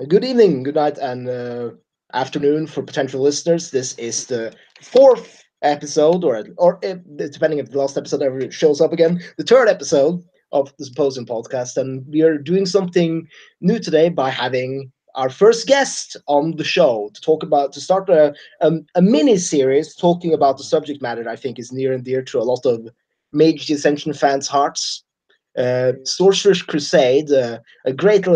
Good evening, good night, and afternoon for potential listeners. This is the fourth episode, or depending if the last episode ever shows up again, the third episode of the Symposium podcast. And we are doing something new today by having our first guest on the show to start a mini series talking about the subject matter that I think is near and dear to a lot of Mage Ascension fans' hearts. Sorcerer's Crusade, a great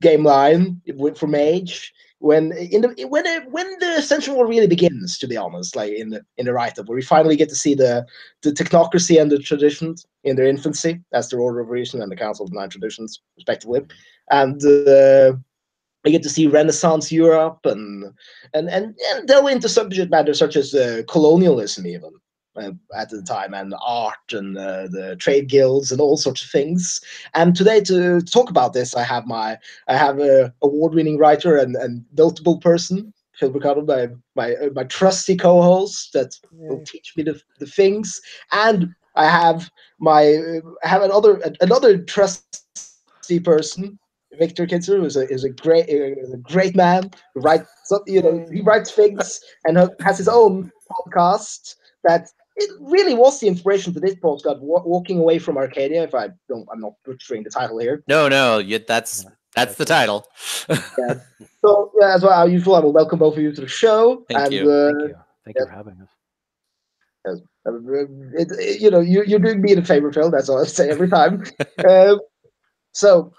game line for Mage when the Ascension War really begins. To be honest, like in the write-up, where we finally get to see the technocracy and the traditions in their infancy, as the Order of Reason and the Council of Nine Traditions, respectively, and we get to see Renaissance Europe and delve into subject matters such as colonialism, even at the time, and art and the trade guilds and all sorts of things. And today, to talk about this, I have a award-winning writer and notable person, Phil Ricardo, my trusty co-host that will Yay. teach me the things, and I have another trusty person, Victor Kitzer, who is a great man who he Yay. writes things and has his own podcast that it really was the inspiration for this podcast. Walking away from Arcadia, if I'm not butchering the title here. No, no, Yeah, that's that's the right. title. Yeah. So yeah, as well, usual, I will welcome both of you to the show, Thank and you. Thank you. Thank you yes, for having us. yes, you're doing me the favor, Phil. That's all I say every time. Uh, so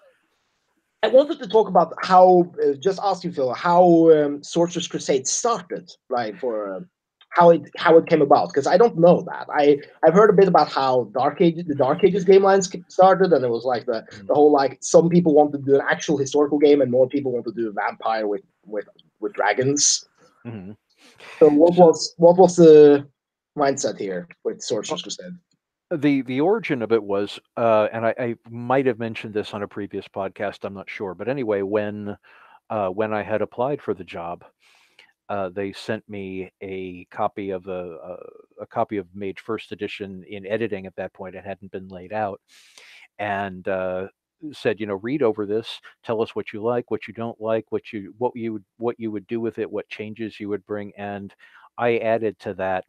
I wanted to talk about just ask you, Phil, how Sorcerer's Crusade started, right? For how it came about, because I don't know that. I've heard a bit about how the Dark Ages game lines started, and it was like the Mm. whole like some people want to do an actual historical game, and more people want to do a vampire with dragons. hmm So So what was the mindset here with uh, Sorcerer's Crusade? the origin of it was, and I might have mentioned this on a previous podcast. I'm not sure, but anyway, when I had applied for the job, they sent me a copy of Mage First Edition in editing at that point. It hadn't been laid out, and said, read over this, tell us what you like, what you don't like, what you would do with it, what changes you would bring. And I added to that.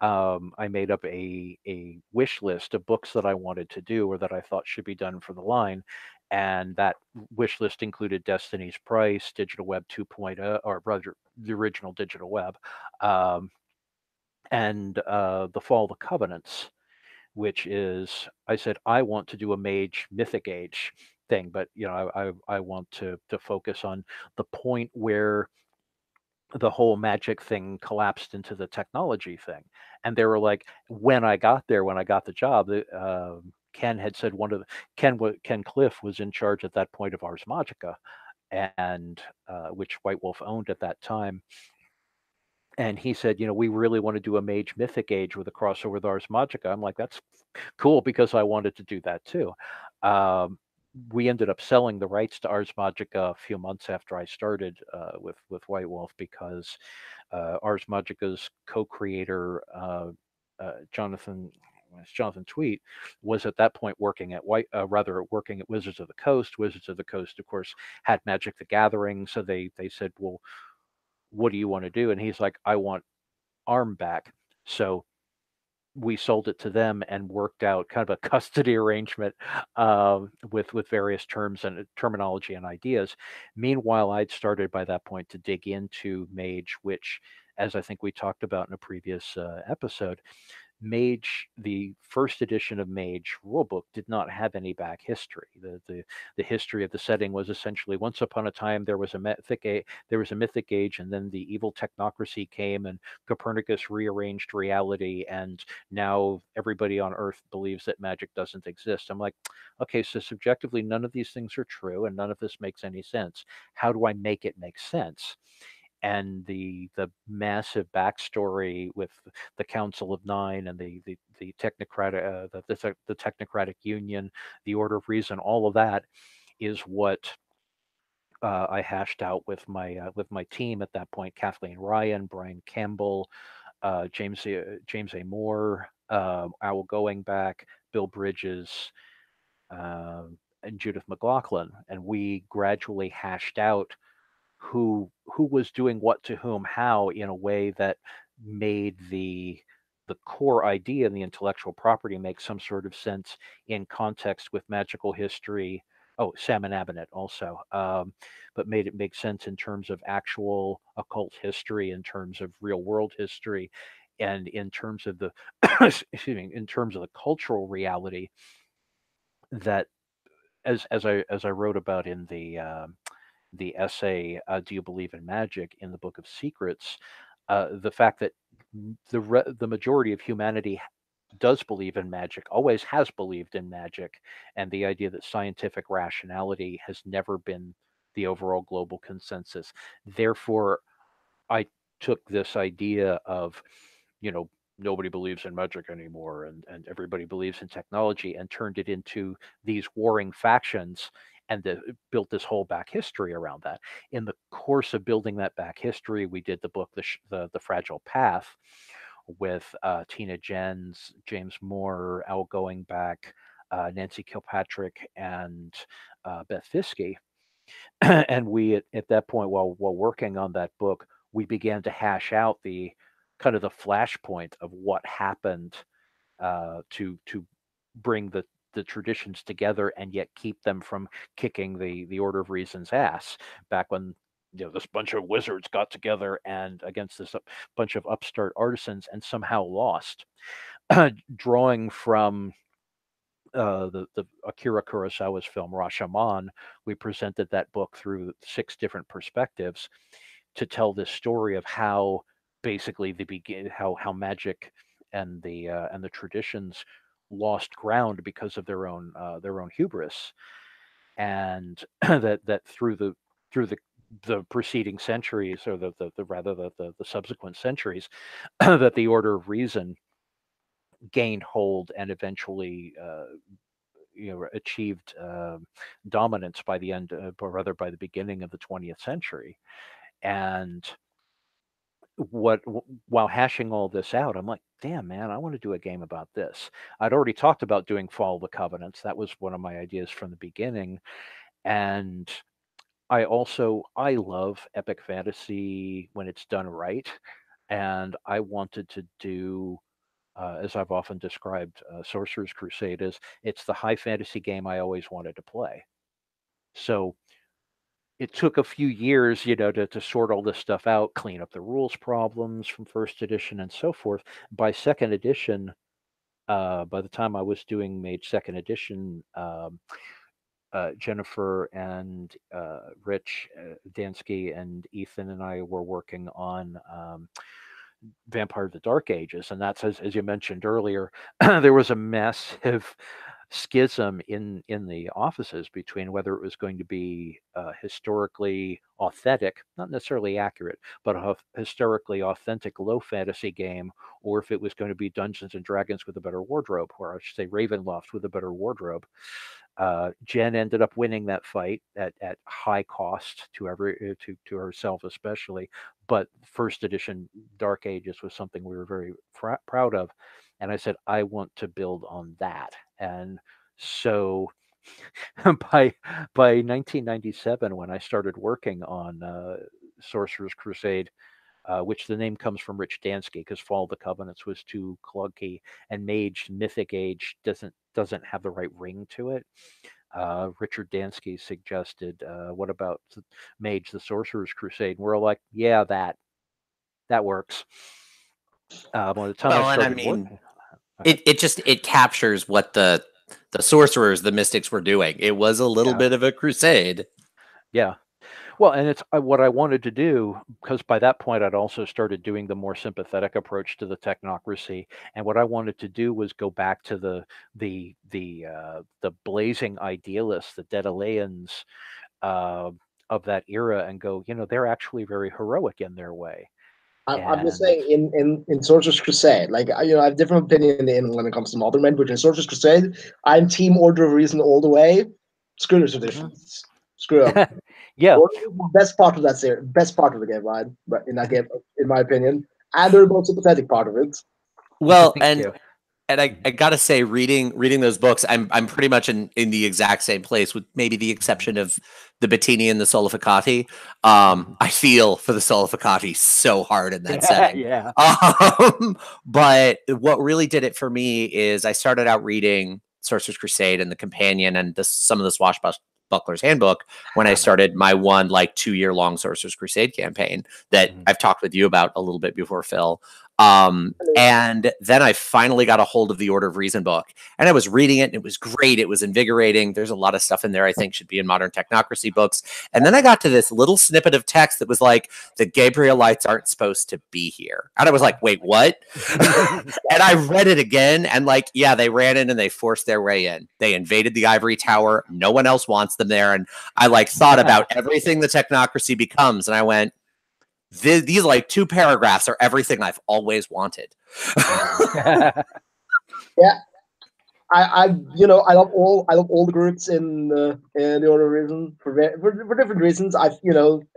I made up a wish list of books that I wanted to do or that I thought should be done for the line. And that wish list included Destiny's Price, Digital Web 2.0, or rather the original Digital Web, um, and The Fall of the Covenants, which is, I said, I want to do a Mage Mythic Age thing, but I want to focus on the point where the whole magic thing collapsed into the technology thing. And they were like, when I got there, when I got the job, Ken had said Ken Cliff was in charge at that point of Ars Magica, and which White Wolf owned at that time. And he said, we really want to do a Mage Mythic Age with a crossover with Ars Magica. I'm like, that's cool because I wanted to do that too. Um, we ended up selling the rights to Ars Magica a few months after I started with White Wolf because Ars Magica's co-creator Jonathan Jonathan Tweet was at that point working at working at Wizards of the Coast. Wizards of the Coast, of course, had Magic the Gathering, so they said, well, what do you want to do? And he's like, I want Arm back. So we sold it to them and worked out kind of a custody arrangement with various terms and terminology and ideas. Meanwhile, I'd started by that point to dig into Mage, which, as I think we talked about in a previous episode, Mage, the first edition of Mage rulebook, did not have any back history. The history of the setting was essentially once upon a time there was a mythic age, and then the evil technocracy came, and Copernicus rearranged reality, and now everybody on Earth believes that magic doesn't exist. I'm like, okay, so subjectively, none of these things are true, and none of this makes any sense. How do I make it make sense? And the massive backstory with the Council of Nine and the technocratic the technocratic union, the Order of Reason, all of that is what I hashed out with my team at that point: Kathleen Ryan, Brian Campbell, James A. Moore, Owl Going Back, Bill Bridges. and Judith McLaughlin, and we gradually hashed out who was doing what to whom how in a way that made the core idea and the intellectual property make some sort of sense in context with magical history. Oh, Sam and Abinet also, but made it make sense in terms of actual occult history, in terms of real world history, and in terms of the excuse me, in terms of the cultural reality that, as I wrote about in the essay, "Do You Believe in Magic?" in the Book of Secrets, the fact that the majority of humanity does believe in magic, always has believed in magic, and the idea that scientific rationality has never been the overall global consensus. Therefore, I took this idea of, you know, nobody believes in magic anymore, and everybody believes in technology, and turned it into these warring factions, and built this whole back history around that. In the course of building that back history, we did the book, the Fragile Path, with Tina Jens, James Moore, Al Going Back, Nancy Kilpatrick, and Beth Fiske. And we at that point, while working on that book, we began to hash out the kind of the flashpoint of what happened, to bring the traditions together and yet keep them from kicking the Order of Reason's ass, back when, this bunch of wizards got together and against this bunch of upstart artisans and somehow lost. Drawing from the Akira Kurosawa's film Rashomon, we presented that book through 6 different perspectives to tell this story of how basically how magic and the traditions lost ground because of their own hubris, and that through the preceding centuries, or the rather the subsequent centuries, that the Order of Reason gained hold and eventually achieved dominance by the end, or rather by the beginning of the 20th century. And while hashing all this out, I'm like, damn man, I want to do a game about this. I'd already talked about doing Fall of the Covenants. That was one of my ideas from the beginning. And I love epic fantasy when it's done right. And I wanted to do, as I've often described, Sorcerer's Crusade as, it's the high fantasy game I always wanted to play. So it took a few years, to sort all this stuff out, clean up the rules problems from first edition and so forth. By second edition, by the time I was doing Mage second edition, Jennifer and Rich Dansky and Ethan and I were working on Vampire of the Dark Ages, and that's, as you mentioned earlier, there was a massive schism in the offices between whether it was going to be historically authentic, not necessarily accurate, but a historically authentic low fantasy game, or if it was going to be Dungeons and Dragons with a better wardrobe, or I should say Ravenloft with a better wardrobe. Jen ended up winning that fight at high cost to herself especially, but first edition Dark Ages was something we were very proud of, and I said I want to build on that. And so by 1997, when I started working on Sorcerer's Crusade, which the name comes from Rich Dansky, because Fall of the Covenants was too clunky, and Mythic Age doesn't have the right ring to it. Richard Dansky suggested, what about Mage the Sorcerer's Crusade? And we're all like, yeah, that works. By the time I started working, it captures what the sorcerers, the mystics, were doing. It was a little bit of a crusade. Yeah. Well, and it's what I wanted to do, because by that point I'd also started doing the more sympathetic approach to the technocracy, and what I wanted to do was go back to the blazing idealists, the Dedaleans of that era, and go, they're actually very heroic in their way. I'm just saying, in Sorcerer's Crusade, like, I have different opinion when it comes to modern men, but in Sorcerer's Crusade, I'm Team Order of Reason all the way. Screw the traditions. Screw up. Yeah. Best part of that series, best part of the game, right? But in that game, in my opinion, and they're the most sympathetic part of it. Well, and And I gotta say, reading those books, I'm pretty much in the exact same place, with maybe the exception of the Bettini and the Solificati. I feel for the Solificati so hard in that setting. Yeah. But what really did it for me is I started out reading Sorcerer's Crusade and the Companion and some of the Swashbuckler's Handbook when I started my 2-year-long Sorcerer's Crusade campaign that I've talked with you about a little bit before, Phil. And then I finally got a hold of the Order of Reason book, and I was reading it, and it was great. It was invigorating. There's a lot of stuff in there I think should be in modern technocracy books. And then I got to this little snippet of text that was like, the Gabrielites aren't supposed to be here. And I was like, wait, what? And I read it again, and they ran in and they forced their way in. They invaded the Ivory Tower. No one else wants them there. And I thought about everything the technocracy becomes, and I went, these 2 paragraphs are everything I've always wanted. Yeah, I love all the groups in the Order of Reason for different reasons.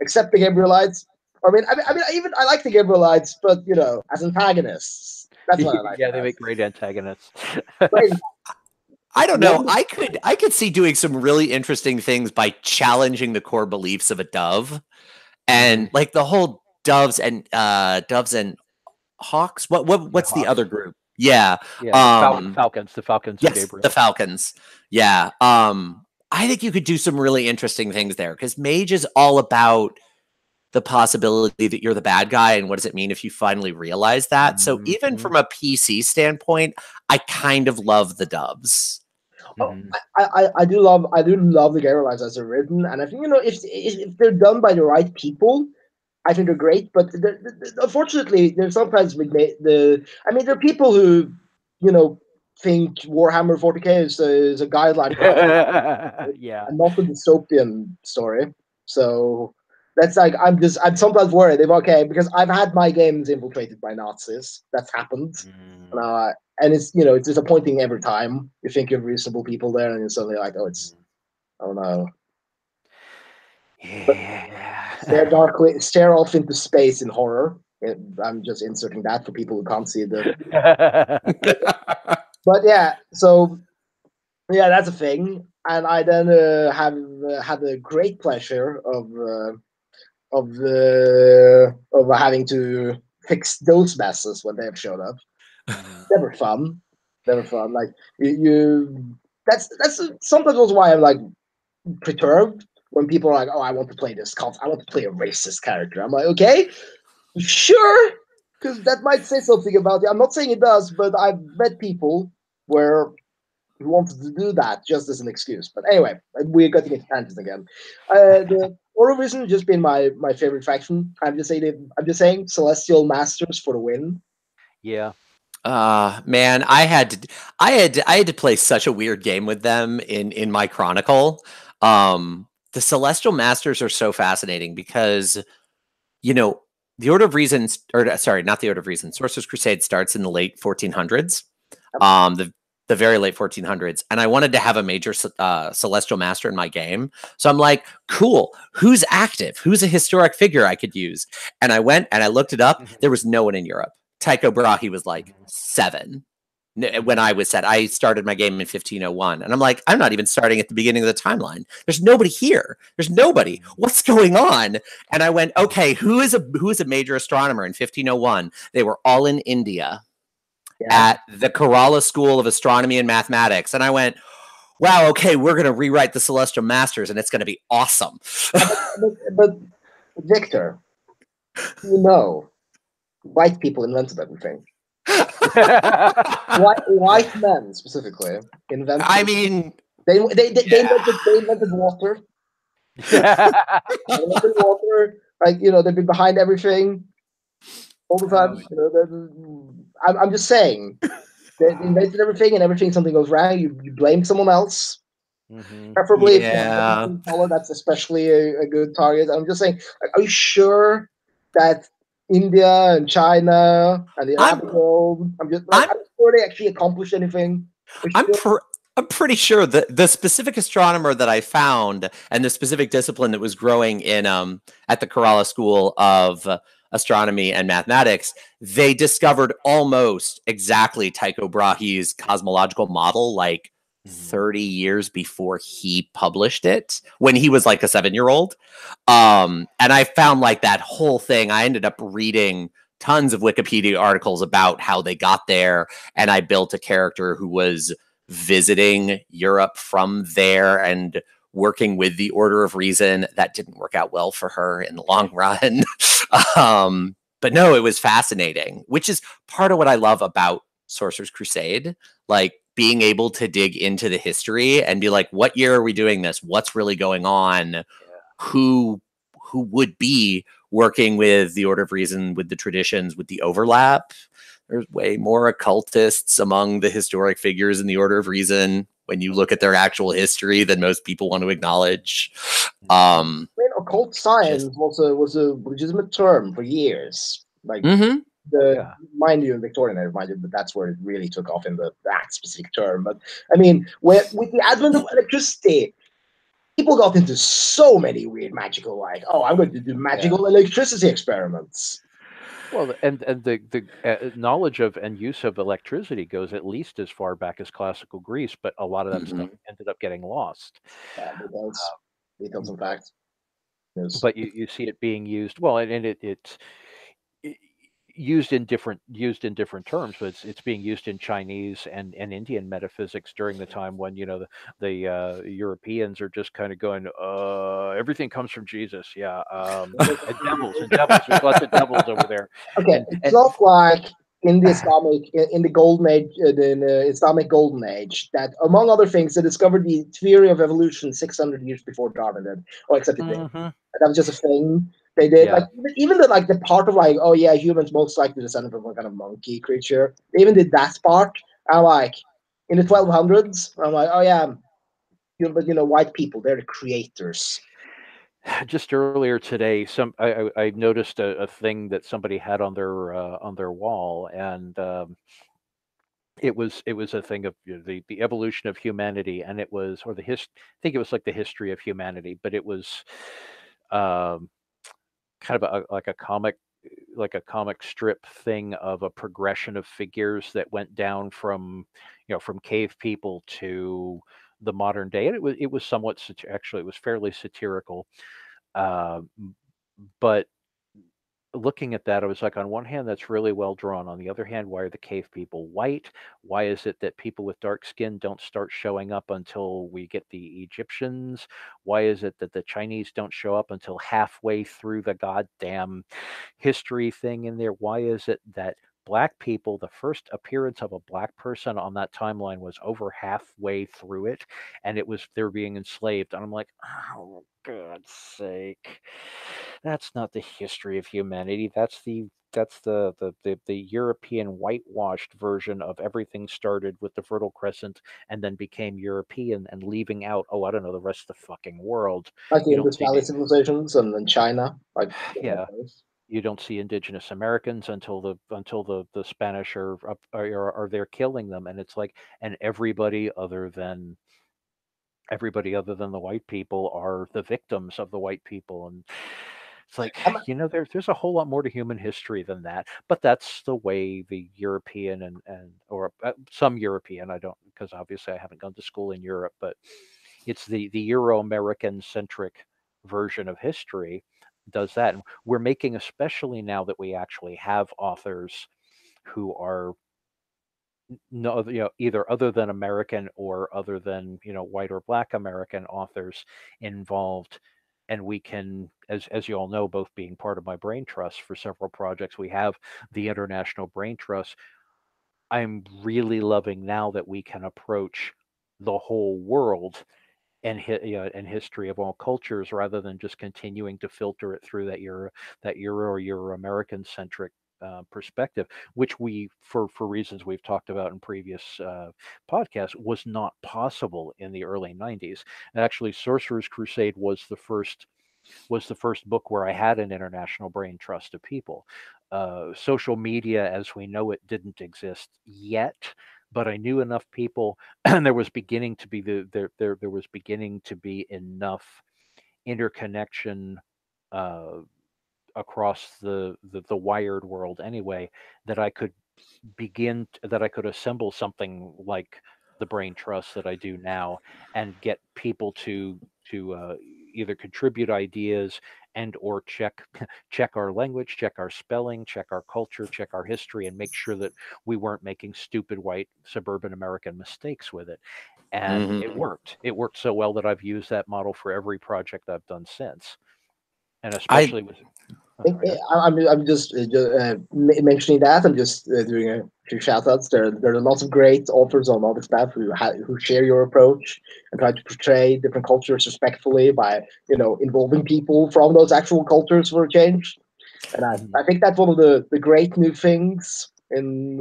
Except the Gabrielites. I like the Gabrielites, but as antagonists, that's what I like. Yeah, they make great antagonists. I don't know. I could see doing some really interesting things by challenging the core beliefs of a dove, and the whole doves and hawks. What's the other group? Yeah, Falcons. The Falcons. Yes, Gabriel. the Falcons. Yeah. I think you could do some really interesting things there, because Mage is all about the possibility that you're the bad guy, and what does it mean if you finally realize that? So even from a PC standpoint, I kind of love the doves. I do love the Gabrielites as they're written, and I think if they're done by the right people, I think they're great. But unfortunately, there's sometimes there are people who think Warhammer 40k is a guideline, yeah, and not a dystopian story. So that's I'm sometimes worried because I've had my games infiltrated by Nazis. That's happened. And it's it's disappointing every time. You think you have reasonable people there, and you're suddenly like, oh no. Yeah. Stare off into space in horror. I'm just inserting that for people who can't see the. But yeah, so yeah, that's a thing. And I then have had the great pleasure of having to fix those messes when they've showed up. Never fun. Like you that's sometimes also why I'm perturbed when people are like, oh, I want to play this I want to play a racist character. I'm like, okay, sure, because that might say something about it. I'm not saying it does, but I've met people who wanted to do that just as an excuse. But anyway, we're getting into tangents again. The Order of Reason has just been my favorite faction. I'm just saying Celestial Masters for the win. Yeah. Man, I had to play such a weird game with them in my Chronicle. The Celestial Masters are so fascinating because, the Order of Reason, sorry, not the Order of Reason, Sorcerer's Crusade starts in the late 1400s, the very late 1400s, and I wanted to have a major Celestial Master in my game. So I'm like, cool, who's active? Who's a historic figure I could use? And I went and I looked it up. There was no one in Europe. Tycho Brahe was 7 when I started my game in 1501. And I'm like, I'm not even starting at the beginning of the timeline. There's nobody here. There's nobody. What's going on? And I went, okay, who is a major astronomer in 1501? They were all in India at the Kerala School of Astronomy and Mathematics. And I went, wow, okay, we're going to rewrite the Celestial Masters and it's going to be awesome. but Victor, white people invented everything. white men specifically invented. I mean, they invented water. They invented water. They've been behind everything all the time. I'm just saying, they invented everything, and everything something goes wrong, you blame someone else. Preferably, if you have a color, that's especially a good target. I'm just saying, are you sure that India and China and the Arab world, I'm sure they actually accomplished anything? I'm pretty sure that the specific astronomer that I found and the specific discipline that was growing in at the Kerala School of astronomy and mathematics, they discovered almost exactly Tycho Brahe's cosmological model like 30 years before he published it, when he was like a 7-year-old. And I found like that whole thing, I ended up reading tons of Wikipedia articles about how they got there, and I built a character who was visiting Europe from there and working with the Order of Reason. That didn't work out well for her in the long run. But no, it was fascinating, which is part of what I love about Sorcerer's Crusade, like being able to dig into the history and be like, what year are we doing this? What's really going on? Who would be working with the Order of Reason, with the traditions, with the overlap? There's way more occultists among the historic figures in the Order of Reason when you look at their actual history than most people want to acknowledge. I mean, occult science was a legitimate term for years. Like mind you, in Victorian era, mind you, but that's where it really took off in that specific term. But I mean, with the advent of electricity, people got into so many weird magical, like, oh, I'm going to do magical electricity experiments. Well, and the knowledge of and use of electricity goes at least as far back as classical Greece, but a lot of that stuff ended up getting lost. Details in fact. Yes. But you see it being used well, and it's used in different terms, but it's being used in Chinese and Indian metaphysics during the time when the Europeans are just kind of going, everything comes from Jesus, and devils. There's lots of devils over there. Okay, it's not like in the Islamic in the golden age, the Islamic golden age, that among other things, they discovered the theory of evolution 600 years before Darwin did, or except it did. That was just a thing they did. Like even the part of like, oh yeah, humans most likely descended from a kind of monkey creature. They even did that part. And like in the 1200s, I'm like, oh yeah, but white people, they're the creators. Just earlier today, I noticed a thing that somebody had on their wall, and it was a thing of the evolution of humanity, and it was I think it was like the history of humanity, but it was kind of like a comic strip thing of a progression of figures that went down from from cave people to the modern day, and it was somewhat actually it was fairly satirical, but looking at that, I was like, on one hand, that's really well drawn. On the other hand, why are the cave people white? Why is it that people with dark skin don't start showing up until we get the Egyptians? Why is it that the Chinese don't show up until halfway through the goddamn history thing in there? Why is it that black people, the first appearance of a black person on that timeline was over halfway through it, and they were being enslaved? And I'm like, oh, God's sake. That's not the history of humanity. That's the European whitewashed version of everything started with the Fertile Crescent and then became European, and leaving out, I don't know, the rest of the fucking world. Like the Indus Valley civilizations and China. Like you don't see indigenous Americans until the Spanish are there killing them, and it's like, and everybody other than the white people are the victims of the white people. And it's like, there's a whole lot more to human history than that. But that's the way the European or some European, I don't, because obviously I haven't gone to school in Europe, but it's the Euro-American centric version of history does that. And we're making, especially now that we actually have authors who are either other than American or other than white or black American authors involved, and we can, as you all know, both being part of my brain trust for several projects, we have the International Brain Trust. I'm really loving now that we can approach the whole world and history of all cultures, rather than just continuing to filter it through that Euro American centric perspective, which we, for reasons we've talked about in previous podcasts, was not possible in the early 90s. And actually, Sorcerer's Crusade was the first book where I had an international brain trust of people. Social media as we know it didn't exist yet, but I knew enough people, and there was beginning to be there was beginning to be enough interconnection across the wired world anyway, that I could assemble something like the Brain Trust that I do now, and get people to either contribute ideas and or check our language, check our spelling, check our culture, check our history, and make sure that we weren't making stupid white suburban American mistakes with it. And it worked. It worked so well that I've used that model for every project I've done since, and I especially with. I'm just mentioning that. I'm just doing a few shout outs. There are lots of great authors on other stuff who share your approach and try to portray different cultures respectfully by involving people from those actual cultures for a change. And I think that's one of the great new things in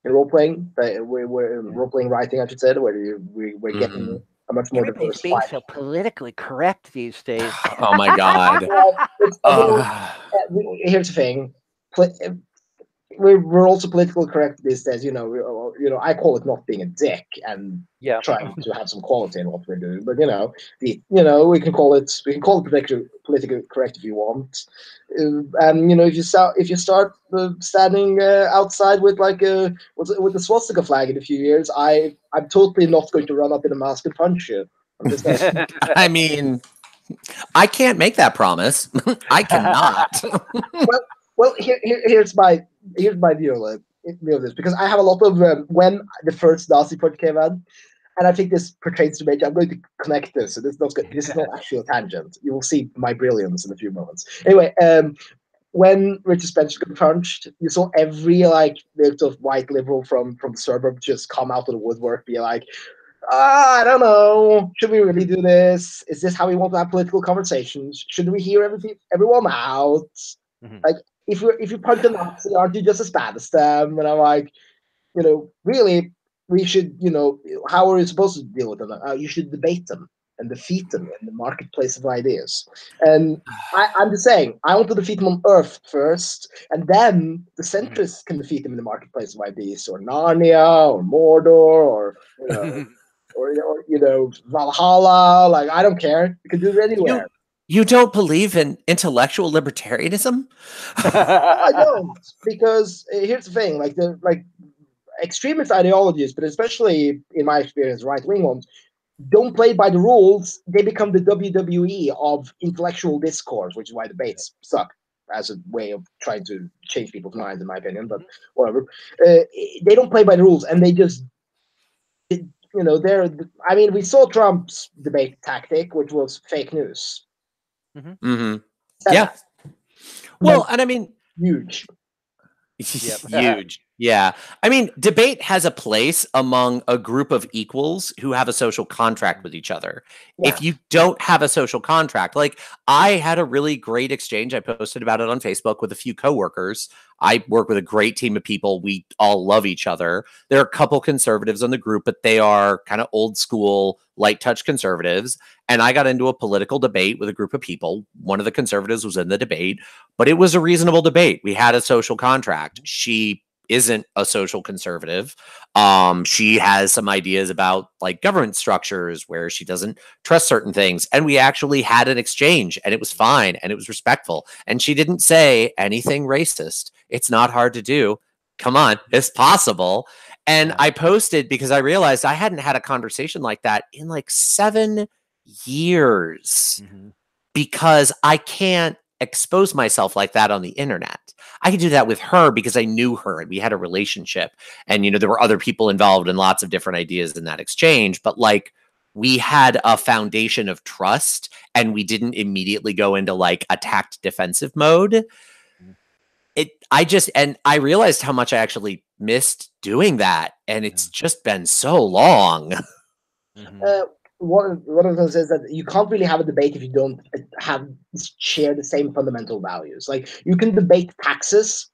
role playing. We're role playing writing, I should say, where we're getting a much more Everybody's being diversified. so politically correct these days. Oh my god. Here's the thing. We're also politically correct these days. I call it not being a dick and Yeah. trying to have some quality in what we're doing. But we can call it politically correct if you want. And if you start standing outside with with the swastika flag in a few years, I'm totally not going to run up in a mask and punch you. I'm just saying. I mean, I can't make that promise. I cannot. Well, here's my view of this, because I have a lot of when the first Nazi project came out, and I think this pertains to major. I'm going to connect this, so this is not actually a tangent. You will see my brilliance in a few moments. Anyway, when Richard Spencer got punched, you saw every sort of white liberal from the suburb just come out of the woodwork, be like, I don't know. Should we really do this? Is this how we want to have political conversations? Should we hear everyone out? Like, if you punch a Nazi, aren't you just as bad as them? And I'm like, really, we should, how are we supposed to deal with them? You should debate them and defeat them in the marketplace of ideas. And I'm just saying, I want to defeat them on Earth first, and then the centrists can defeat them in the marketplace of ideas, or Narnia, or Mordor, or Valhalla. Like, I don't care. You can do it anywhere. You don't believe in intellectual libertarianism? I don't, because here's the thing: like extremist ideologies, but especially in my experience, right wing ones, don't play by the rules. They become the WWE of intellectual discourse, which is why debates suck as a way of trying to change people's minds, in my opinion. But whatever, they don't play by the rules, and they just. We saw Trump's debate tactic, which was fake news. Yeah. Well, and I mean, huge. Huge. Yeah. I mean, debate has a place among a group of equals who have a social contract with each other. Yeah. If you don't have a social contract, like I had a really great exchange. I posted about it on Facebook with a few coworkers. I work with a great team of people. We all love each other. There are a couple conservatives on the group, but they are kind of old school, light touch conservatives. And I got into a political debate with a group of people. One of the conservatives was in the debate, but it was a reasonable debate. We had a social contract. She isn't a social conservative. She has some ideas about like government structures where she doesn't trust certain things. And we actually had an exchange, and it was fine, and it was respectful. And she didn't say anything racist. It's not hard to do. Come on, it's possible. And I posted because I realized I hadn't had a conversation like that in like 7 years because I can't expose myself like that on the internet. I could do that with her because I knew her and we had a relationship, and there were other people involved in lots of different ideas in that exchange, but like we had a foundation of trust and we didn't immediately go into like attacked defensive mode. I realized how much I actually missed doing that, and it's just been so long. One of the things is that you can't really have a debate if you don't share the same fundamental values. Like, you can debate taxes,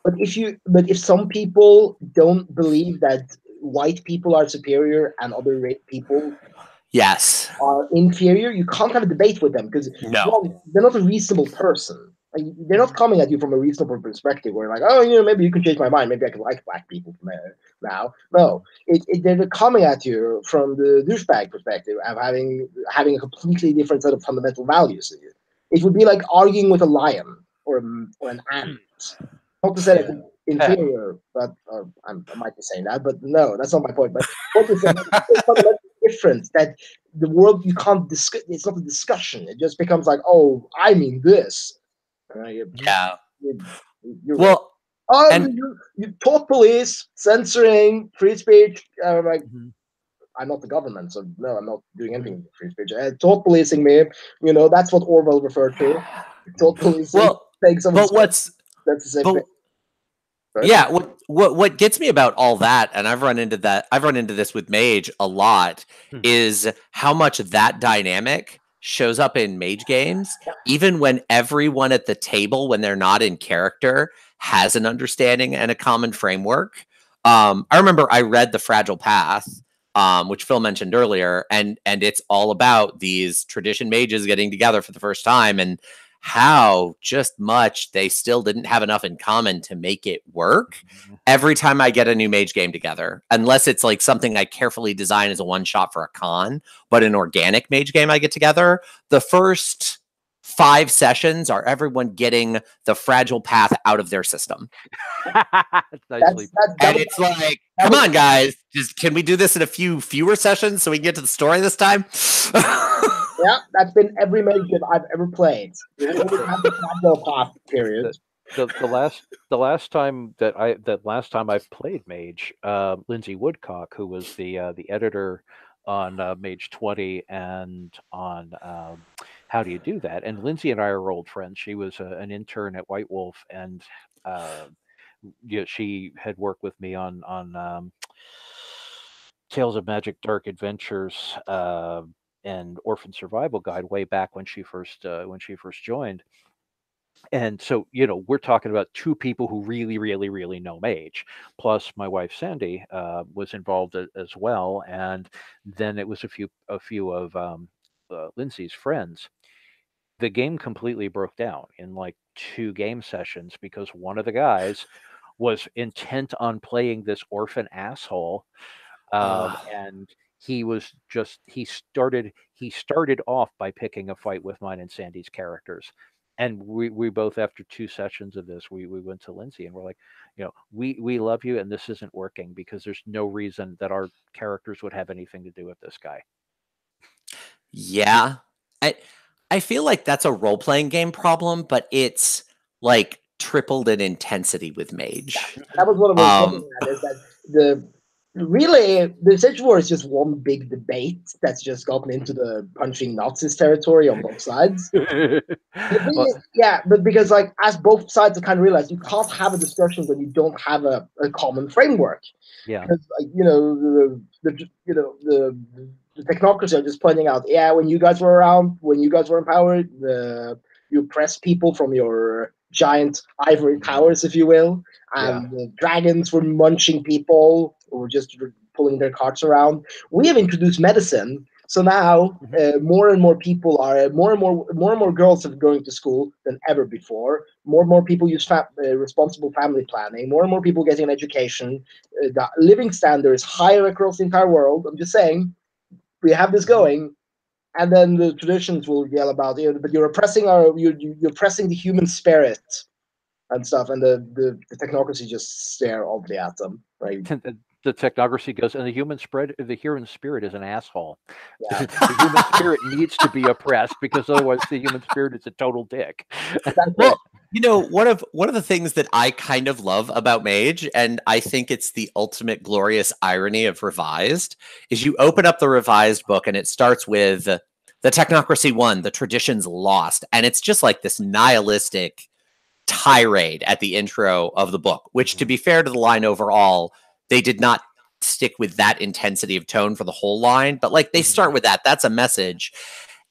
but if some people don't believe that white people are superior and other people are inferior, you can't have a debate with them because they're not a reasonable person. Like, they're not coming at you from a reasonable perspective where like, oh, maybe you can change my mind. Maybe I can like black people now. No, they're coming at you from the douchebag perspective of having a completely different set of fundamental values than you. it would be like arguing with a lion or an ant. Not to say that it's inferior, but I might be saying that, but no, that's not my point. But what is it's fundamentally different that the world you can't discuss. It's not a discussion. It just becomes like, oh, I mean this. Yeah. You're Well, oh, and you taught police censoring free speech. Like, I'm not the government, so no, I'm not doing anything with free speech. Taught policing me. You know, that's what Orwell referred to. Taught policing. well, Take some but what's that's the same but thing. Right? yeah, what gets me about all that, and I've run into this with Mage a lot, is how much that dynamic shows up in Mage games, even when everyone at the table, when they're not in character, has an understanding and a common framework. I remember I read The Fragile Path, which Phil mentioned earlier, and it's all about these tradition mages getting together for the first time and how just much they still didn't have enough in common to make it work. Every time I get a new mage game together, unless it's like something I carefully design as a one shot for a con, but an organic mage game I get together, the first 5 sessions are everyone getting the Fragile Path out of their system. Nicely. And it's like, come on, guys, can we do this in a few fewer sessions so we can get to the story this time? Yeah, that's been every mage game I've ever played. We always have the Fragile Path period. The last time I've played Mage, Lindsay Woodcock, who was the editor on Mage 20 and on How Do You Do That, and Lindsay and I are old friends. She was an intern at White Wolf, and she had worked with me on Tales of Magic Dark Adventures and Orphan Survival Guide way back when she first joined. And so, we're talking about 2 people who really, really, really know Mage. Plus, my wife Sandy was involved as well, and then it was a few of Lindsay's friends. The game completely broke down in like 2 game sessions because one of the guys was intent on playing this orphan asshole, and he started off by picking a fight with mine and Sandy's characters. And we both, after 2 sessions of this, we went to Lindsay and we're like, we love you, and this isn't working because there's no reason that our characters would have anything to do with this guy. Yeah. I feel like that's a role-playing game problem, but it's like tripled in intensity with Mage. That was what I was looking at, is that the Sage War is just one big debate that's just gotten into the punching Nazis territory on both sides. But because like as both sides have kind of realized, you can't have a discussion when you don't have a common framework. Yeah. Because the technocracy are just pointing out, when you guys were around, when you guys were in power, you oppressed people from your giant ivory towers, if you will, and the dragons were munching people who were just pulling their carts around. We have introduced medicine, so now more and more people are more and more girls are going to school than ever before. More and more people use responsible family planning. More and more people getting an education. The living standard is higher across the entire world. I'm just saying, we have this going. And then the traditions will yell about but you're oppressing you're oppressing the human spirit and stuff, and the technocracy just stare oddly at them, right? The technocracy goes, and the human spirit is an asshole. Yeah. The human spirit needs to be oppressed because otherwise the human spirit is a total dick. Well, one of the things that I kind of love about Mage, and I think it's the ultimate glorious irony of Revised, is you open up the Revised book and it starts with the technocracy won, the traditions lost, and it's just like this nihilistic tirade at the intro of the book, which, to be fair to the line overall, they did not stick with that intensity of tone for the whole line, but like they start with that's a message.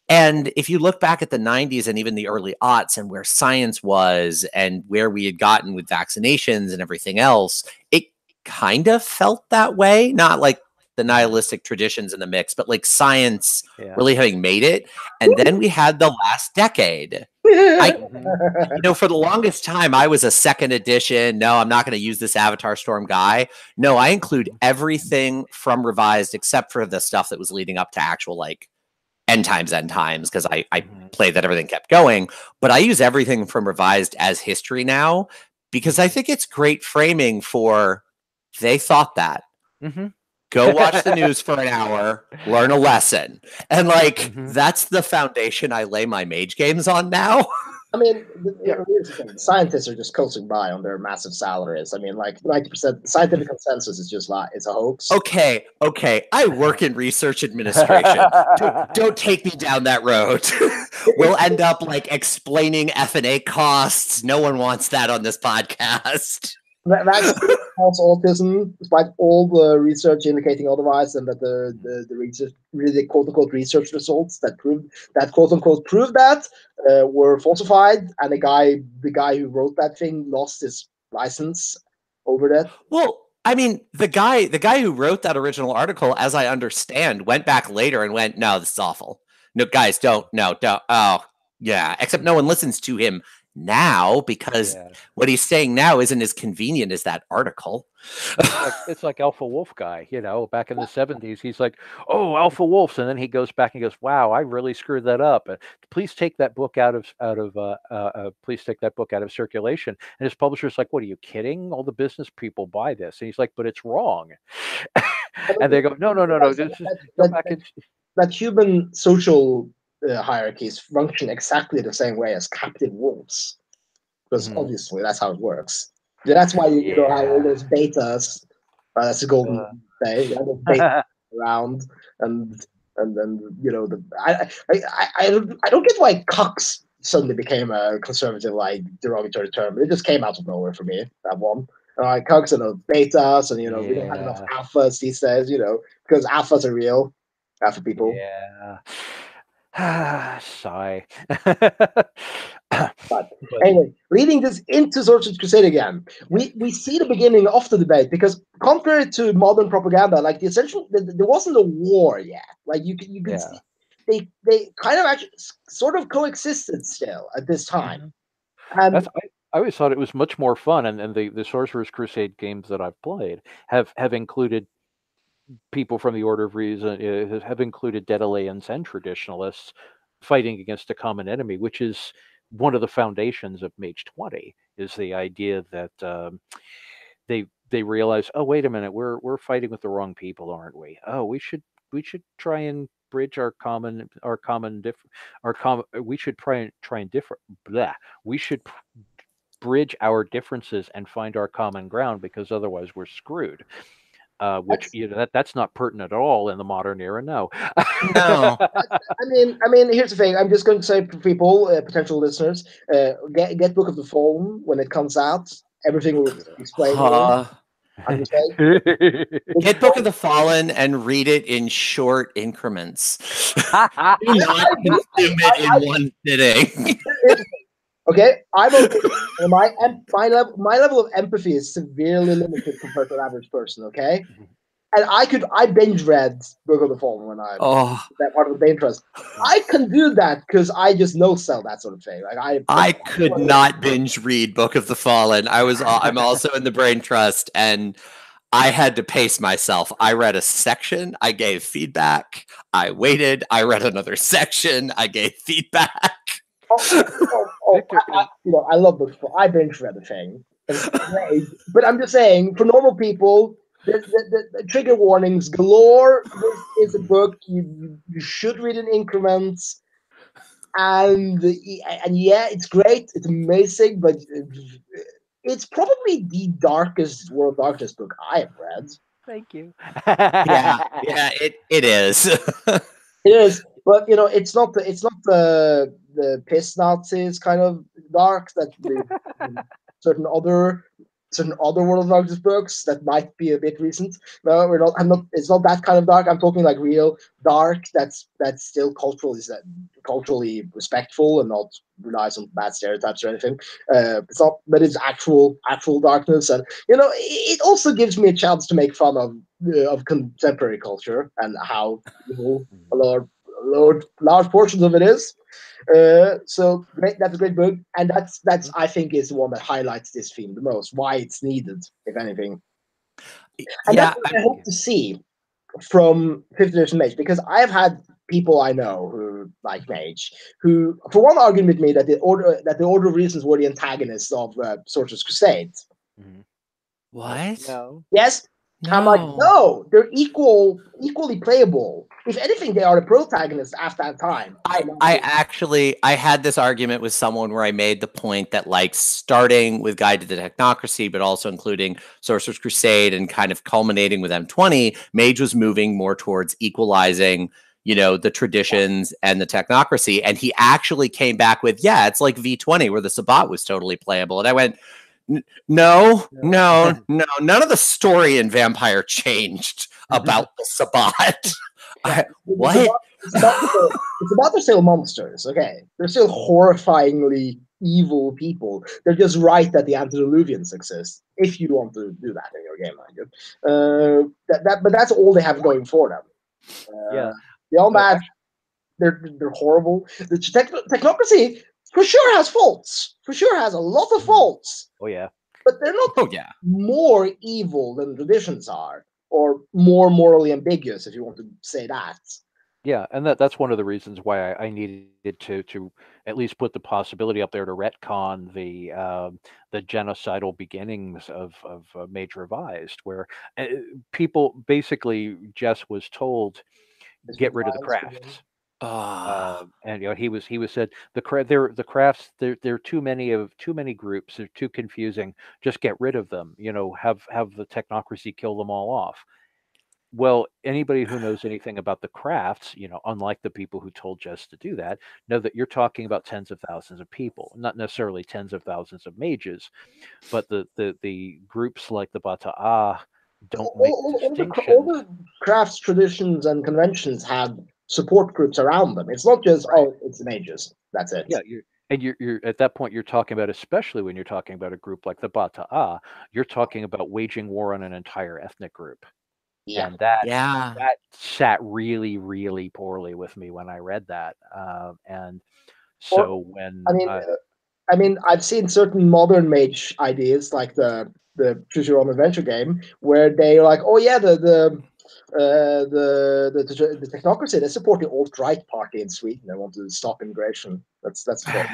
And if you look back at the 90s and even the early aughts and where science was and where we had gotten with vaccinations and everything else, it kind of felt that way. Not like the nihilistic traditions in the mix, but like science really having made it. And then we had the last decade. For the longest time, I was a second edition. No, I'm not going to use this Avatar Storm guy. No, I include everything from Revised except for the stuff that was leading up to actual like end times, because I play that everything kept going. But I use everything from revised as history now because I think it's great framing for they thought that. Go watch the news for an hour, learn a lesson. And like, that's the foundation I lay my mage games on now. I mean, here's the thing. The scientists are just coasting by on their massive salaries. I mean, like 90% scientific consensus is just it's a hoax. Okay. I work in research administration. Don't take me down that road. We'll end up like explaining F&A costs. No one wants that on this podcast. That's false autism, despite all the research indicating otherwise, and that the research, really quote unquote research results that quote unquote proved that were falsified, and the guy who wrote that thing lost his license over that. Well, I mean, the guy who wrote that original article, as I understand, went back later and went, "No, this is awful. No, guys, don't. Oh, yeah." Except no one listens to him now because what he's saying now isn't as convenient as that article. It's like Alpha Wolf guy, back in the 70s. He's like, "Oh, Alpha Wolves," and then he goes back and goes, "Wow, I really screwed that up. Please take that book out of circulation." And his publisher's like, "What are you kidding? All the business people buy this." And he's like, "But it's wrong." And they go, "No. That human social hierarchies function exactly the same way as captive wolves, because obviously that's how it works. That's why you know how all those betas, that's a golden day, beta around, and then I don't get why cucks suddenly became a conservative like derogatory term. It just came out of nowhere for me, that one. Cucks and betas, and we don't have enough alphas these days, because alphas are real, alpha people. Sigh. But anyway, leading this into Sorcerer's Crusade again, we see the beginning of the debate, because contrary to modern propaganda, like there wasn't a war yet. Like you could see they kind of actually sort of coexisted still at this time. I always thought it was much more fun, and the Sorcerer's Crusade games that I've played have included people from the Order of Reason, have included Daedalians and traditionalists fighting against a common enemy, which is one of the foundations of Mage 20, is the idea that they realize, oh, wait a minute, we're fighting with the wrong people, aren't we? Oh, we should try and bridge we should bridge our differences and find our common ground, because otherwise we're screwed. Which that's not pertinent at all in the modern era. No. I mean, here's the thing. I'm just going to say for people, potential listeners, get Book of the Fallen when it comes out. Everything will explain. Get Book of the Fallen and read it in short increments. Do not consume it in one sitting. Okay, I'm okay. My level of empathy is severely limited compared to an average person. Okay, and I binge read Book of the Fallen when that part of the binge trust. I can do that because I just no sell that sort of thing. Like I could not binge read Book of the Fallen. I'm also in the brain trust, and I had to pace myself. I read a section, I gave feedback. I waited. I read another section, I gave feedback. I love books. I binge read the thing. It's great, but I'm just saying, for normal people, the trigger warnings galore. This is a book you should read in increments, and it's great, it's amazing, but it's probably the darkest World of Darkness book I have read. Thank you. yeah, it is. It is. But it's not the piss Nazis kind of dark that certain other World of Darkness books that might be a bit recent. No, we're not. It's not that kind of dark. I'm talking like real dark. That's still culturally respectful and not relies on bad stereotypes or anything. It's not, but it's actual larkness, and it also gives me a chance to make fun of contemporary culture and how large portions of it is. So great, that's a great book, and that's I think is the one that highlights this theme the most, why it's needed, if anything. And that's what I hope to see from 5th edition Mage, because I have had people I know who like Mage, who for one argued with me that the Order of Reasons were the antagonists of Sorcerer's Crusade. Mhm. What? No. Yes, I'm like, No. no, they're equally playable. If anything, they are the protagonists after that time. I had this argument with someone where I made the point that, like, starting with Guide to the Technocracy, but also including Sorcerer's Crusade and kind of culminating with M20, Mage was moving more towards equalizing, you know, the traditions and the technocracy. And he actually came back with, yeah, it's like V20 where the Sabbat was totally playable. And I went, no, none of the story in Vampire changed about the Sabbat. What? It's about they're still monsters, okay? They're still horrifyingly evil people. They're just right that the antediluvians exist, if you want to do that in your game, mind you. But that's all they have going for them. Yeah. Beyond that, they're horrible. The technocracy for sure has faults. For sure has a lot of faults. Oh yeah. But they're not Oh yeah. more evil than traditions are, or more morally ambiguous, if you want to say that. Yeah, and that's one of the reasons why I needed to at least put the possibility up there to retcon the genocidal beginnings of Mage Revised, where people basically Jess was told get rid of the crafts. And you know he was said the crafts there are too many groups, they're too confusing, just get rid of them, you know, have the technocracy kill them all off. Well, anybody who knows anything about the crafts, you know, unlike the people who told Jess to do that, know that you're talking about tens of thousands of people, not necessarily tens of thousands of mages, but the groups like the Bata'a don't make All distinctions. the crafts, traditions, and conventions have support groups around them. It's not just it's the mages. That's it. Yeah, you're at that point you're talking about, especially when you're talking about a group like the Bata'a, you're talking about waging war on an entire ethnic group. Yeah. And that Yeah. sat really, really poorly with me when I read that. And so when I mean, I've seen certain modern mage ideas like the Choose Your Own Adventure game where they're like, oh yeah, the technocracy, they support the alt-right party in Sweden. They want to stop immigration. That's fun.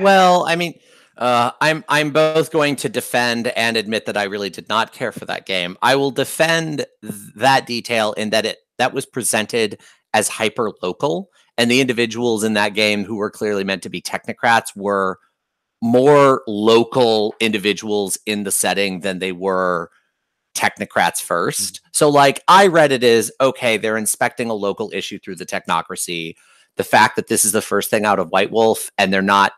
Well, I mean, I'm both going to defend and admit that I really did not care for that game. I will defend that detail in that that was presented as hyper local, and the individuals in that game who were clearly meant to be technocrats were more local individuals in the setting than they were technocrats first. So, like, I read it as, okay, they're inspecting a local issue through the technocracy. The fact that this is the first thing out of White Wolf and they're not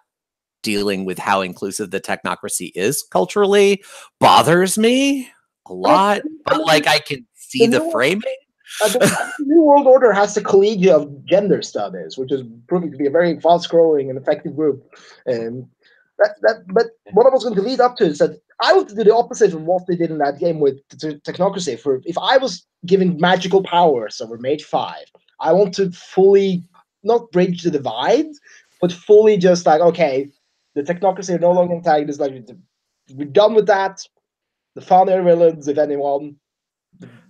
dealing with how inclusive the technocracy is culturally bothers me a lot. But, like, I can see the framing. The New World Order has the Collegiate of Gender Studies, which is proving to be a very fast-growing and effective group. But what I was going to lead up to is that I would do the opposite of what they did in that game with technocracy. For if I was giving magical powers over Mage 5, I want to fully not bridge the divide, but fully just like, okay, the technocracy are no longer antagonists. Like, we're done with that. The founder villains, if anyone.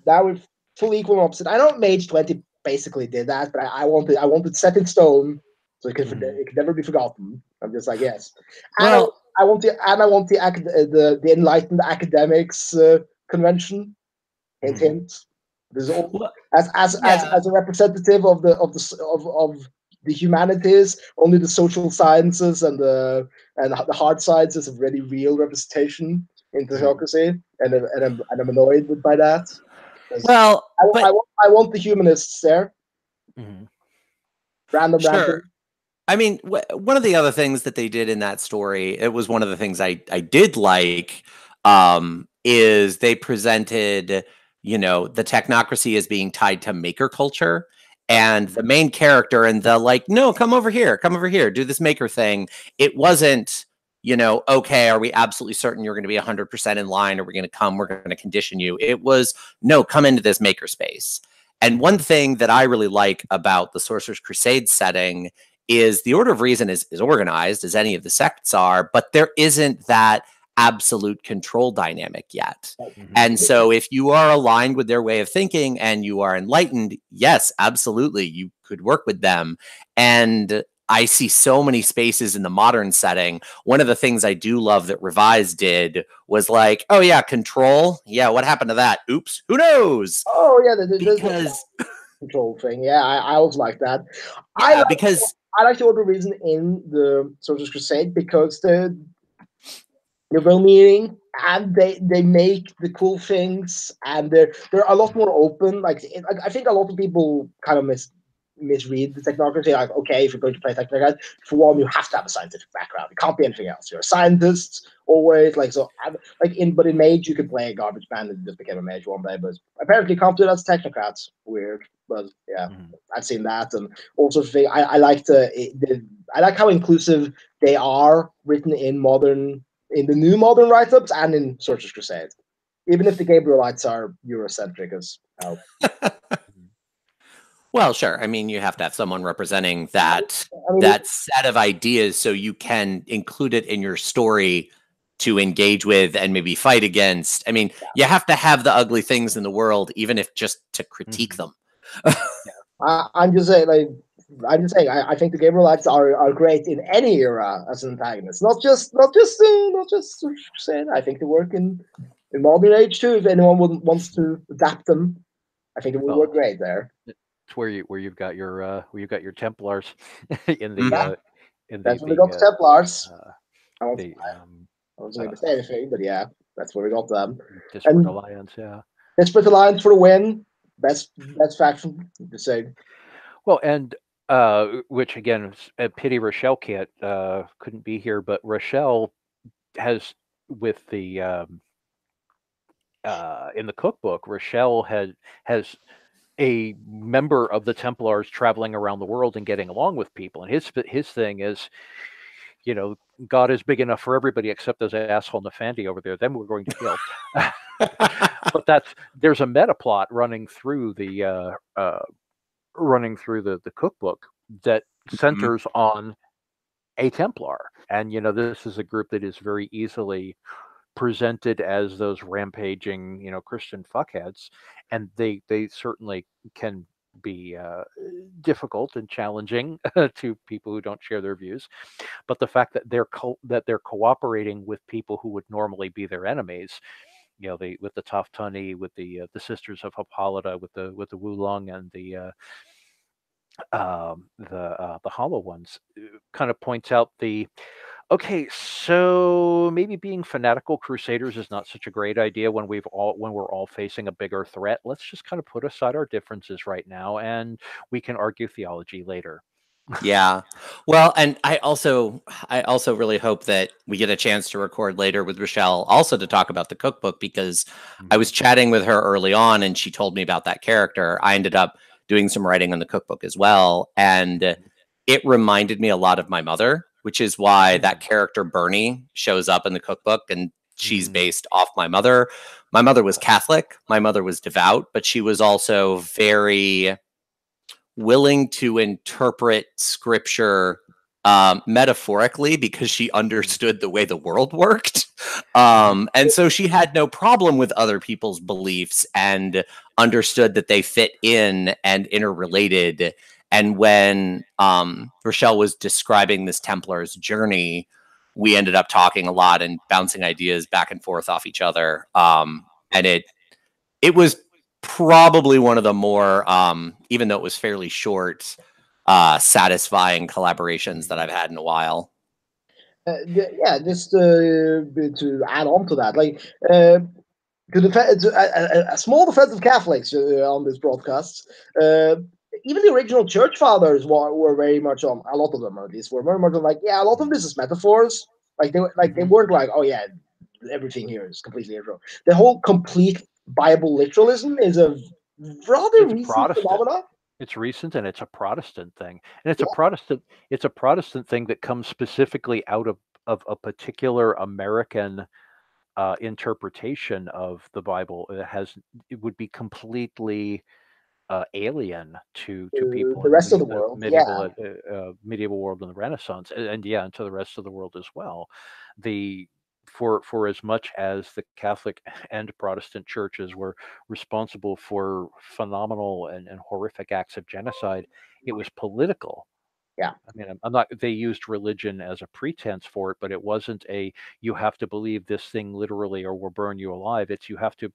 Now we're fully equal and opposite. I know Mage 20 basically did that, but I wanted set in stone so it could never be forgotten. I'm just like, yes. And I want the enlightened academics convention. Hint, hint. There's all, as a representative of the humanities, only the social sciences and the hard sciences have really real representation in technocracy, and I'm annoyed by that. Well, I want the humanists there. Random. I mean, one of the other things that they did in that story, it was one of the things I did like, is they presented, you know, the technocracy as being tied to maker culture. And the main character and the like, no, come over here, do this maker thing. It wasn't, you know, okay, are we absolutely certain you're going to be 100% in line? Or we're going to come, we're going to condition you. It was, no, come into this maker space. And one thing that I really like about the Sorcerer's Crusade setting is the Order of Reason is organized as any of the sects are, but there isn't that absolute control dynamic yet. Mhm. And so if you are aligned with their way of thinking and you are enlightened, yes, absolutely, you could work with them. And I see so many spaces in the modern setting. One of the things I do love that Revise did was like, oh yeah, control. Yeah, what happened to that? Oops, who knows? Oh yeah, there's Because the control thing. Yeah, I also like that. yeah, because I like the order reason in the Sorcerer's Crusade because they're well meaning and they make the cool things and they're a lot more open. Like I think a lot of people kind of misread the technocracy. Like, okay, if you're going to play technocrat, for one, you have to have a scientific background. It can't be anything else. You're a scientist always. Like so, like but in Mage you could play a garbage band and just became a Mage one day. But apparently you can't do that as technocrats. Weird, but yeah, I've seen that and also I like I like how inclusive they are written in the new modern write-ups and in Sorcerer's Crusade. Even if the Gabrielites are Eurocentric as hell. well, sure. I mean, you have to have someone representing that that set of ideas so you can include it in your story to engage with and maybe fight against. I mean, you have to have the ugly things in the world, even if just to critique them. I'm just saying, I think the Gabrielites are great in any era as an antagonist, not just saying. I think they work in modern age too. If anyone wants to adapt them, I think it will work great there. It's where you've got your Templars in the that's where we got the Templars. I wasn't going to say uh, anything, but yeah, that's where we got them. Disparate Alliance, yeah. Disparate Alliance for the win. Best faction, to say. Well, and which again, pity Rochelle couldn't be here, but Rochelle has with the in the cookbook, Rochelle has a member of the Templars traveling around the world and getting along with people, and his thing is, you know, God is big enough for everybody except those asshole Nefandi over there. Then we're going to kill. But there's a meta plot running through the cookbook that centers on a Templar, and you know, this is a group that is very easily presented as those rampaging, you know, Christian fuckheads, and they certainly can be difficult and challenging to people who don't share their views. But the fact that they're cooperating with people who would normally be their enemies, you know, with the Toftani, with the Sisters of Hippolyta, with the Wulong and the Hollow Ones, kind of points out okay, so maybe being fanatical crusaders is not such a great idea when we're all facing a bigger threat. Let's just kind of put aside our differences right now, and we can argue theology later. Yeah. Well, and I also really hope that we get a chance to record later with Rochelle also to talk about the cookbook, because I was chatting with her early on and she told me about that character. I ended up doing some writing on the cookbook as well, and it reminded me a lot of my mother, which is why that character Bernie shows up in the cookbook, and she's based off my mother. My mother was Catholic, my mother was devout, but she was also very willing to interpret scripture metaphorically because she understood the way the world worked. And so she had no problem with other people's beliefs and understood that they fit in and interrelated. And when Rochelle was describing this Templar's journey, we ended up talking a lot and bouncing ideas back and forth off each other. And it was probably one of the more, even though it was fairly short, satisfying collaborations that I've had in a while. Yeah, just to add on to that, like a small defense of Catholics on this broadcast. Even the original church fathers were very much on, a lot of them at least were very much on, like, yeah, a lot of this is metaphors. Like they weren't like, oh yeah, everything here is completely literal. The whole complete Bible literalism is a rather recent phenomenon. It's recent, and it's a Protestant thing, and it's a Protestant thing that comes specifically out of a particular American interpretation of the Bible. It would be completely alien to people the rest of the world, medieval world and the Renaissance, and yeah, and to the rest of the world as well. The for as much as the Catholic and Protestant churches were responsible for phenomenal and horrific acts of genocide, it was political. Yeah. I mean, I'm not. They used religion as a pretense for it, but it wasn't a you have to believe this thing literally, or we'll burn you alive. It's you have to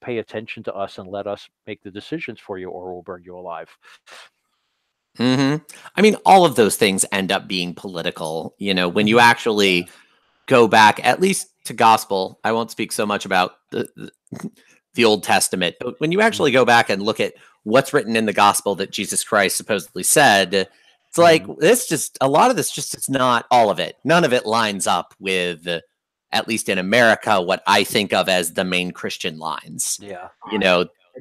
pay attention to us and let us make the decisions for you, or we'll burn you alive. I mean, all of those things end up being political. When you Mhm. actually go back, at least to gospel, I won't speak so much about the Old Testament, but when you actually go back and look at what's written in the gospel that Jesus Christ supposedly said, it's like a lot of this just is not all of it. None of it lines up with, at least in America, what I think of as the main Christian lines. Yeah. It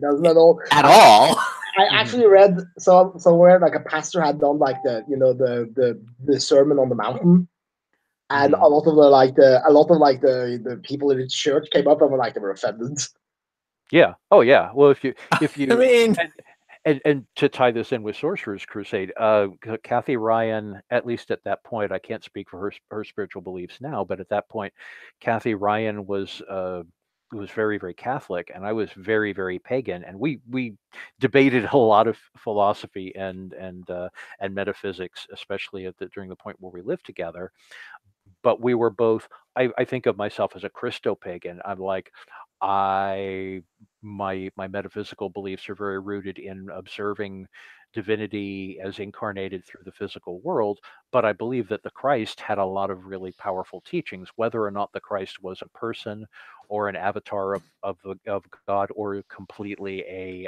doesn't at all. At all. I actually read somewhere like a pastor had done like the Sermon on the Mountain, and a lot of the people in his church came up and were like they were offended. Yeah. Oh, yeah. Well, if you I mean, and to tie this in with Sorcerer's Crusade, Kathy Ryan, at least at that point, I can't speak for her spiritual beliefs now, but at that point, Kathy Ryan was very, very Catholic, and I was very, very pagan, and we debated a lot of philosophy and metaphysics, especially during the point where we lived together. But we were both. I think of myself as a Christo-pagan. I'm like, my metaphysical beliefs are very rooted in observing divinity as incarnated through the physical world, but I believe that the Christ had a lot of really powerful teachings. Whether or not the Christ was a person or an avatar of God, or completely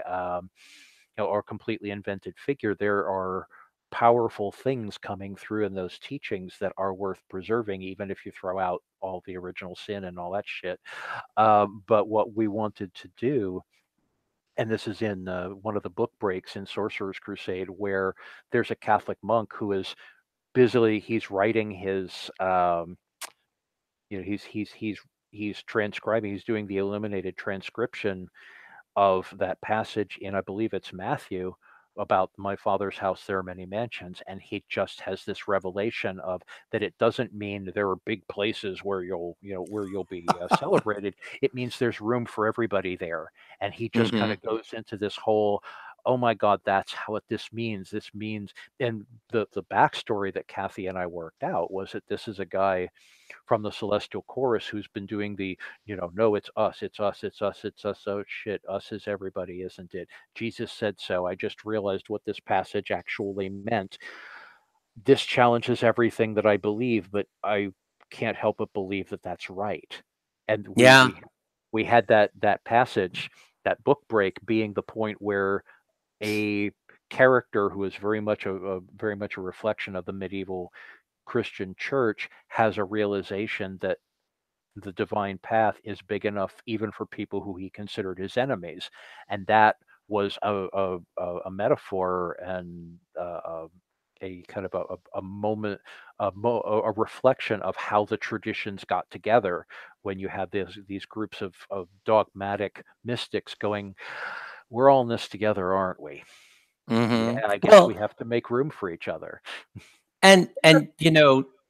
or completely invented figure, there are powerful things coming through in those teachings that are worth preserving, even if you throw out all the original sin and all that shit. But what we wanted to do, and this is in one of the book breaks in Sorcerer's Crusade, where there's a Catholic monk who is he's writing his, he's transcribing, he's doing the illuminated transcription of that passage in, I believe it's Matthew, about my father's house there are many mansions, and he just has this revelation of that it doesn't mean there are big places where you'll be celebrated. It means there's room for everybody there, and he just kind of goes into this whole, oh my God, that's what this means. This means, and the backstory that Kathy and I worked out was that this is a guy from the Celestial Chorus who's been doing the, no, it's us, it's us, it's us, it's us. Oh shit, us is everybody, isn't it? Jesus said so. I just realized what this passage actually meant. This challenges everything that I believe, but I can't help but believe that that's right. And yeah. we had that passage, that book break being the point where a character who is very much a reflection of the medieval Christian church has a realization that the divine path is big enough even for people who he considered his enemies, and that was a metaphor and a kind of a moment, a reflection of how the traditions got together when you had these groups of dogmatic mystics going, we're all in this together, aren't we? Yeah, I guess we Well, have to make room for each other. and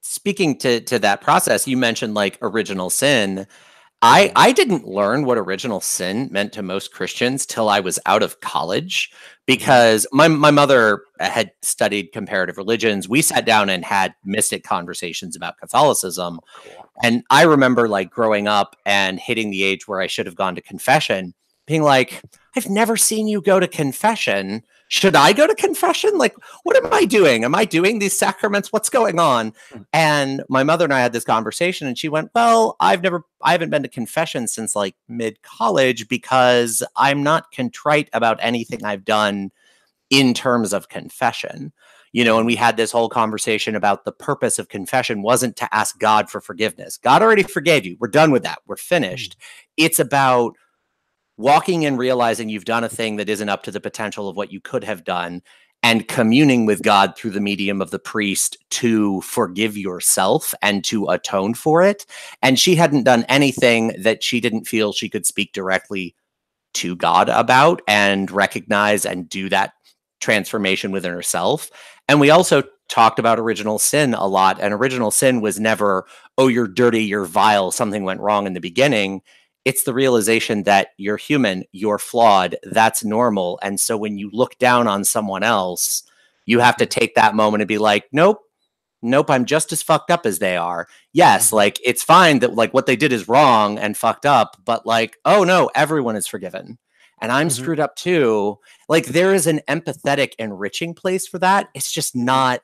speaking to that process, you mentioned like original sin. I didn't learn what original sin meant to most Christians till I was out of college, because my mother had studied comparative religions. We sat down and had mystic conversations about Catholicism. Cool. And I remember like growing up and hitting the age where I should have gone to confession, being like, I've never seen you go to confession. Should I go to confession? Like, what am I doing? Am I doing these sacraments? What's going on? And my mother and I had this conversation, and she went, well, I haven't been to confession since like mid college because I'm not contrite about anything I've done in terms of confession. And we had this whole conversation about the purpose of confession wasn't to ask God for forgiveness. God already forgave you. We're done with that. We're finished. It's about walking and realizing you've done a thing that isn't up to the potential of what you could have done, and communing with God through the medium of the priest to forgive yourself and to atone for it. And she hadn't done anything that she didn't feel she could speak directly to God about and recognize and do that transformation within herself. And we also talked about original sin a lot, and original sin was never, oh, you're dirty, you're vile, something went wrong in the beginning. It's the realization that you're human, you're flawed, that's normal. And so when you look down on someone else, you have to take that moment and be like, nope, I'm just as fucked up as they are. Yes, like it's fine that like what they did is wrong and fucked up, but like, oh no, everyone is forgiven. And I'm screwed up too. Like there is an empathetic, enriching place for that. It's just not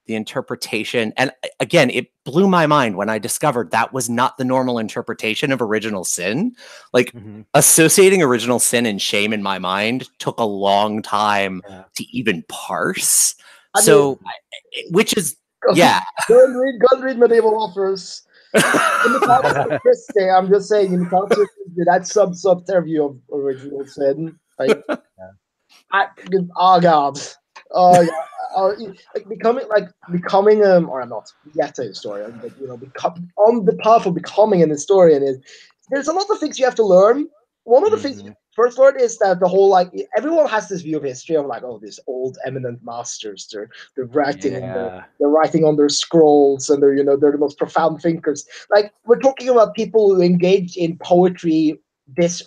the interpretation. And again, it blew my mind when I discovered that was not the normal interpretation of original sin. Like associating original sin and shame in my mind took a long time to even parse. Which is, yeah. Go and read medieval authors. In the context of Christie, I'm just saying, in the context of that subterview of original sin, like, oh god, like becoming or not yet a historian, but become on the path of becoming an historian is there's a lot of things you have to learn. One of the things you first learn is that the whole like everyone has this view of history of like, oh, these old eminent masters, they're writing they're writing on their scrolls, and they're the most profound thinkers. Like we're talking about people who engage in poetry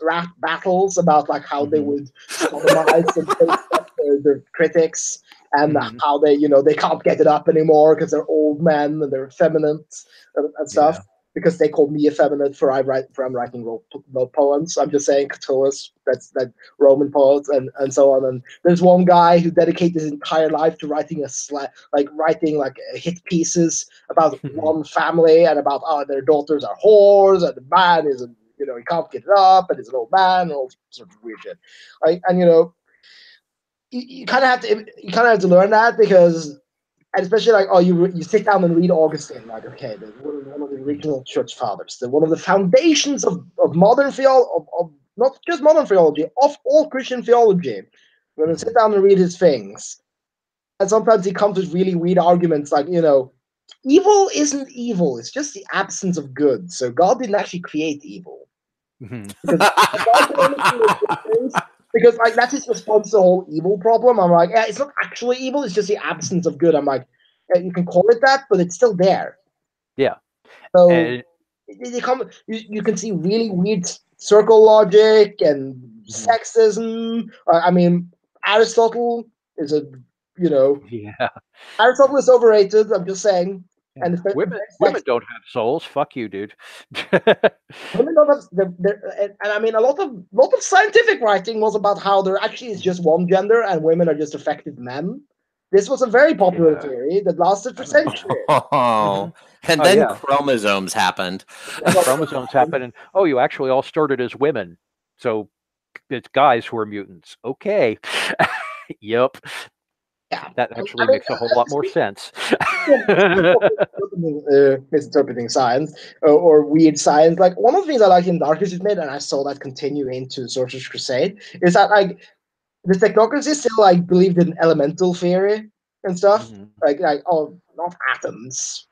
rap battles about like how they would sodomize and their critics, and how they they can't get it up anymore because they're old men and they're effeminate and stuff. Because they call me effeminate for I'm writing love poems. I'm just saying Catullus, that's that Roman poet, and so on. And there's one guy who dedicated his entire life to writing writing hit pieces about one family and about their daughters are whores and the man is he can't get it up and he's an old man and all sorts of weird shit. And you kind of have to learn that because. And especially like, you sit down and read Augustine, like, okay, one of the original church fathers, one of the foundations of modern theology, of not just modern theology, of all Christian theology. When you sit down and read his things, and sometimes he comes with really weird arguments like, evil isn't evil; it's just the absence of good. So God didn't actually create evil. Because like that's his response to the whole evil problem. I'm like, yeah, it's not actually evil; it's just the absence of good. I'm like, yeah, you can call it that, but it's still there. Yeah. So you can see really weird circle logic and sexism. I mean, Aristotle is Aristotle is overrated. I'm just saying. Yeah. And women don't have souls. Fuck you, dude. Women don't have, and I mean, a lot of scientific writing was about how there actually is just one gender and women are just effective men. This was a very popular theory that lasted for centuries. And then chromosomes happened. Chromosomes happened, and you actually all started as women, so it's guys who are mutants. Okay. Yep. Yeah, that actually makes a whole lot more sense. Misinterpreting science or weird science. Like one of the things I like in Darkest is made, and I saw that continue into Sorcerer's Crusade, is that like the technocracy still like believed in elemental theory and stuff. Like not atoms.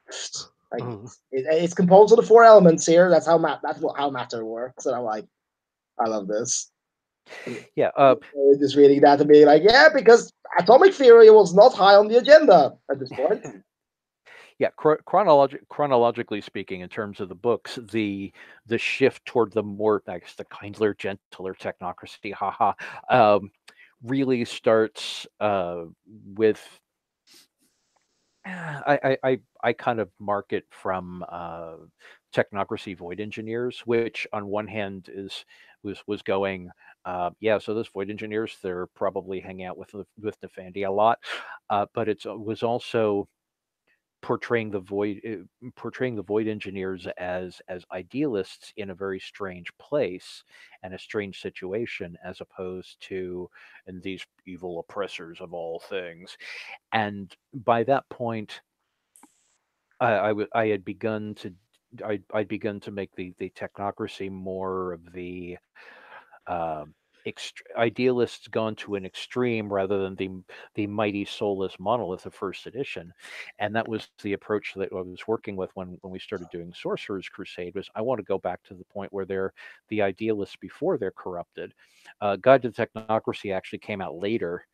Like it's composed of the 4 elements here. That's how matter works. And I'm like, I love this. Yeah. Just reading that and being like, yeah, because atomic theory was not high on the agenda at this point. Yeah, chronologically speaking, in terms of the books, the shift toward the more, I guess, the kindler, gentler technocracy, really starts with. I kind of mark it from technocracy void engineers, which on one hand was going, so those void engineers, they're probably hanging out with Nefandi a lot, but it was also portraying the void engineers as idealists in a very strange place and a strange situation, as opposed to these evil oppressors of all things. And by that point, I'd begun to make the technocracy more of the idealists gone to an extreme rather than the mighty soulless monolith of first edition. And that was the approach that I was working with when we started doing Sorcerer's Crusade. Was I want to go back to the point where they're the idealists before they're corrupted. Guide to Technocracy actually came out later.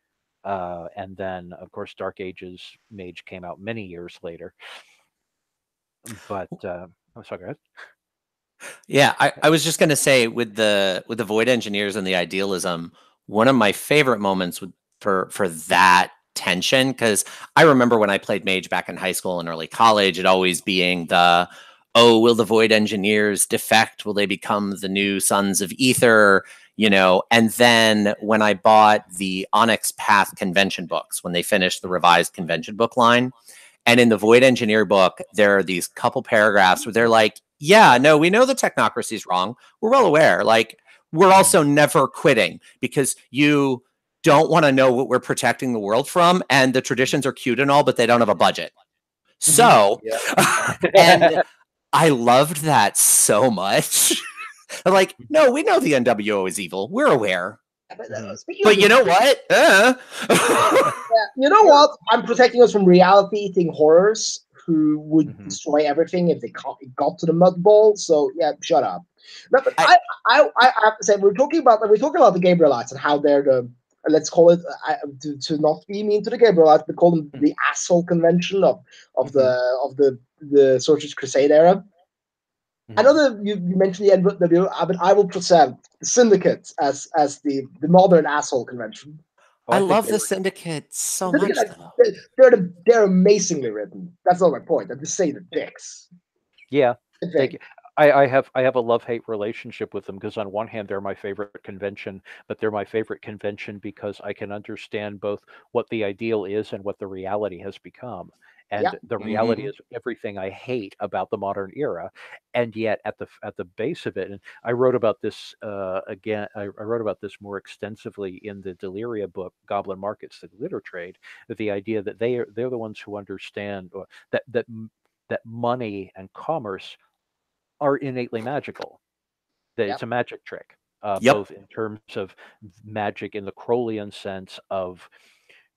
And then, of course, Dark Ages Mage came out many years later. But I'm sorry, go ahead. Yeah, I was just going to say with the Void Engineers and the idealism, one of my favorite moments for that tension, because I remember when I played Mage back in high school and early college, it always being the, oh, will the Void Engineers defect? Will they become the new Sons of Ether? You know, and then when I bought the Onyx Path convention books, when they finished the revised convention book line, and in the Void Engineer book, there are these couple paragraphs where they're like, yeah, no, we know the technocracy is wrong. We're well aware. Like, we're also never quitting because you don't want to know what we're protecting the world from. And the traditions are cute and all, but they don't have a budget. So, and I loved that so much. Like, no, we know the NWO is evil. We're aware. But you know what? You know what? I'm protecting us from reality-eating horrors who would destroy everything if they got to the mud ball. So yeah, shut up. No, but I have to say we're talking about the Gabrielites and how they're the, let's call it, to not be mean to the Gabrielites, but call them the asshole convention of the Sorcerer's Crusade era. I know that you mentioned the NWO, but I will present the Syndicate as the modern asshole convention. I love the Syndicate so much. They're amazingly written. That's not my point. I'm just saying the dicks. Yeah, I have a love-hate relationship with them because on one hand they're my favorite convention, but they're my favorite convention because I can understand both what the ideal is and what the reality has become. And the reality is everything I hate about the modern era, and yet at the base of it, and I wrote about this again. I wrote about this more extensively in the Deliria book, Goblin Markets, the Glitter Trade. The idea that they're the ones who understand that money and commerce are innately magical. That it's a magic trick, both in terms of magic in the Crowleyan sense of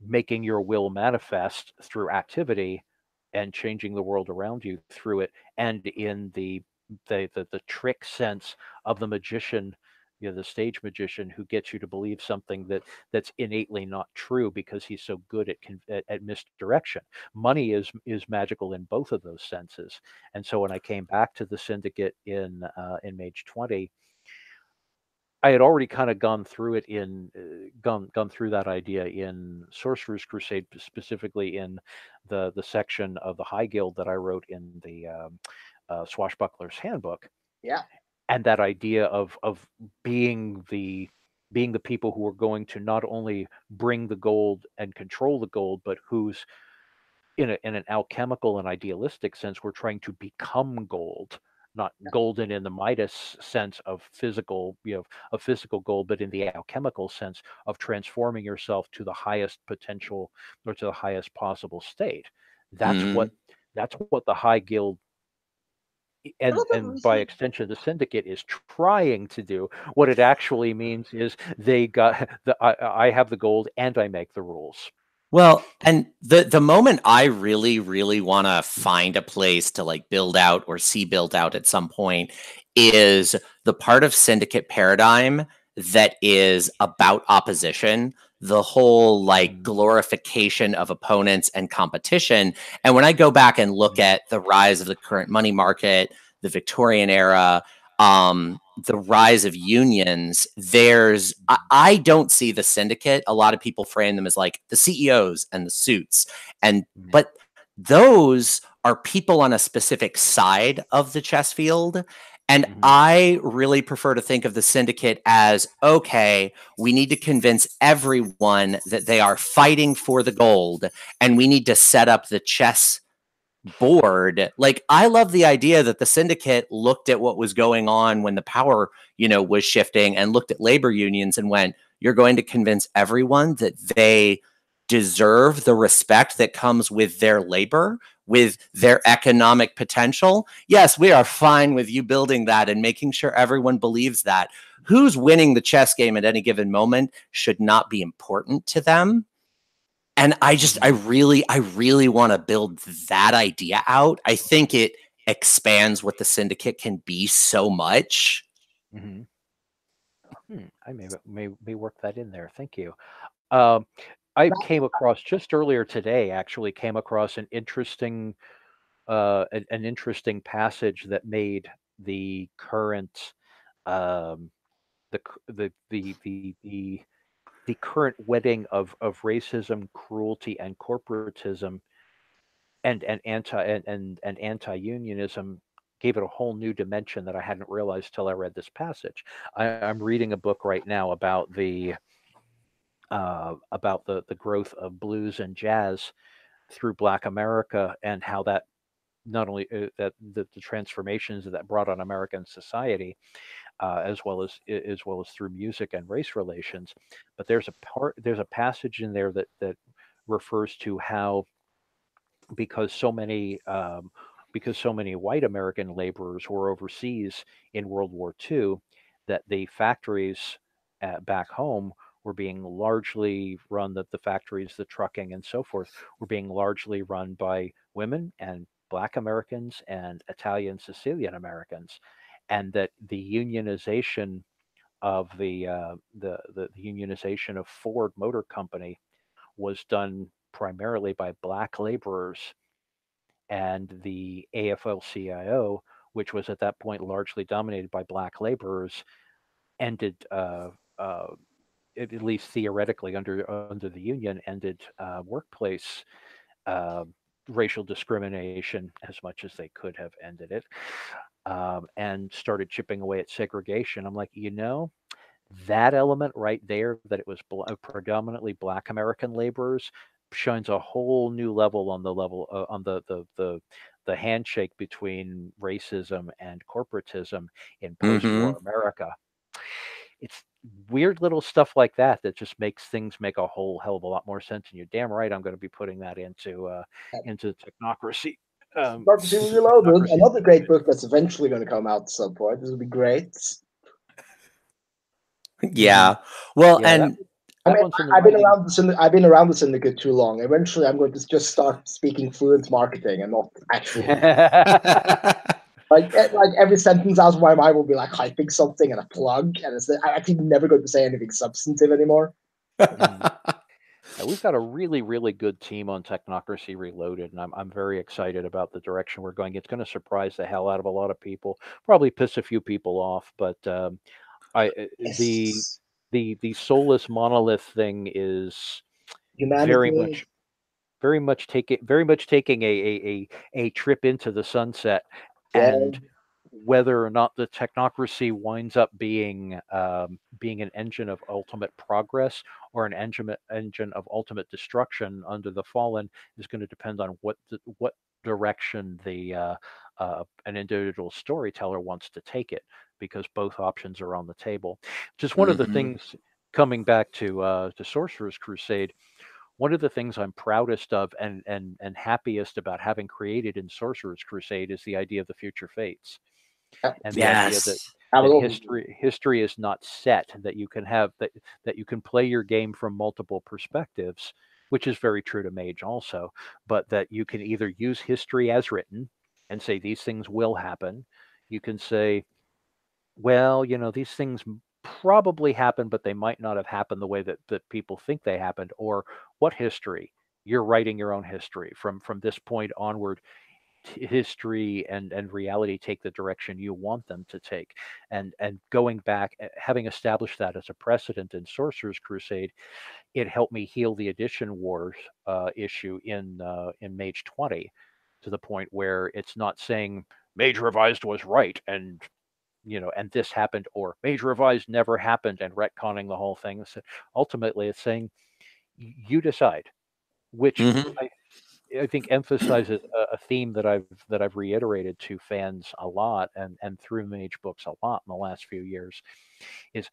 making your will manifest through activity and changing the world around you through it, and in the trick sense of the magician, the stage magician who gets you to believe something that's innately not true because he's so good at misdirection. Money is magical in both of those senses, and so when I came back to the Syndicate in Mage 20, I had already kind of gone through it gone through that idea in Sorcerer's Crusade, specifically in the section of the High Guild that I wrote in the Swashbuckler's Handbook. Yeah, and that idea of being the people who are going to not only bring the gold and control the gold, but who's in an alchemical and idealistic sense, we're trying to become gold, not golden in the Midas sense of physical, of physical gold, but in the alchemical sense of transforming yourself to the highest potential or to the highest possible state. That's what the High Guild and by extension the Syndicate is trying to do. What it actually means is they got I have the gold and I make the rules. Well, and the moment I really, really want to find a place to like build out or see built out at some point is the part of Syndicate paradigm that is about opposition, the whole like glorification of opponents and competition. And when I go back and look at the rise of the current money market, the Victorian era, the rise of unions, I don't see the Syndicate. A lot of people frame them as like the CEOs and the suits, but those are people on a specific side of the chess field. And I really prefer to think of the Syndicate as, okay, we need to convince everyone that they are fighting for the gold, and we need to set up the chess board. Like, I love the idea that the Syndicate looked at what was going on when the power, was shifting, and looked at labor unions and went, you're going to convince everyone that they deserve the respect that comes with their labor, with their economic potential. Yes, we are fine with you building that and making sure everyone believes that. Who's winning the chess game at any given moment should not be important to them. And I really want to build that idea out. I think it expands what the Syndicate can be so much. I may work that in there. Thank you. I came across just earlier today. Actually, came across an interesting passage that made the current um, the the current wedding of racism, cruelty, and corporatism and anti-unionism gave it a whole new dimension that I hadn't realized till I read this passage. I'm reading a book right now about the growth of blues and jazz through Black America and how that not only that the transformations that brought on American society, as well as through music and race relations. But there's a passage in there that refers to how because so many because so many white American laborers were overseas in World War II, that the factories back home were being largely run, that the factories, the trucking, and so forth were being largely run by women and Black Americans and Italian Sicilian Americans, and that the unionization of the unionization of Ford Motor Company was done primarily by Black laborers, and the AFL-CIO, which was at that point largely dominated by Black laborers, ended, at least theoretically, under the union, ended workplace uh, racial discrimination as much as they could have ended it, and started chipping away at segregation. I'm like, that element right there, that it was predominantly Black American laborers, shines a whole new level on the the handshake between racism and corporatism in Mm-hmm. post-war America. It's weird little stuff like that that just makes things make a whole hell of a lot more sense. And you're damn right, I'm going to be putting that into technocracy. Democracy Reloaded, Technocracy. another great book that's eventually going to come out at some point. This will be great. Yeah. Well, Yeah, and I that mean, one's in the I've been writing. around I've been around the syndicate too long. Eventually, I'm going to just start speaking fluent marketing and not actual. Like every sentence out of my mind will be like hyping something and a plug, and I'm actually never going to say anything substantive anymore. Mm. Yeah, we've got a really, really good team on Technocracy Reloaded, and I'm very excited about the direction we're going. It's going to surprise the hell out of a lot of people, probably piss a few people off, but I Yes. the soulless monolith thing is very Humanity. much very much taking a trip into the sunset, Yeah. and whether or not the technocracy winds up being an engine of ultimate progress or an engine of ultimate destruction under the fallen is going to depend on what direction the an individual storyteller wants to take it, because both options are on the table. Just one of the Mhm. things, coming back to Sorcerer's Crusade, one of the things I'm proudest of and happiest about having created in Sorcerer's Crusade is the idea of the future fates, and the idea that Yes. I that will. history is not set, that you can have that you can play your game from multiple perspectives, which is very true to Mage also, but that you can either use history as written and say these things will happen. You can say, well, these things probably happened, but they might not have happened the way that people think they happened. Or what history? You're writing your own history from this point onward. History and reality take the direction you want them to take, and going back, having established that as a precedent in Sorcerer's Crusade, it helped me heal the Edition Wars issue in Mage 20, to the point where it's not saying Mage Revised was right and this happened, or Mage Revised never happened, and retconning the whole thing. So ultimately, it's saying you decide, which Mhm. I think emphasizes a theme that I've reiterated to fans a lot, and through Mage books a lot in the last few years, is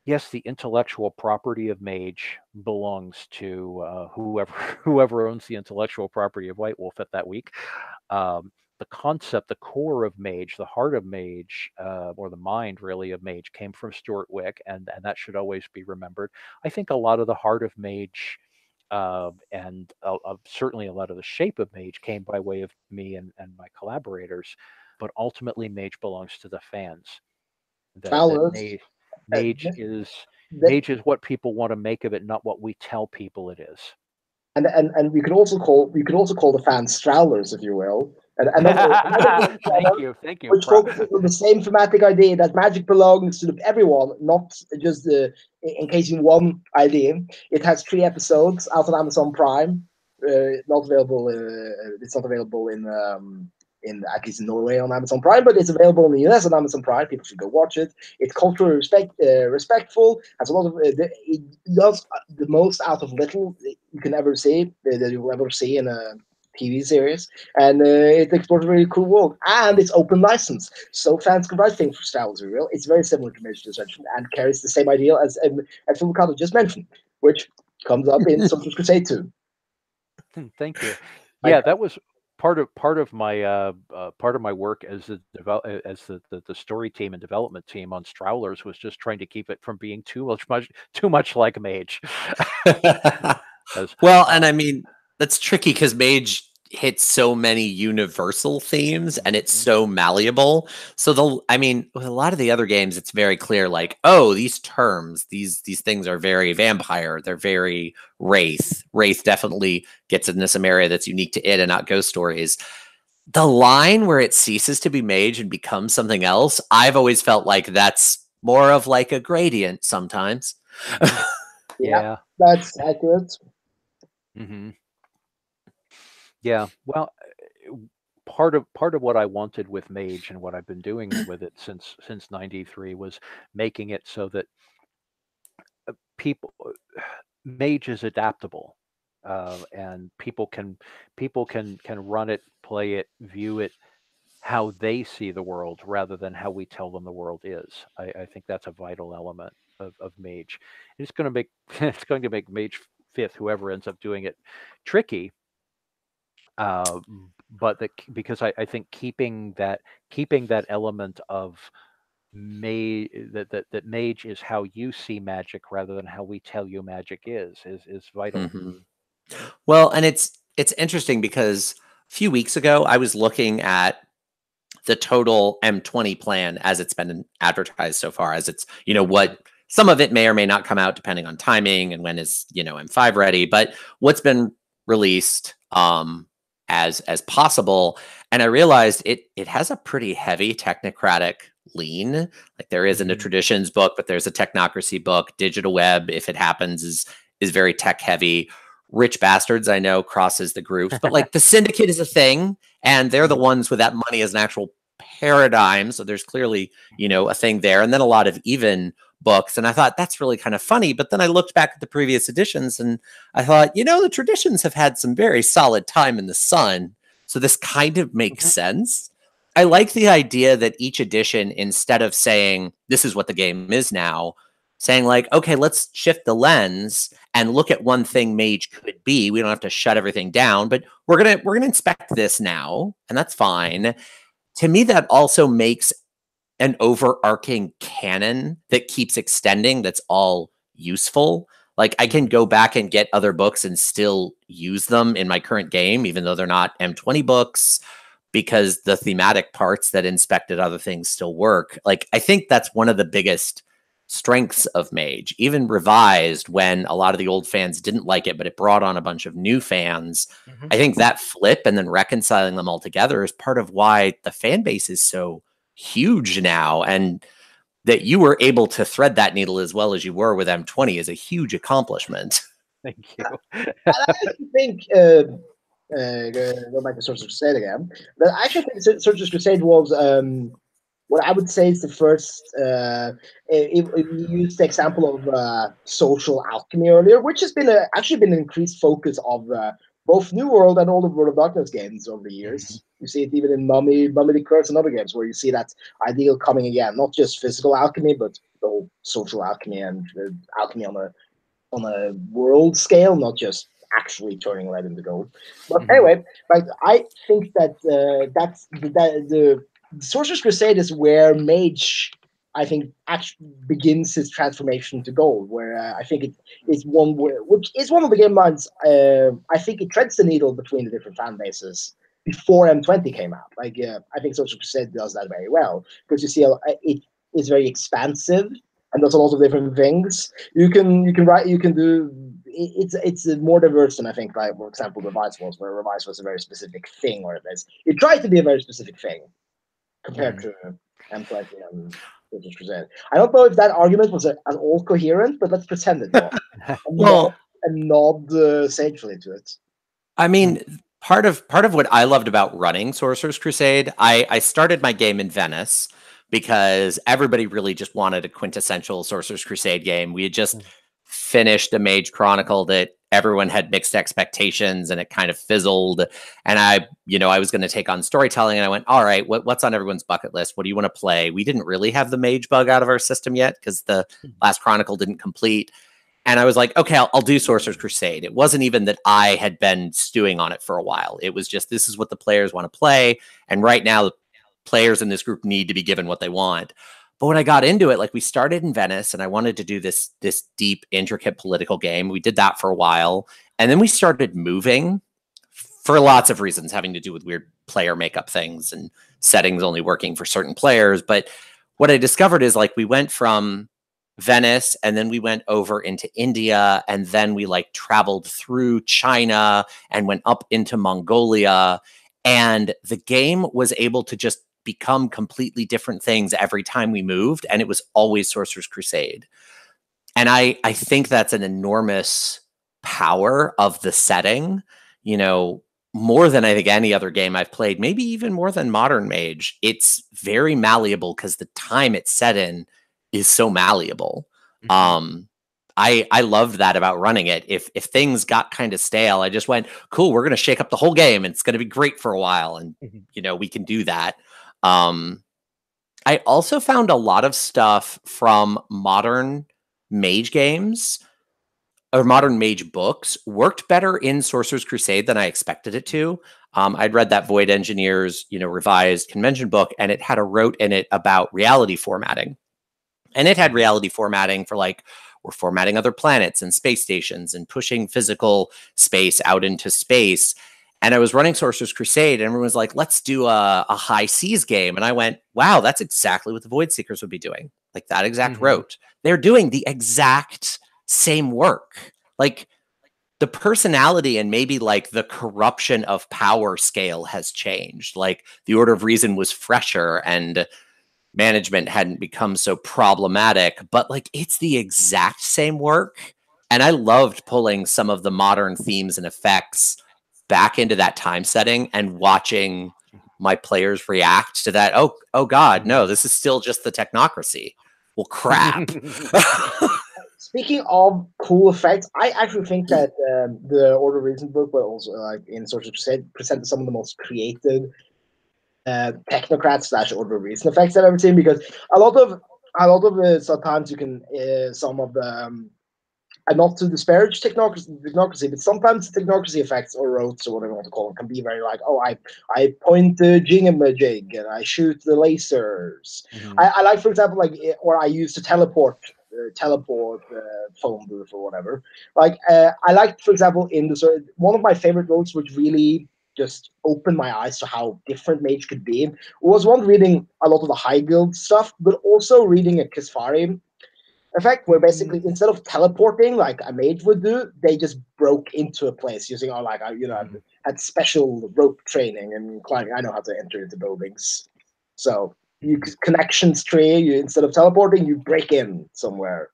yes, the intellectual property of Mage belongs to whoever whoever owns the intellectual property of White Wolf at that week. The concept, the core of Mage, the heart of Mage, or the mind really of Mage, came from Stuart Wick, and that should always be remembered. I think a lot of the heart of Mage, and certainly a lot of the shape of Mage, came by way of me and my collaborators, but ultimately Mage belongs to the fans. That Well, Mage is Mage is what people want to make of it, not what we tell people it is. And we could also call the fans Strowlers, if you will. And Thank you. which focuses on the same thematic idea that magic belongs to everyone, not just in case you one idea. It has 3 episodes out on Amazon Prime. Not available. It's not available in at least in Norway on Amazon Prime, but it's available in the US on Amazon Prime. People should go watch it. It's culturally respectful. Has a lot of it does the most out of little you can ever see that you will ever see in a TV series, and it explores a really cool world, and it's open license, so fans can write things for Star Wars. Real, it's very similar to Mage Deception and carries the same ideal as Phil just mentioned, which comes up in Sorcerer's Crusade 2. Thank you. Yeah, that was part of my work as the story team and development team on Strowlers was just trying to keep it from being too much like Mage. Well, and I mean that's tricky because Mage hits so many universal themes and it's so malleable. So with a lot of the other games, it's very clear, like, oh, these terms, these things are very vampire, they're very wraith. Wraith definitely gets into some area that's unique to it and not ghost stories. The line where it ceases to be Mage and becomes something else, I've always felt like that's more of like a gradient sometimes. Yeah, that's accurate. Mm-hmm. Yeah, well, part of what I wanted with Mage and what I've been doing with it since '93 was making it so that Mage is adaptable, and people can run it, play it, view it how they see the world rather than how we tell them the world is. I think that's a vital element of Mage. It's going to make Mage 5th, whoever ends up doing it, tricky. But because I think keeping that element of that Mage is how you see magic rather than how we tell you magic is vital. Mm-hmm. Well, and it's interesting because a few weeks ago I was looking at the total M20 plan as it's been advertised so far, as it's, what some of it may or may not come out depending on timing and when is, M5 ready, but what's been released as possible. And I realized it has a pretty heavy technocratic lean. Like there isn't a traditions book, but there's a technocracy book. Digital Web, if it happens, is very tech heavy. Rich Bastards, I know, crosses the groups, but like the Syndicate is a thing, and they're the ones with that money as an actual paradigm. So there's clearly, a thing there. And then a lot of even books. And I thought that's really kind of funny. But then I looked back at the previous editions and I thought, the traditions have had some very solid time in the sun. So this kind of makes sense. I like the idea that each edition, instead of saying this is what the game is now, saying like, okay, let's shift the lens and look at one thing Mage could be. We don't have to shut everything down, but we're gonna inspect this now, and that's fine. To me, that also makes an overarching canon that keeps extending. That's all useful. Like I can go back and get other books and still use them in my current game, even though they're not M20 books, because the thematic parts that inspected other things still work. Like I think that's one of the biggest strengths of Mage, even revised when a lot of the old fans didn't like it, but it brought on a bunch of new fans. I think that flip and then reconciling them all together is part of why the fan base is so huge now. And that you were able to thread that needle as well as you were with M20 is a huge accomplishment. Thank you. I actually think, go back to Sorcerer's Crusade again, but I actually think Sorcerer's Crusade was what I would say is the first, if you use the example of social alchemy earlier, which has been actually been an increased focus of both New World and all the World of Darkness games over the years. You see it even in Mummy the Curse and other games, where you see that ideal coming again, not just physical alchemy, but the whole social alchemy and alchemy on a world scale, not just actually turning lead into gold. But anyway, like I think that the Sorcerer's Crusade is where Mage, I think, actually begins his transformation to gold. Where I think it is which is one of the game lines. I think it treads the needle between the different fan bases before M20 came out. Like I think Sorcerer's Crusade does that very well because you see it is very expansive. and does a lot of different things. You can write, you can do. It's more diverse than I think, like for example, Revise was, where Revise was a very specific thing, or it tried to be a very specific thing compared to M20 and Sorcerer's Crusade. I don't know if that argument was at all coherent, but let's pretend it was. Well, and nod sagely to it. I mean, part of what I loved about running Sorcerer's Crusade, I started my game in Venice because everybody really just wanted a quintessential Sorcerer's Crusade game. We had just finished a Mage Chronicle that everyone had mixed expectations, and it kind of fizzled. And I was going to take on storytelling, and I went, all right, what's on everyone's bucket list? What do you want to play? We didn't really have the Mage bug out of our system yet because the last Chronicle didn't complete. And I was like, okay, I'll do Sorcerer's Crusade. It wasn't even that I had been stewing on it for a while. It was just, this is what the players want to play. And right now, the players in this group need to be given what they want. But when I got into it, like we started in Venice and I wanted to do this deep, intricate political game. We did that for a while. And then we started moving for lots of reasons, having to do with weird player makeup things and settings only working for certain players. But what I discovered is like we went from Venice and then we went over into India and then we like traveled through China and went up into Mongolia. And the game was able to just become completely different things every time we moved. And it was always Sorcerer's Crusade. And I think that's an enormous power of the setting, more than I think any other game I've played, maybe even more than Modern Mage. It's very malleable because the time it's set in is so malleable. I loved that about running it. If things got kind of stale, I just went, cool, we're going to shake up the whole game. And it's going to be great for a while. And, we can do that. I also found a lot of stuff from modern Mage games or modern Mage books worked better in Sorcerer's Crusade than I expected it to. I'd read that Void Engineers, revised convention book, and it had a rote in it about reality formatting. And it had reality formatting for like, we're formatting other planets and space stations and pushing physical space out into space. And I was running Sorcerer's Crusade, and everyone was like, let's do a high seas game. And I went, wow, that's exactly what the Void Seekers would be doing. Like that exact rote. They're doing the exact same work. Like the personality and maybe like the corruption of power scale has changed. Like the Order of Reason was fresher and management hadn't become so problematic, but like it's the exact same work. And I loved pulling some of the modern themes and effects back into that time setting and watching my players react to that. Oh God, no, this is still just the technocracy. Well, crap. Speaking of cool effects, I actually think that the Order of Reason book, but also like in Sorcerer's Crusade, presented some of the most creative technocrats / Order of Reason effects I've ever seen, because a lot of sometimes you can some of the and not to disparage technocracy, but sometimes the technocracy effects or rotes or whatever you want to call them can be very like, oh, I point the jingamajig and I shoot the lasers. I like, for example, like, or I use the teleport phone booth or whatever. Like I like, for example, in the one of my favorite rotes, which really just opened my eyes to how different Mage could be, was one reading a lot of the high guild stuff, but also reading a Kisfari effect, where basically instead of teleporting like a mage would do, they just broke into a place using had special rope training and climbing. I know how to enter into buildings, so you connections tree. You, instead of teleporting, you break in somewhere.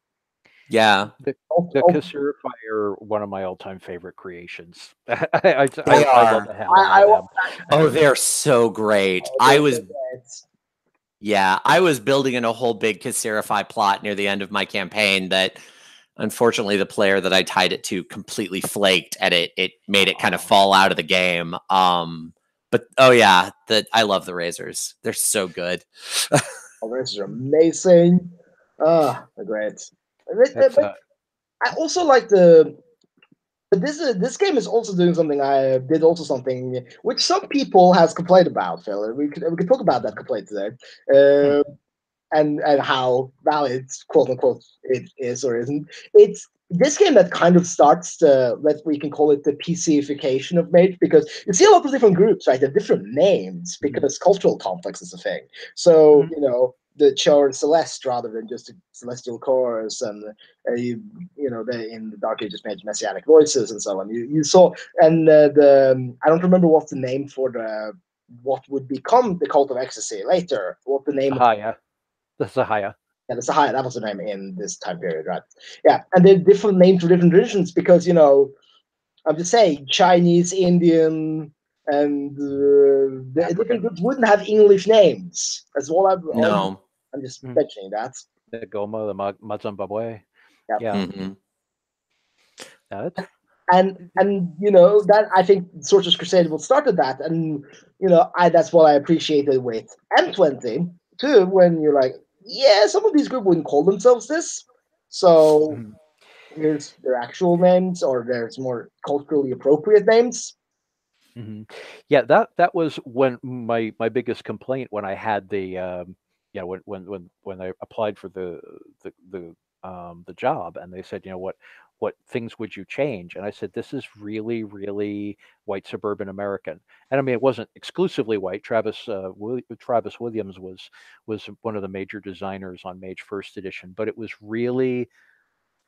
Yeah, the Kassir are one of my all-time favorite creations. I love the hell out of them. Oh, they're so great. I was building in a whole big Kassirify plot near the end of my campaign that unfortunately the player that I tied it to completely flaked, and it made it kind of fall out of the game. But I love the Razors. They're so good. The Razors are amazing. They're great. But I also like but this game is also doing something. I did also something which some people has complained about, Phil. We could talk about that complaint today, and how valid, quote unquote, it is or isn't. It's this game that kind of starts we can call it the PCification of Mage, because you see a lot of different groups, right? They're different names because cultural complex is a thing. So the Char Celeste rather than just a celestial chorus, and they in the Dark Ages made messianic voices and so on. You saw, and I don't remember what the name for the what would become the Cult of Ecstasy later. What the name? Sahaya. The Sahaya. Yeah, the Sahaya. That was the name in this time period, right? Yeah, and they're different names for different religions because I'm just saying Chinese, Indian, and the different groups wouldn't have English names. That's all No. I'm just mentioning that. The Goma, the Mazambabwe. Yeah. Yeah. Mm-hmm. And that I think Sorcerer's Crusade will started that, and that's what I appreciated with M20 too. When you're like, yeah, some of these groups wouldn't call themselves this, so here's their actual names, or there's more culturally appropriate names. Mm-hmm. Yeah, that was when my biggest complaint when I had the when I applied for the job, and they said, what things would you change? And I said, this is really, really white suburban American. And I mean, it wasn't exclusively white. Travis Williams was one of the major designers on Mage First Edition, but it was really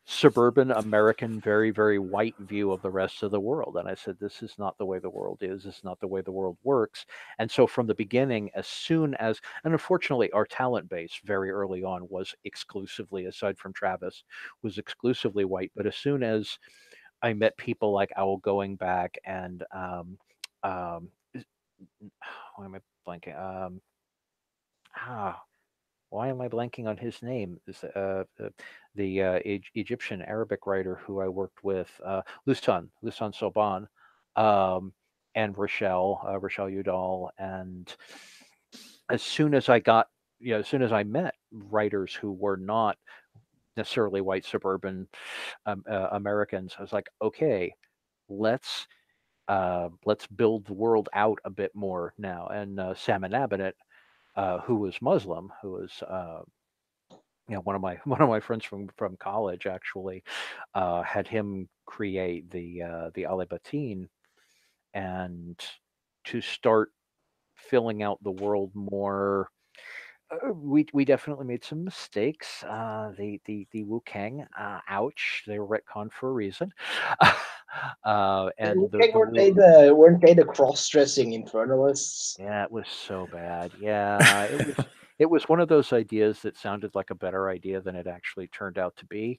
suburban American, very, very white view of the rest of the world. And I said, this is not the way the world is. This is not the way the world works. And so from the beginning, and unfortunately, our talent base very early on was exclusively, aside from Travis, was exclusively white. But as soon as I met people like Owl Going Back and, why am I blanking? Why am I blanking on his name? The Egyptian Arabic writer who I worked with, Lusan Soban, and Rochelle Udall. And as soon as as soon as I met writers who were not necessarily white suburban Americans, I was like, okay, let's build the world out a bit more now. And Salmon Abinet, who was Muslim, who was one of my friends from college actually had him create the Alibatin, and to start filling out the world more. We definitely made some mistakes. The Wu Kang, ouch, they were retconned for a reason. And Weren't they the cross-dressing infernalists? Yeah, it was so bad. Yeah, it was one of those ideas that sounded like a better idea than it actually turned out to be.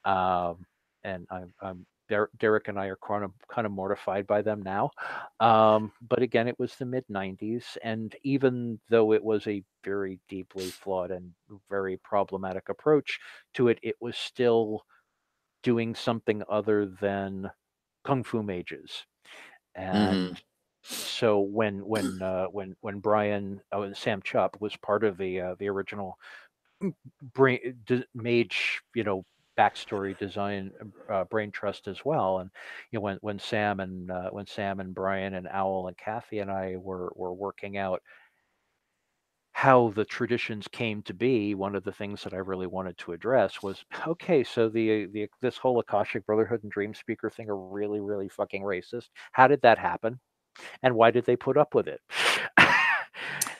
And Derek and I are kind of mortified by them now. But again, it was the mid '90s, and even though it was a very deeply flawed and very problematic approach to it, it was still doing something other than kung fu mages. And so when Brian Sam Chupp was part of the original mage backstory design brain trust as well. And when Sam and Brian and Owl and Kathy and I were working out how the traditions came to be, one of the things that I really wanted to address was, okay, so the this whole Akashic Brotherhood and Dream Speaker thing are really, really fucking racist. How did that happen? And why did they put up with it?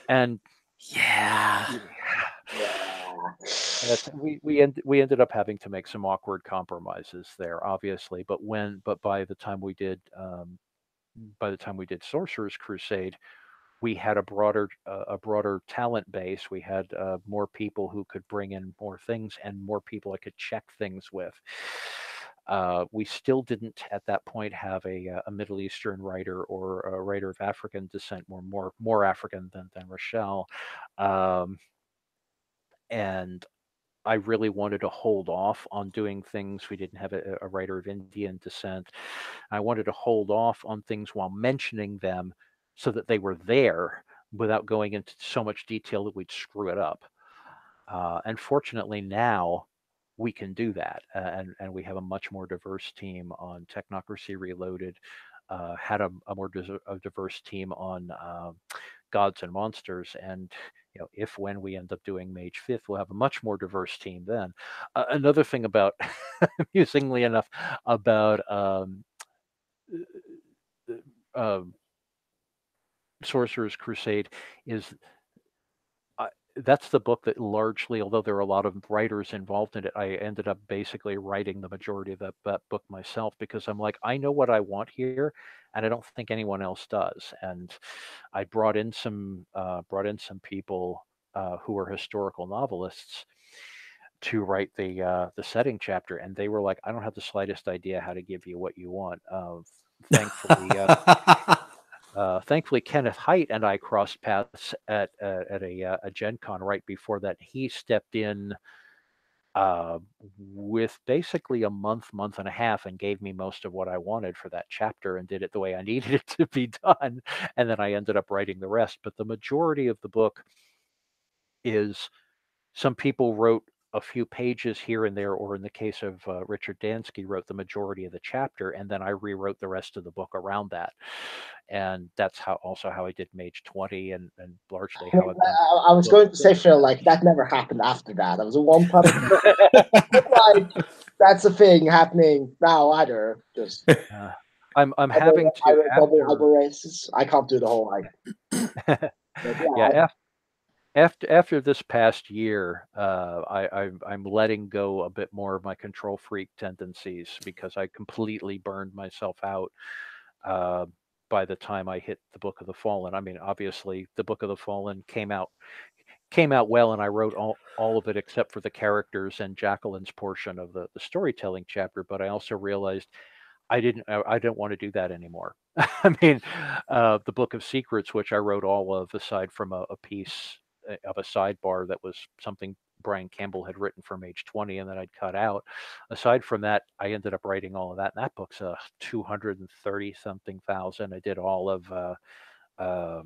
And yeah, we ended up having to make some awkward compromises there, obviously. But by the time we did Sorcerer's Crusade, we had a broader talent base. We had more people who could bring in more things, and more people I could check things with. We still didn't at that point have a Middle Eastern writer or a writer of African descent, more African than Rochelle, and I really wanted to hold off on doing things. We didn't have a writer of Indian descent. I wanted to hold off on things while mentioning them so that they were there without going into so much detail that we'd screw it up. And fortunately now we can do that. And we have a much more diverse team on Technocracy Reloaded, had a more diverse team on Gods and Monsters. And if when we end up doing Mage Fifth, we'll have a much more diverse team then. Another thing about, amusingly enough, about Sorcerer's Crusade is that's the book that largely, although there are a lot of writers involved in it, I ended up basically writing the majority of that book myself, because I'm like, I know what I want here, and I don't think anyone else does. And I brought in some people who were historical novelists to write the setting chapter, and they were like, I don't have the slightest idea how to give you what you want. Thankfully, thankfully, Kenneth Haidt and I crossed paths at a Gen Con right before that. He stepped in uh, with basically a month and a half, and gave me most of what I wanted for that chapter, and did it the way I needed it to be done. And then I ended up writing the rest. But the majority of the book is, some people wrote a few pages here and there, or in the case of Richard Dansky, wrote the majority of the chapter, and then I rewrote the rest of the book around that. And that's how I did Mage 20, and largely how I've done. I was going to say, Phil, like that never happened after that. That was a one-time. Like, that's a thing happening now. Either just I'm having to double races. I can't do the whole like. Yeah, after this past year, I'm letting go a bit more of my control freak tendencies, because I completely burned myself out by the time I hit the Book of the Fallen. I mean, obviously, the Book of the Fallen came out well, and I wrote all of it except for the characters and Jacqueline's portion of the storytelling chapter. But I also realized I didn't want to do that anymore. I mean, the Book of Secrets, which I wrote all of, aside from a piece of a sidebar that was something Brian Campbell had written for Mage 20, and then I'd cut out. Aside from that, I ended up writing all of that, and that book's 230 something thousand. I did all of How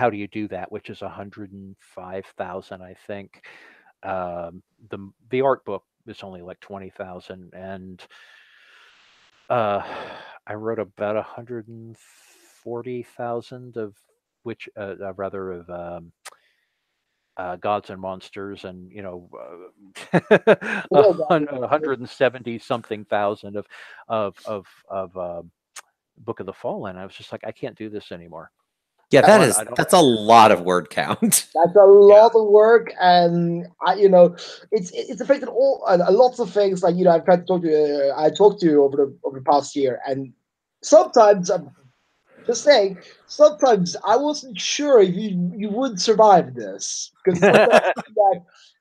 Do You Do That, which is 105,000, I think. The art book is only like 20,000, and I wrote about 140,000 of which, rather, of Gods and Monsters, and 170 something thousand of Book of the Fallen. I was just like, I can't do this anymore. Yeah, that's a lot of word count. That's a lot of work, and it's the fact that lots of things, like I've tried to talk to you. I talked to you over the past year, and sometimes I'm just saying, sometimes I wasn't sure if you would survive this, because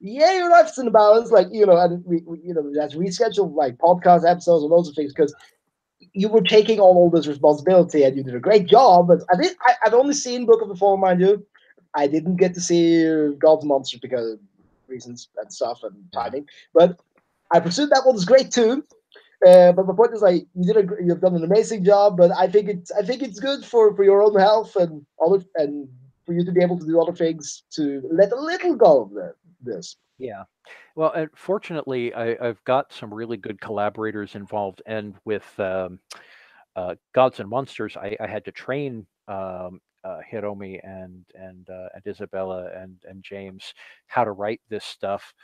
your life's in balance, like and we had to reschedule like podcast episodes and loads of things because you were taking on all this responsibility, and you did a great job. But I've only seen Book of the Fallen, mind you. I didn't get to see God's Monsters because of reasons and stuff and timing. But I presume that one was great too. But the point is, like, you've done an amazing job. But I think it's good for your own health and for you to be able to do other things, to let a little go of this. Yeah. Well, fortunately, I've got some really good collaborators involved, and with Gods and Monsters, I had to train Hiromi and Isabella and James how to write this stuff,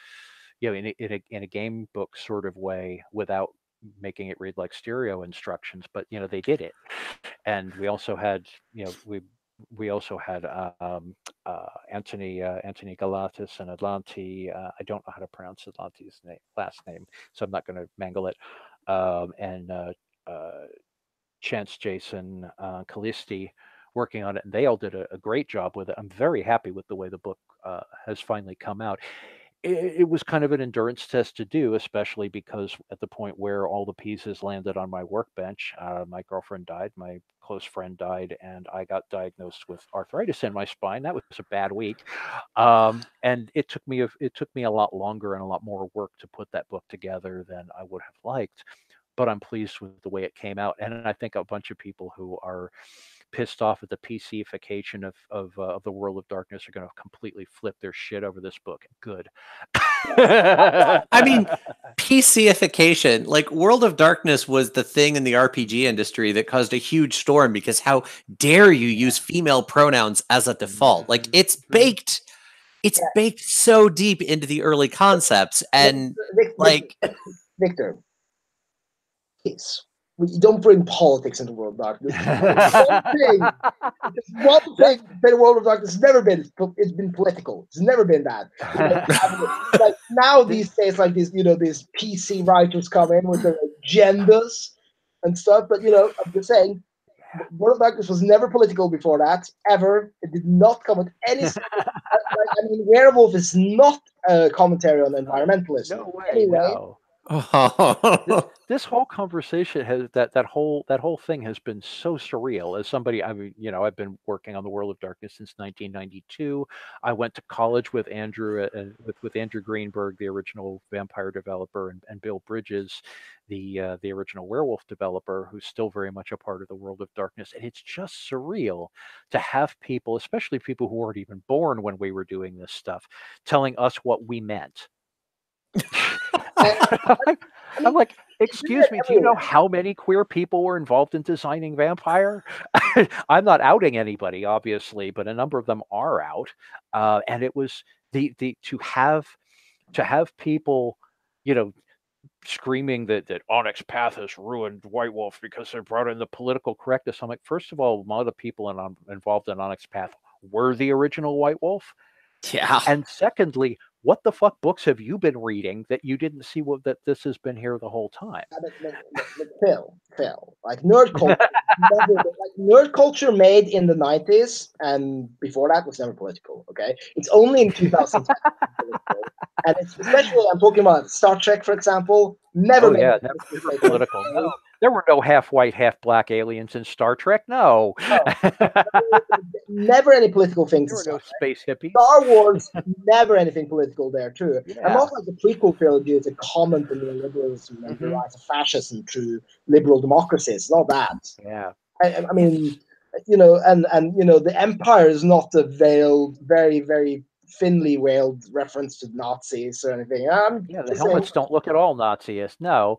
in a game book sort of way, without making it read like stereo instructions. But they did it, and we also had Anthony Galatis and Atlanti. I don't know how to pronounce Atlanti's last name, so I'm not going to mangle it. And Chance Jason Callisti working on it, and they all did a great job with it. I'm very happy with the way the book has finally come out. It was kind of an endurance test to do, especially because at the point where all the pieces landed on my workbench, my girlfriend died, my close friend died, and I got diagnosed with arthritis in my spine. That was a bad week, and it took me a lot longer and a lot more work to put that book together than I would have liked. But I'm pleased with the way it came out, and I think a bunch of people who are pissed off at the PCification of the World of Darkness are going to completely flip their shit over this book. Good. I mean, PCification, like World of Darkness was the thing in the RPG industry that caused a huge storm, because how dare you use female pronouns as a default? Like, it's baked so deep into the early concepts, and Victor, peace. you don't bring politics into World of Darkness. One thing, one thing that World of Darkness has never been. It's been political. It's never been that. Like now these days, like these these PC writers come in with their agendas and stuff. But I'm just saying, World of Darkness was never political before that, ever. It did not come with any. I mean, Werewolf is not a commentary on environmentalism. No way. Anyway, No. This whole conversation has that whole thing has been so surreal. As somebody, I mean, I've been working on the World of Darkness since 1992. I went to college with Andrew with Andrew Greenberg, the original vampire developer, and Bill Bridges, the original werewolf developer, who's still very much a part of the World of Darkness. And it's just surreal to have people, especially people who weren't even born when we were doing this stuff, telling us what we meant. I'm like, excuse me, do you know how many queer people were involved in designing Vampire? I'm not outing anybody, obviously, but a number of them are out. And it was the to have people, screaming that Onyx Path has ruined White Wolf because they brought in the political correctness. I'm like, first of all, a lot of the people involved in Onyx Path were the original White Wolf. Yeah. And secondly, what the fuck books have you been reading that you didn't see that this has been here the whole time? Phil, like nerd culture, nerd culture made in the 90s and before that was never political. Okay, it's only in 2010. And it's especially, I'm talking about Star Trek, for example. Never never political. No, there were no half white, half black aliens in Star Trek. No, never any political things. There were no space hippies. Star Wars, never anything political there too. Yeah. And not like the prequel trilogy is a comment on neoliberalism and the rise of fascism through liberal democracies. Not that. Yeah. I mean, and the Empire is not a veiled, very, very thinly veiled reference to Nazis or anything. The helmets don't look at all Nazi-ist. No.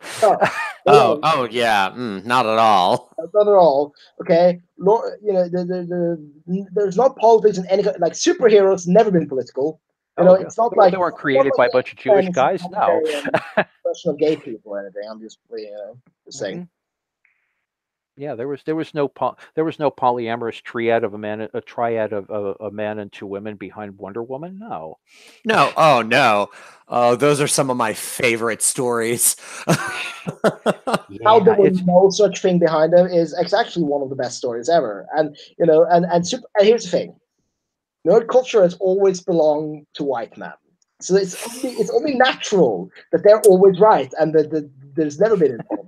Oh yeah, not at all. Not at all. Okay, there's not politics in any like superheroes. Never been political. It's not like they weren't created by a bunch of Jewish guys. No. Question of gay people or anything. I'm just saying. Yeah, there was no polyamorous triad of a man and two women behind Wonder Woman. No. Oh no. Oh, those are some of my favorite stories. How there was no such thing behind them is actually one of the best stories ever. And and here's the thing: nerd culture has always belonged to white men. So it's only natural that they're always right, and that there's never been involved.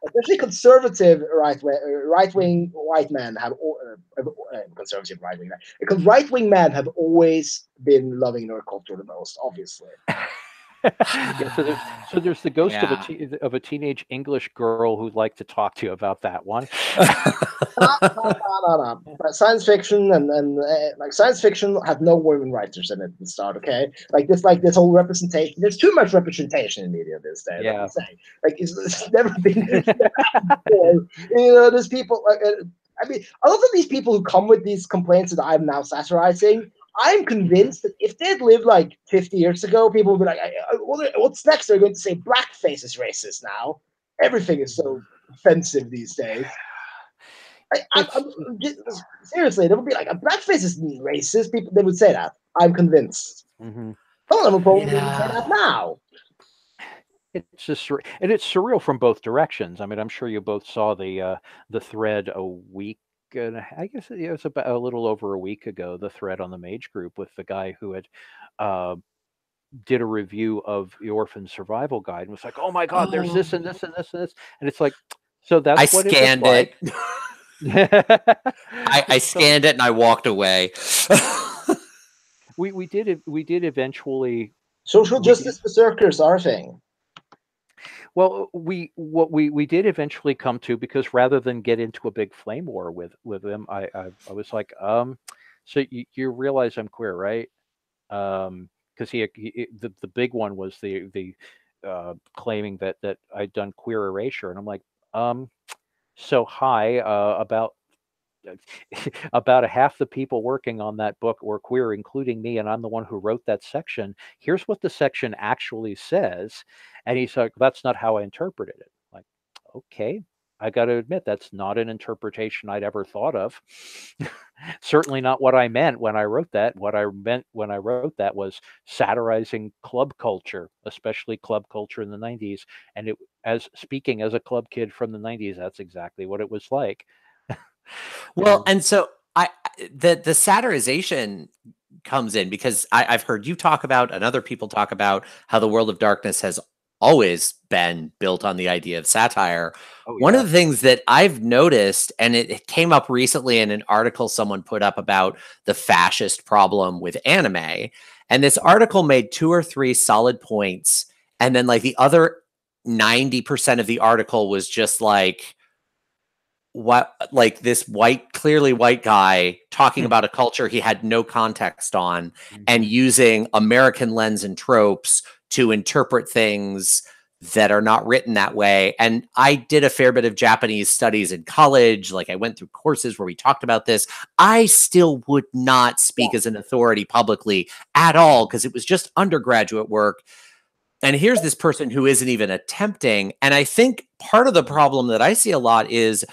Especially conservative right-wing white men have conservative right-wing men. Because right-wing men have always been loving nerd culture the most, obviously. So there's the ghost of a teenage English girl who'd like to talk to you about that one. No. But science fiction and like science fiction had no women writers in it at the start. Okay, like this whole representation. There's too much representation in media these days. Yeah, like it's never been before. There's people like I mean, a lot of these people who come with these complaints that I'm now satirizing. I'm convinced that if they'd lived like 50 years ago, people would be like, what's next? They're going to say blackface is racist now. Everything is so offensive these days. Seriously, they would be like, a blackface isn't racist. People, they would say that. I'm convinced. Some of them will probably say that now. It's just, and it's surreal from both directions. I mean, I'm sure you both saw the thread a week. And I guess it was about a little over a week ago, the thread on the Mage group with the guy who had did a review of the Orphan Survival Guide and was like, "Oh my God, there's this and this and this and this," and it's like, so that's I what scanned it. I scanned it and I walked away. We did eventually. Social justice berserkers are a thing. Well, we did eventually come to, because rather than get into a big flame war with them, I was like, so you realize I'm queer, right? Because the big one was the claiming that I'd done queer erasure, and I'm like, so hi, about a half the people working on that book were queer, including me, and I'm the one who wrote that section. Here's what the section actually says. And he's like, that's not how I interpreted it. I'm like, okay. I got to admit, that's not an interpretation I'd ever thought of. Certainly not what I meant when I wrote that. What I meant when I wrote that was satirizing club culture, especially club culture in the 90s. And it, as speaking as a club kid from the 90s, that's exactly what it was like. Well, and so the satirization comes in because I've heard you talk about and other people talk about how the World of Darkness has always been built on the idea of satire. Oh, One yeah. of the things that I've noticed, and it came up recently in an article someone put up about the fascist problem with anime, and this article made 2 or 3 solid points, and then like the other 90% of the article was just like, what, like this white, clearly white guy talking about a culture he had no context on and using American lens and tropes to interpret things that are not written that way. And I did a fair bit of Japanese studies in college. Like I went through courses where we talked about this. I still would not speak as an authority publicly at all because it was just undergraduate work. And here's this person who isn't even attempting. And I think part of the problem that I see a lot is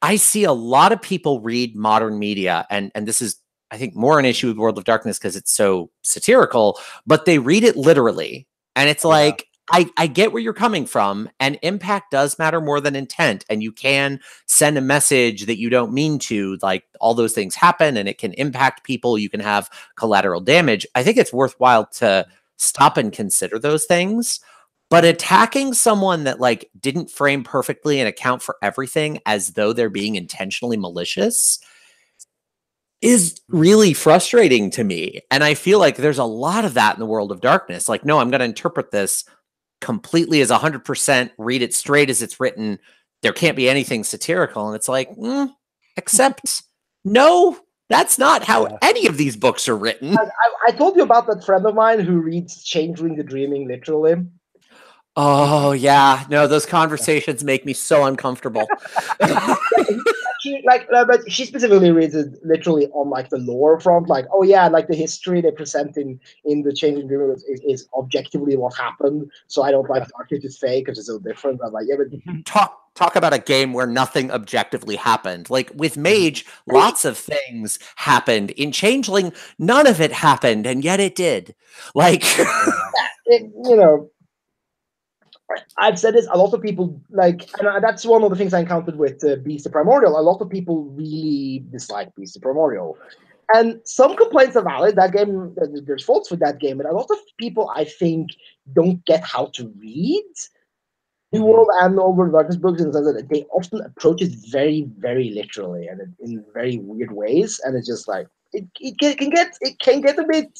I see a lot of people read modern media, and this is, I think, more an issue with World of Darkness because it's so satirical, but they read it literally. And it's like, I get where you're coming from, and impact does matter more than intent. And you can send a message that you don't mean to, like all those things happen and it can impact people. You can have collateral damage. I think it's worthwhile to stop and consider those things. But attacking someone that like didn't frame perfectly and account for everything as though they're being intentionally malicious is really frustrating to me. And I feel like there's a lot of that in the World of Darkness. Like, no, I'm going to interpret this completely as 100%, read it straight as it's written. There can't be anything satirical. And it's like, except no, that's not how any of these books are written. I told you about that friend of mine who reads Changeling the Dreaming literally. Oh yeah, no, those conversations make me so uncomfortable. But she specifically reads it literally on like the lore front, like, oh yeah, like the history they present in the Changing Dream is objectively what happened. So I don't like Darkness is fake because it's so different. I'm like, yeah, but talk about a game where nothing objectively happened. Like with Mage, lots of things happened. In Changeling, none of it happened, and yet it did. Like, you know. I've said this, a lot of people like, and that's one of the things I encountered with Beast the Primordial. A lot of people really dislike Beast the Primordial. And some complaints are valid. That game, there's faults with that game, but a lot of people, I think, don't get how to read New World and Over Darkness books in the sense that they often approach it very, very literally and in very weird ways. And it's just like, it can get a bit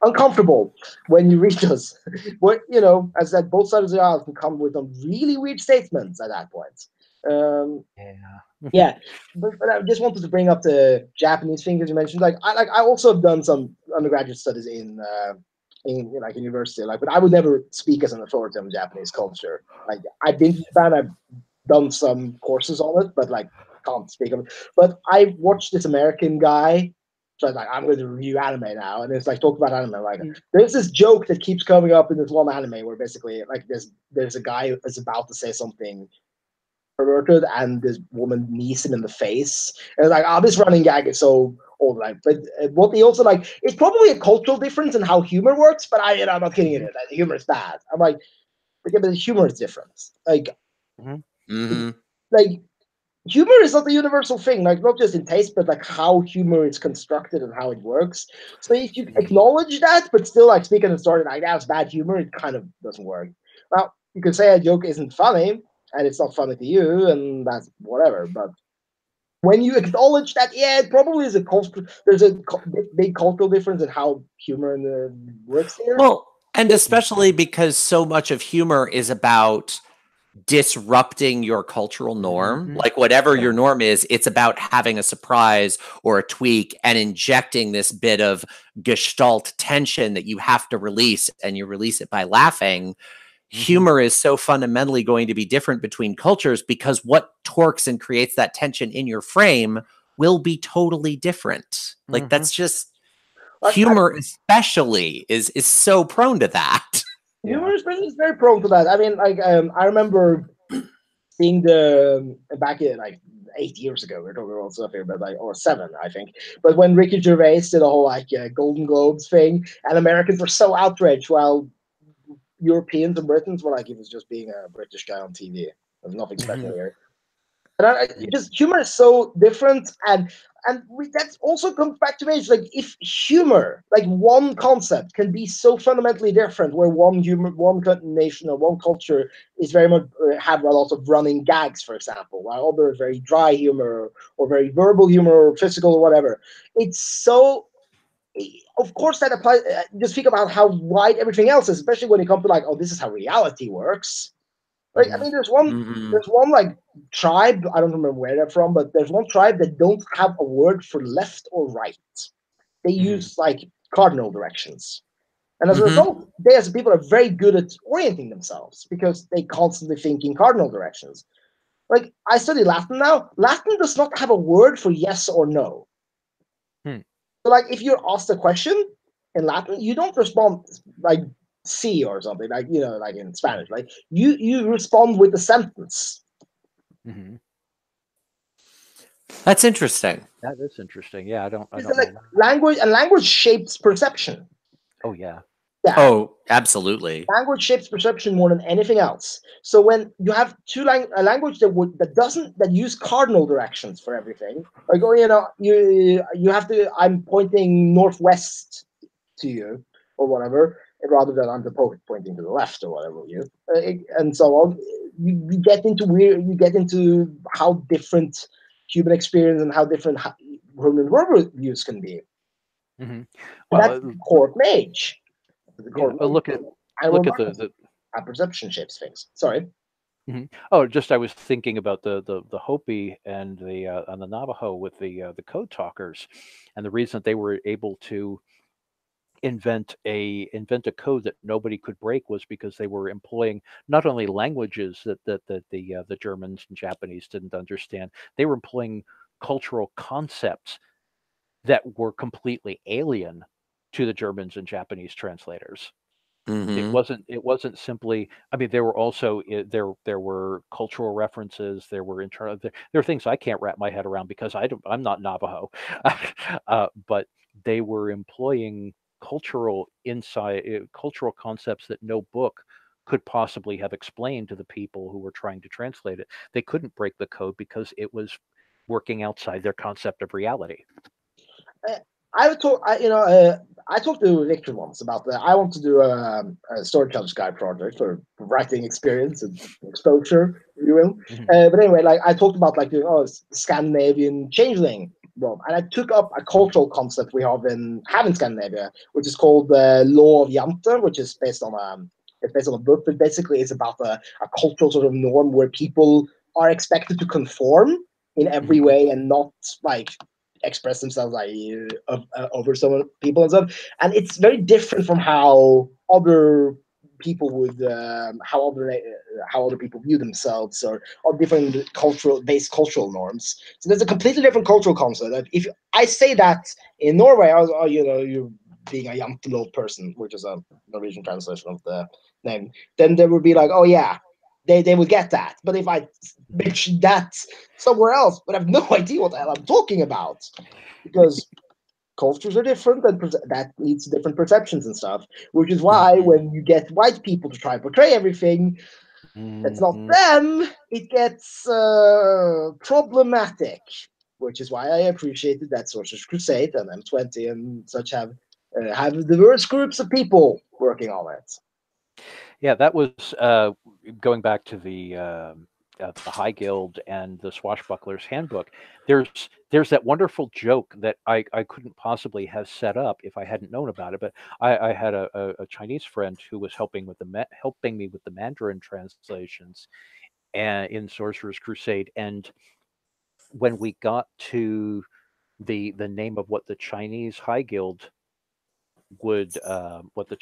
uncomfortable when you read those. But, you know, as I said, both sides of the aisle can come with some really weird statements at that point. Yeah, but I just wanted to bring up the Japanese thing that you mentioned. I also have done some undergraduate studies in like university, like, but I would never speak as an authority on Japanese culture. Like, I've been to Japan, I've done some courses on it, but like can't speak of it. But I watched this American guy. So I was like, I'm going to review anime now, and it's like talk about anime. Like, there's this joke that keeps coming up in this one anime where basically, like, there's a guy who's about to say something perverted, and this woman knees him in the face, and it's like, oh, this running gag is so old, like. But what they also like, it's probably a cultural difference in how humor works. But I'm not kidding it. Humor is bad. I'm like, yeah, but the humor is different. Like, like. Humor is not a universal thing, like not just in taste, but like how humor is constructed and how it works. So if you acknowledge that, but still like speak in the story like that's bad humor, it kind of doesn't work. Now, you can say a joke isn't funny and it's not funny to you, and that's whatever. But when you acknowledge that, yeah, it probably is there's a big cultural difference in how humor works here. Well, and especially because so much of humor is about disrupting your cultural norm. Like whatever your norm is, it's about having a surprise or a tweak and injecting this bit of gestalt tension that you have to release, and you release it by laughing. Humor is so fundamentally going to be different between cultures because what torques and creates that tension in your frame will be totally different. Like that's just humor, especially is so prone to that. Humor is very prone to that. I mean, like, I remember seeing the back in like 8 years ago, we're talking about stuff here, but like or 7, I think. But when Ricky Gervais did a whole like Golden Globes thing, and Americans were so outraged, while Europeans and Britons were like, he was just being a British guy on TV. There's nothing special here. And just humor is so different, and that also comes back to me. It's like if humor, like one concept, can be so fundamentally different, where one nation or one culture is very much have a lot of running gags, for example, while other very dry humor or very verbal humor or physical or whatever. It's so. Of course, that applies. Just think about how wide everything else is, especially when it comes to like, oh, this is how reality works. Like, I mean, there's one like tribe, I don't remember where they're from, but there's one tribe that don't have a word for left or right. They use like cardinal directions. And as a result, they as people are very good at orienting themselves because they constantly think in cardinal directions. Like, I study Latin now. Latin does not have a word for yes or no. So, like, if you're asked a question in Latin, you don't respond like C or something, like, you know, like in Spanish. Like, you respond with a sentence. That's interesting. That is interesting. Yeah, I don't Like know. language shapes perception. Oh yeah. Yeah. Oh, absolutely. Language shapes perception more than anything else. So when you have a language that use cardinal directions for everything, like, oh, you know, you have to. I'm pointing northwest to you or whatever, rather than I'm the poet pointing to the left or whatever and so on. You get into how different human experience and how different human world views can be. Well, that's court mage. Look at the perception shapes things. Sorry. Oh, I was thinking about the Hopi and the Navajo with the code talkers, and the reason they were able to invent a code that nobody could break was because they were employing not only languages that the Germans and Japanese didn't understand, they were employing cultural concepts that were completely alien to the Germans and Japanese translators. It wasn't simply. I mean, there were also there were cultural references. There were internal. There are things I can't wrap my head around because I'm not Navajo, but they were employing cultural cultural concepts that no book could possibly have explained to the people who were trying to translate it. They couldn't break the code because it was working outside their concept of reality. I talked to Victor once about that. I want to do a Storyteller's Guide project for writing experience and exposure, if you will. But anyway, like I talked about like doing Scandinavian changeling, and I took up a cultural concept we have in Scandinavia, which is called the Law of Jante, which is based on a book, but basically it's about a cultural sort of norm where people are expected to conform in every way and not like express themselves like over some people and stuff, and it's very different from how other people would how other people view themselves or different cultural norms. So there's a completely different cultural concept. If I say that in Norway, you're being a Jantelov person, which is a Norwegian translation of the name, then they would be like, oh yeah, they would get that. But if I mention that somewhere else, but I have no idea what the hell I'm talking about, because cultures are different and that leads to different perceptions and stuff, which is why when you get white people to try and portray everything that's not them, it gets problematic, which is why I appreciated that Sorcerer's Crusade and M20 and such have diverse groups of people working on it. Yeah, that was going back to the High Guild and the Swashbuckler's Handbook. There's that wonderful joke that I couldn't possibly have set up if I hadn't known about it. But I had a Chinese friend who was helping me with the Mandarin translations and in Sorcerer's Crusade. And when we got to the name of what the Chinese High Guild would what the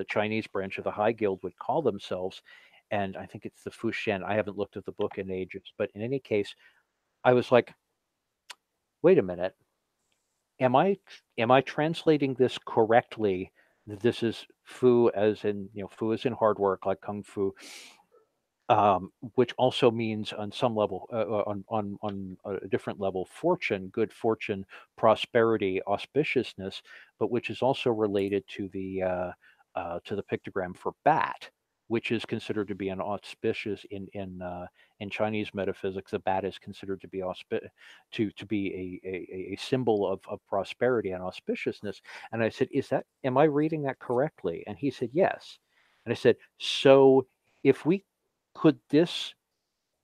Chinese branch of the High Guild would call themselves, and I think it's the Fushan. I haven't looked at the book in ages, but in any case, I was like, wait a minute, am I translating this correctly? This is Fu as in Fu as in hard work like Kung Fu, which also means on some level, on a different level, fortune, good fortune, prosperity, auspiciousness, but which is also related to the pictogram for bat, which is considered to be an auspicious in Chinese metaphysics. The bat is considered to be to be a symbol of prosperity and auspiciousness. And I said, am I reading that correctly? And he said, yes. And I said, so if we could this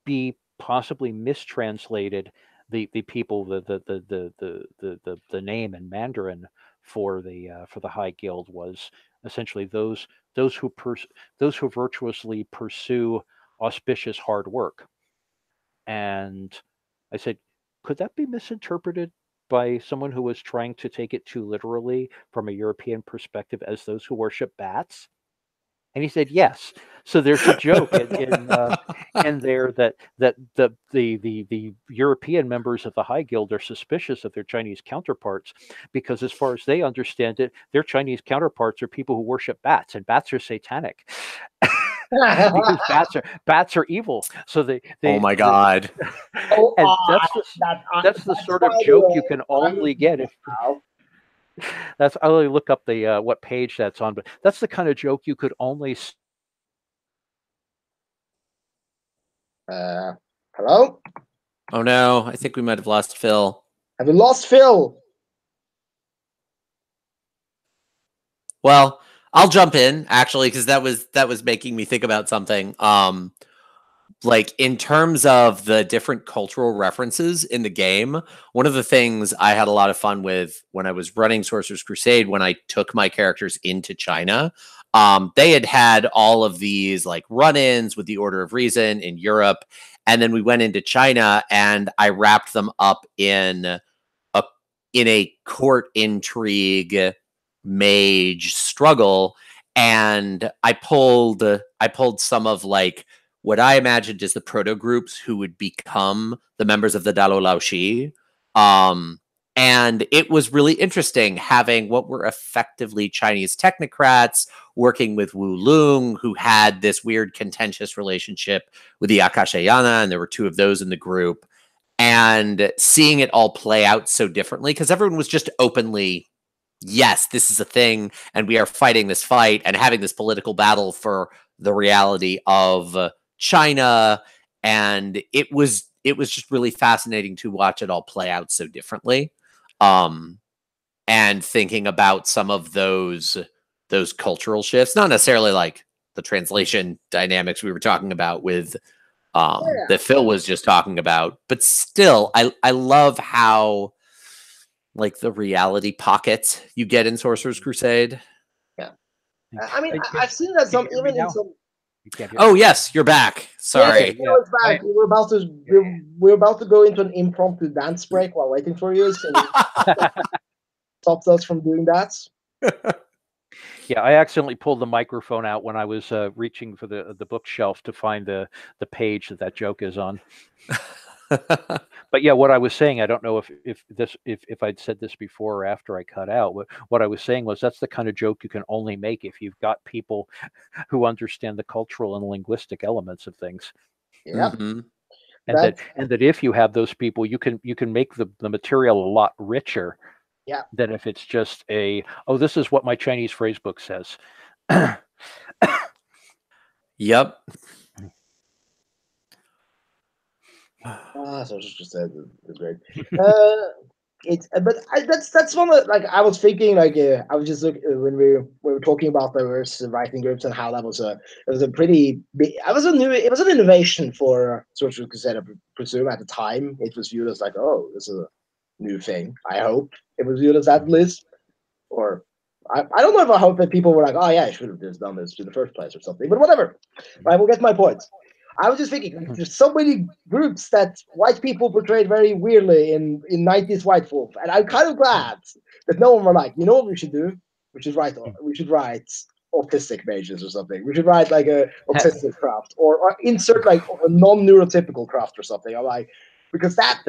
be possibly mistranslated? The people the name in Mandarin for the High Guild was essentially those who those who virtuously pursue auspicious hard work. And I said, could that be misinterpreted by someone who was trying to take it too literally from a European perspective as those who worship bats? And he said, yes. So there's a joke in there that the European members of the High Guild are suspicious of their Chinese counterparts because, as far as they understand it, their Chinese counterparts are people who worship bats, and bats are satanic because bats are evil. So Oh my God. And that's the sort of joke you can only get if. That's I'll only look up the what page that's on, but that's the kind of joke you could only. Hello? Oh no, I think we might have lost Phil. Have we lost Phil? Well, I'll jump in actually because that was making me think about something. Like in terms of the different cultural references in the game, one of the things I had a lot of fun with when I was running Sorcerer's Crusade, when I took my characters into China, they had all of these like run-ins with the Order of Reason in Europe. And then we went into China and I wrapped them up in a court intrigue mage struggle. And I pulled some of like what I imagined is the proto groups who would become the members of the Dalo Laoshi. And it was really interesting having what were effectively Chinese technocrats working with Wu Lung, who had this weird contentious relationship with the Akashayana, and there were two of those in the group. And seeing it all play out so differently, because everyone was just openly, yes, this is a thing, and we are fighting this fight and having this political battle for the reality of China, and it was just really fascinating to watch it all play out so differently, and thinking about some of those cultural shifts, not necessarily like the translation dynamics we were talking about with that Phil was just talking about, but still, I love how like the reality pockets you get in Sorcerer's Crusade. Yeah, I mean, I've seen that some even in some. Oh yes, you're back. Sorry. Yeah, back. We were about to go into an impromptu dance break while waiting for you. So stopped us from doing that. Yeah, I accidentally pulled the microphone out when I was reaching for the bookshelf to find the page that joke is on. But yeah, what I was saying, I don't know if I'd said this before or after I cut out. What I was saying was that's the kind of joke you can only make if you've got people who understand the cultural and linguistic elements of things. Yeah. Mm-hmm. And that if you have those people, you can make the material a lot richer. Yeah. Than if it's just this is what my Chinese phrase book says. Yep. So just said it's great. That's one of like I was thinking like I was just when we were talking about diverse writing groups and how that was it was a pretty big, it was an innovation for Sorcerer's Crusade. I presume at the time it was viewed as like, oh, this is a new thing. I hope it was viewed as that list, or I don't know if I hope that people were like, oh yeah, I should have just done this in the first place or something, but whatever. I will get my points. I was just thinking, there's so many groups that white people portrayed very weirdly in 90s White Wolf, and I'm kind of glad that no one were like, you know what we should do? We should write autistic mages or something. We should write like a autistic craft, or insert like a non-neurotypical craft or something. I'm like, because that's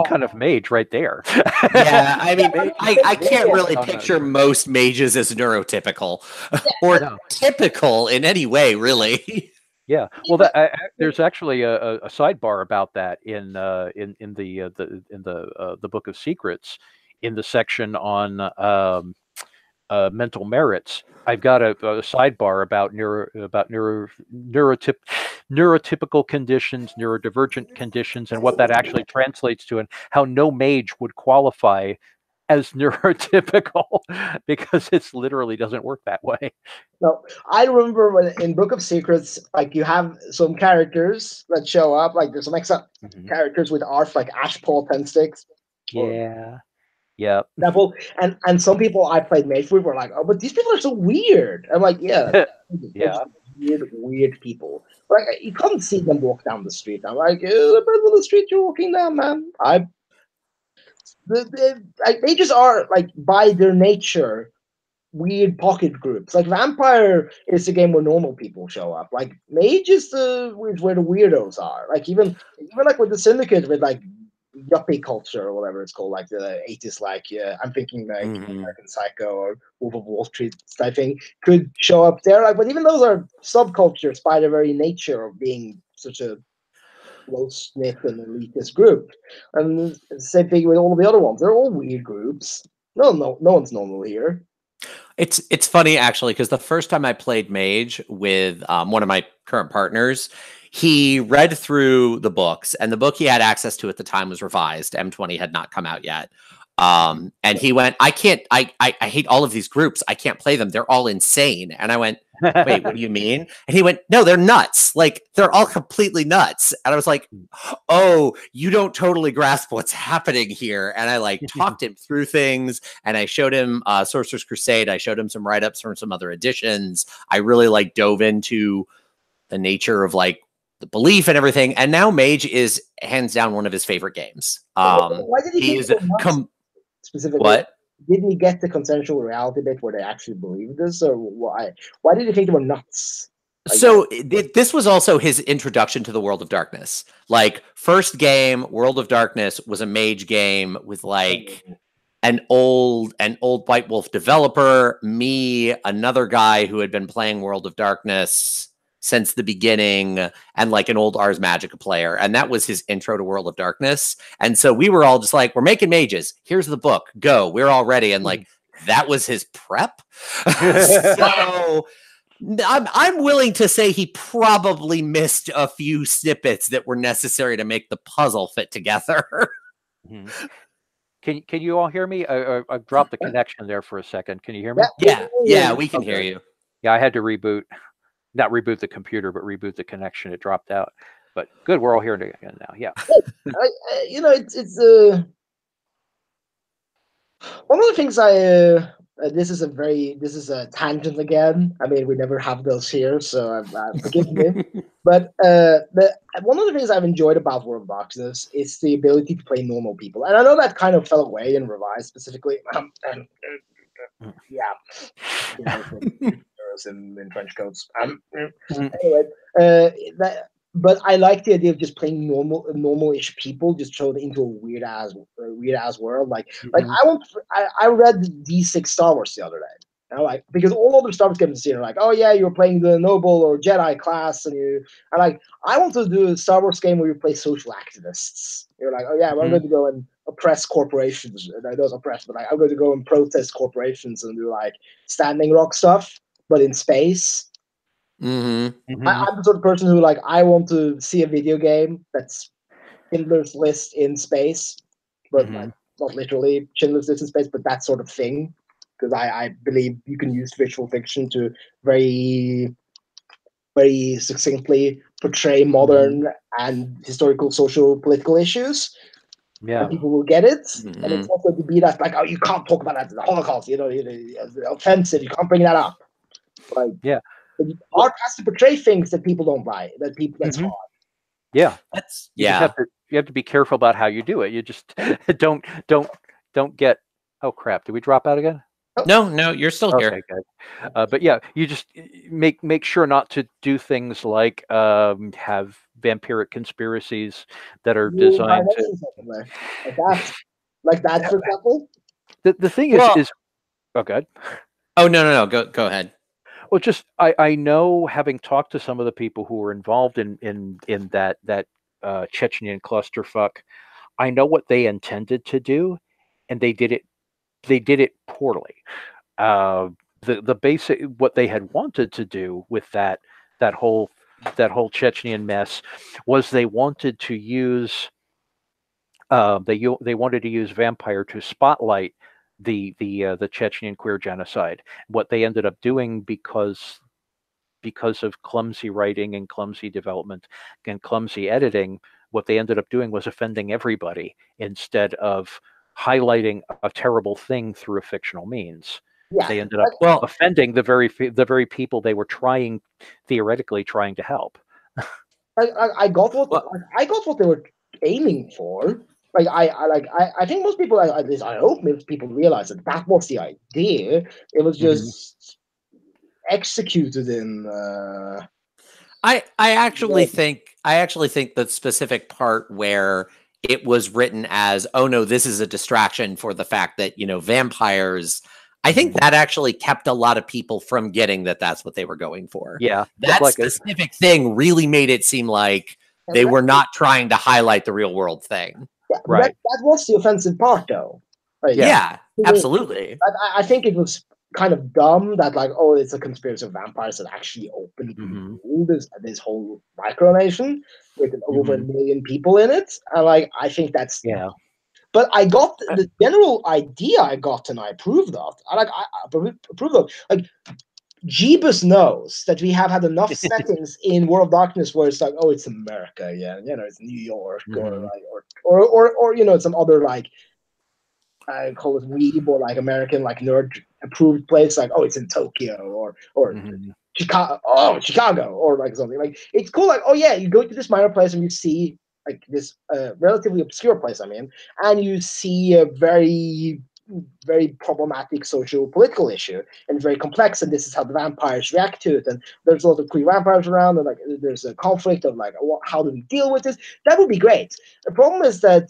kind of mage right there. Yeah, I mean, I can't really picture most mages as neurotypical or typical in any way, really. Yeah, well, there's actually a sidebar about that in the Book of Secrets, in the section on mental merits. I've got a sidebar about neurotypical conditions, neurodivergent conditions, and what that actually translates to, and how no mage would qualify as neurotypical because it's literally doesn't work that way. No, I remember when in Book of Secrets, like you have some characters that show up, like there's some extra characters with arts like Ash Paul Ten Sticks. Yeah. Yeah. Example, and some people I played Mage with were like, oh, but these people are so weird. I'm like, yeah, Yeah. weird people. Like you can't see them walk down the street. I'm like, depends on the street you're walking down, man. They just are like by their nature weird pocket groups. Like Vampire is a game where normal people show up. Like Mage is where the weirdos are. Like even like with the Syndicate with like yuppie culture or whatever it's called, like the 80s, like I'm thinking like American Psycho or Wolf of Wall Street type thing could show up there. Like, but even those are subcultures by their very nature of being such a close-knit and elitist group. And same thing with all the other ones. They're all weird groups. No one's normal here. It's funny actually, because the first time I played Mage with one of my current partners, he read through the books, and the book he had access to at the time was revised. M20 had not come out yet. And he went, I hate all of these groups. I can't play them. They're all insane. And I went, wait, what do you mean? And he went, no, they're nuts. Like, they're all completely nuts. And I was like, oh, you don't totally grasp what's happening here. And I like talked him through things, and I showed him Sorcerer's Crusade. I showed him some write-ups from some other editions. I really like dove into the nature of like the belief and everything. And now Mage is hands down one of his favorite games. Why did he specifically? What? Didn't he get the consensual reality bit where they actually believed this, or why? Why did he think they were nuts? So this was also his introduction to the World of Darkness. Like, first game, World of Darkness, was a Mage game with like an old White Wolf developer, me, another guy who had been playing World of Darkness since the beginning, and like an old Ars Magica player. And that was his intro to World of Darkness. And so we were all just like, we're making mages. Here's the book. Go. We're all ready. And like, that was his prep. So I'm willing to say he probably missed a few snippets that were necessary to make the puzzle fit together. Can you all hear me? I dropped the connection there for a second. Can you hear me? Yeah, we can hear you. Yeah, I had to reboot. Not reboot the computer, but reboot the connection. It dropped out. But good, we're all here again now. Yeah. It's one of the things this is a tangent again. I mean, we never have those here, so forgive me. But one of the things I've enjoyed about World of Darkness is the ability to play normal people, and I know that kind of fell away in Revised specifically. In trench coats. Anyway, but I like the idea of just playing normal-ish people, just thrown into a weird ass world. Like I read D6 Star Wars the other day. Like, because all other Star Wars games are like, oh yeah, you're playing the noble or Jedi class, and like, I want to do a Star Wars game where you play social activists. You're like, oh yeah, well, I'm going to go and oppress corporations. I don't oppress, but I'm going to go and protest corporations and do like Standing Rock stuff, but in space. I'm the sort of person who like, I want to see a video game that's Schindler's List in space, but like, not literally Schindler's List in space, but that sort of thing. Because I believe you can use visual fiction to very, very succinctly portray modern and historical, social, political issues. Yeah, and people will get it. And it's not going to be that like, oh, you can't talk about that in the Holocaust. Offensive. You can't bring that up. Like, art has to portray things that people don't buy. That's hard. Yeah, you have to be careful about how you do it. You just don't get. Oh crap! Did we drop out again? No, you're still here. Okay, good. But yeah, you just make sure not to do things like have vampiric conspiracies that are designed to like that, for example. The thing is oh, good. Oh no, go ahead. Well, just I know, having talked to some of the people who were involved in that Chechnyan clusterfuck, I know what they intended to do, and they did it poorly. Uh, the basic what they had wanted to do with that whole Chechnyan mess was they wanted to use they wanted to use vampire to spotlight the Chechen queer genocide. What they ended up doing, because of clumsy writing and clumsy development and clumsy editing, what they ended up doing was offending everybody instead of highlighting a terrible thing through a fictional means. Yeah. They ended up offending the very people they were theoretically trying to help. I got what they were aiming for. I think most people, at least I hope most people realize that was the idea. It was just executed in. I actually think the specific part where it was written as, oh no, this is a distraction for the fact that, vampires, I think that actually kept a lot of people from getting that that's what they were going for. Yeah. That specific thing really made it seem like they were not trying to highlight the real world thing. Yeah, right. That was the offensive part, though. Right? Yeah, absolutely. I think it was kind of dumb that, like, oh, it's a conspiracy of vampires that actually openly rule this whole micronation with over 1 million people in it. And, like, I think that's But I got the general idea I got, and I approved of. I approve of. Like, Jeebus knows that we have had enough settings in World of Darkness where it's like, oh, it's America, it's New York, or some other, like, I call it weeb, or like American, like, nerd approved place, like, oh, it's in Tokyo or Chicago, or like something. Like, it's cool, like, oh yeah, you go to this minor place and you see, like, this relatively obscure place, and you see a very, very problematic social political issue, and very complex, and this is how the vampires react to it, and there's a lot of queer vampires around, and, like, there's a conflict of, like, how do we deal with this? That would be great. The problem is that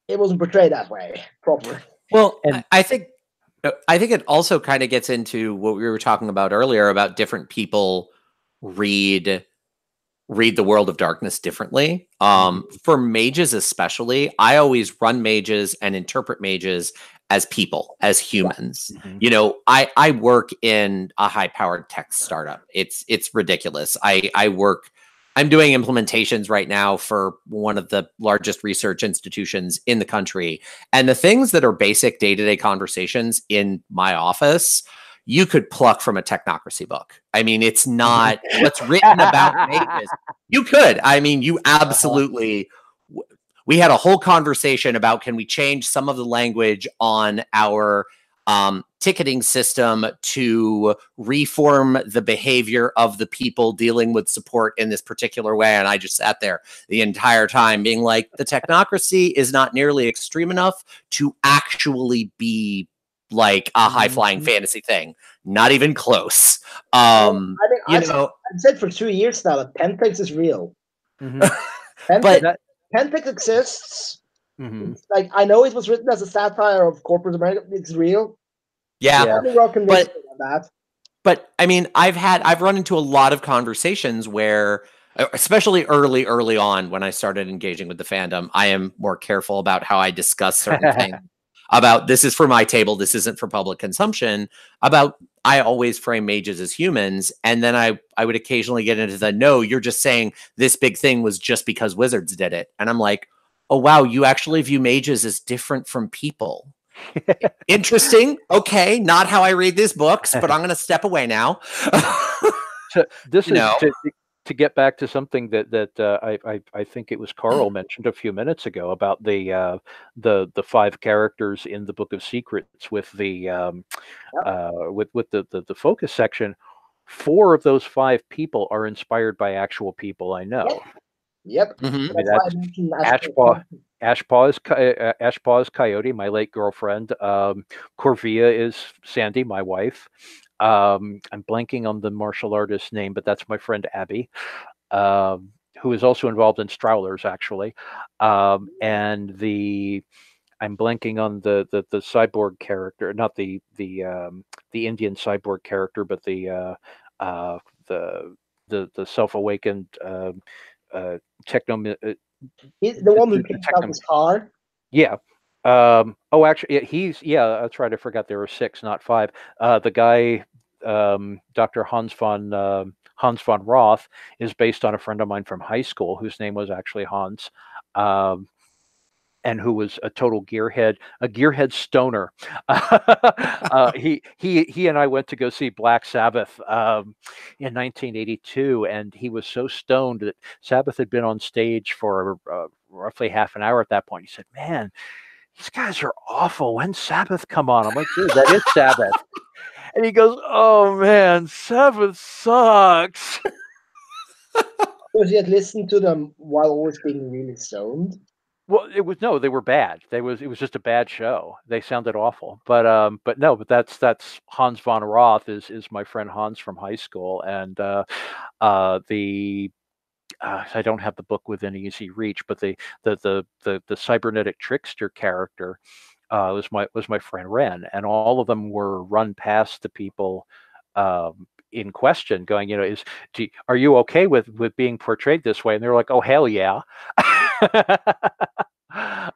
it wasn't portrayed that way properly. Well, and I think it also kind of gets into what we were talking about earlier about different people read the World of Darkness differently. For mages especially, I always run mages and interpret mages as people, as humans. I work in a high-powered tech startup. It's ridiculous. I'm doing implementations right now for one of the largest research institutions in the country. And the things that are basic day-to-day conversations in my office, you could pluck from a technocracy book. I mean, it's not what's written about mages. You could. I mean, you absolutely. We had a whole conversation about, can we change some of the language on our ticketing system to reform the behavior of the people dealing with support in this particular way. And I just sat there the entire time being like, the technocracy is not nearly extreme enough to actually be like a high-flying fantasy thing. Not even close. I've said for 2 years now that Pentex is real. Pentex exists. Like, I know it was written as a satire of corporate America. It's real. Yeah. But I mean, I've run into a lot of conversations where, especially early on when I started engaging with the fandom, I am more careful about how I discuss certain things. About, this is for my table, this isn't for public consumption. I always frame mages as humans, and then I would occasionally get into the, no, you're just saying this big thing was just because wizards did it. And I'm like, oh wow, you actually view mages as different from people. Interesting. Okay, not how I read these books, but I'm going to step away now. So this is to get back to something that I think it was Carl mentioned a few minutes ago about the 5 characters in the Book of Secrets with the with the focus section. 4 of those 5 people are inspired by actual people I know. Yep. I mean, that's Ashpaw is Coyote, my late girlfriend. Corvia is Sandy, my wife. I'm blanking on the martial artist's name, but that's my friend Abby, who is also involved in Strowlers, actually. And the I'm blanking on the cyborg character, not the Indian cyborg character, but uh, the the self-awakened techno He's the one who the picked out techno. his car. Yeah. Oh, actually, he's that's right. I forgot there were six, not five. The guy, Dr. Hans von Roth, is based on a friend of mine from high school whose name was actually Hans. Um, and who was a total gearhead, a gearhead stoner. He and I went to go see Black Sabbath in 1982, and he was so stoned that Sabbath had been on stage for roughly half an hour at that point. He said, "Man, these guys are awful. When's Sabbath come on?" I'm like, "Dude, that is Sabbath." And he goes, "Oh man, Sabbath sucks." Because he had listened to them while always being really stoned. Well, it was no, they were bad. It was just a bad show. They sounded awful. But no, but that's Hans von Roth is my friend Hans from high school, and the I don't have the book within easy reach, but the cybernetic trickster character was my friend Ren, and all of them were run past the people in question, going, are you okay with being portrayed this way? And they're like, oh hell yeah.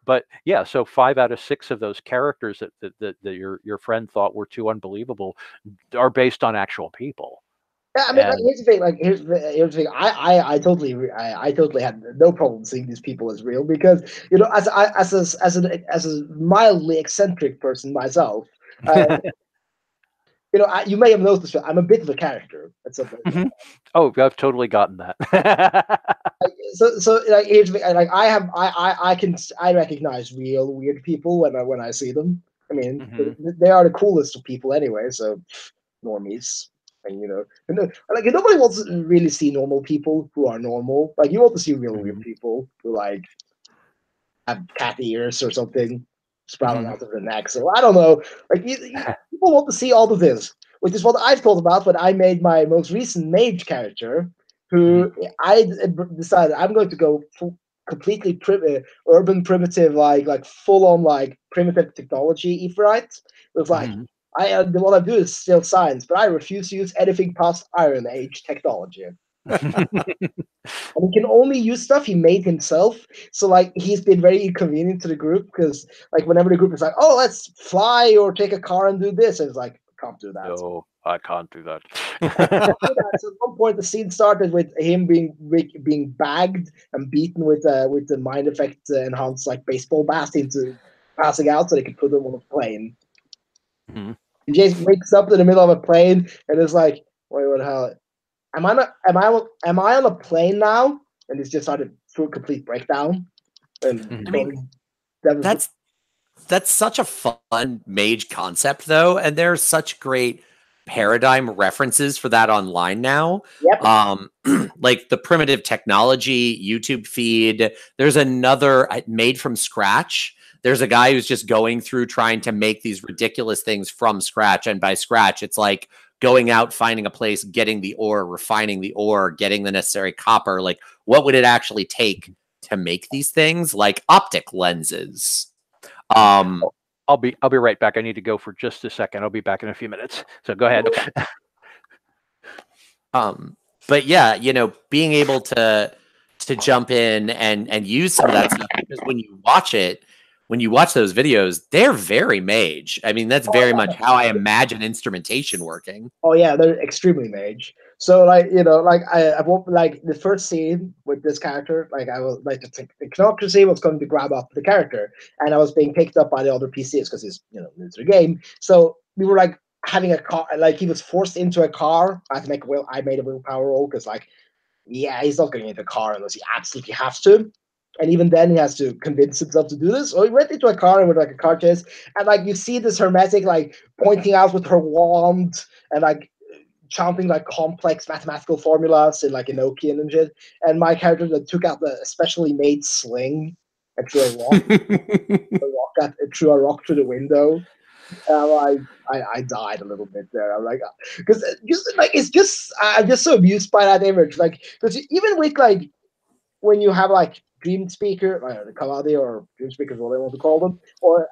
But yeah, so 5 out of 6 of those characters that your friend thought were too unbelievable are based on actual people. Yeah, I mean, like, here's the thing. Like, here's the thing. I totally had no problem seeing these people as real because as a mildly eccentric person myself, you may have noticed that I'm a bit of a character at some point. Mm-hmm. Oh, I've totally gotten that. So like here's the thing. Like I recognize real weird people when I see them. I mean, Mm-hmm. they are the coolest of people anyway. So normies. And like nobody wants to really see normal people who are normal. Like you want to see real weird people who like have cat ears or something sprouting out of their neck. So I don't know. Like people want to see all of this, which is what I've thought about when I made my most recent mage character, who I decided I'm going to go completely urban primitive, like full on like primitive technology Ephraite with like. What I do is still science, but I refuse to use anything past Iron Age technology. And he can only use stuff he made himself. So like he's been very inconvenient to the group because like whenever the group is like, oh, let's fly or take a car and do this, and it's like, I can't do that. No, I can't do that. So at one point, the scene started with him being bagged and beaten with the mind effect enhanced like baseball bat into passing out, so they could put him on a plane. And Jason wakes up in the middle of a plane and is like, "Wait, what the hell? Am I on a plane now?" And it's just started through a complete breakdown. And I mean, that's such a fun mage concept, though, and there's such great paradigm references for that online now. Yep. Like the primitive technology YouTube feed. There's another made from scratch. There's a guy who's just going through trying to make these ridiculous things from scratch, and by scratch, it's like going out, finding a place, getting the ore, refining the ore, getting the necessary copper. Like, what would it actually take to make these things? Like optic lenses. I'll be right back. I need to go for just a second. I'll be back in a few minutes. So go ahead. But yeah, being able to jump in and use some of that stuff, because when you watch those videos, they're very mage. I mean, that's very much how I imagine instrumentation working. Oh yeah, they're extremely mage. So like I won't like the first scene with this character. Like I was like the Knocracy was going to grab up the character, and I was being picked up by the other PCs because he's new to the game. So we were like having a car. Like he was forced into a car. I made a willpower roll because like he's not going into a car unless he absolutely has to. And even then, he has to convince himself to do this. So he went into a car with like a car chase, and like you see this hermetic like pointing out with her wand and like chanting like complex mathematical formulas in like Enochian and shit. And my character that took out the specially made sling and threw a rock, threw a rock through the window. I died a little bit there. I'm like, because it's just I'm just so amused by that image. Like, because even with like when you have like dream speaker, the Kaladi or dream speakers, what they want to call them, or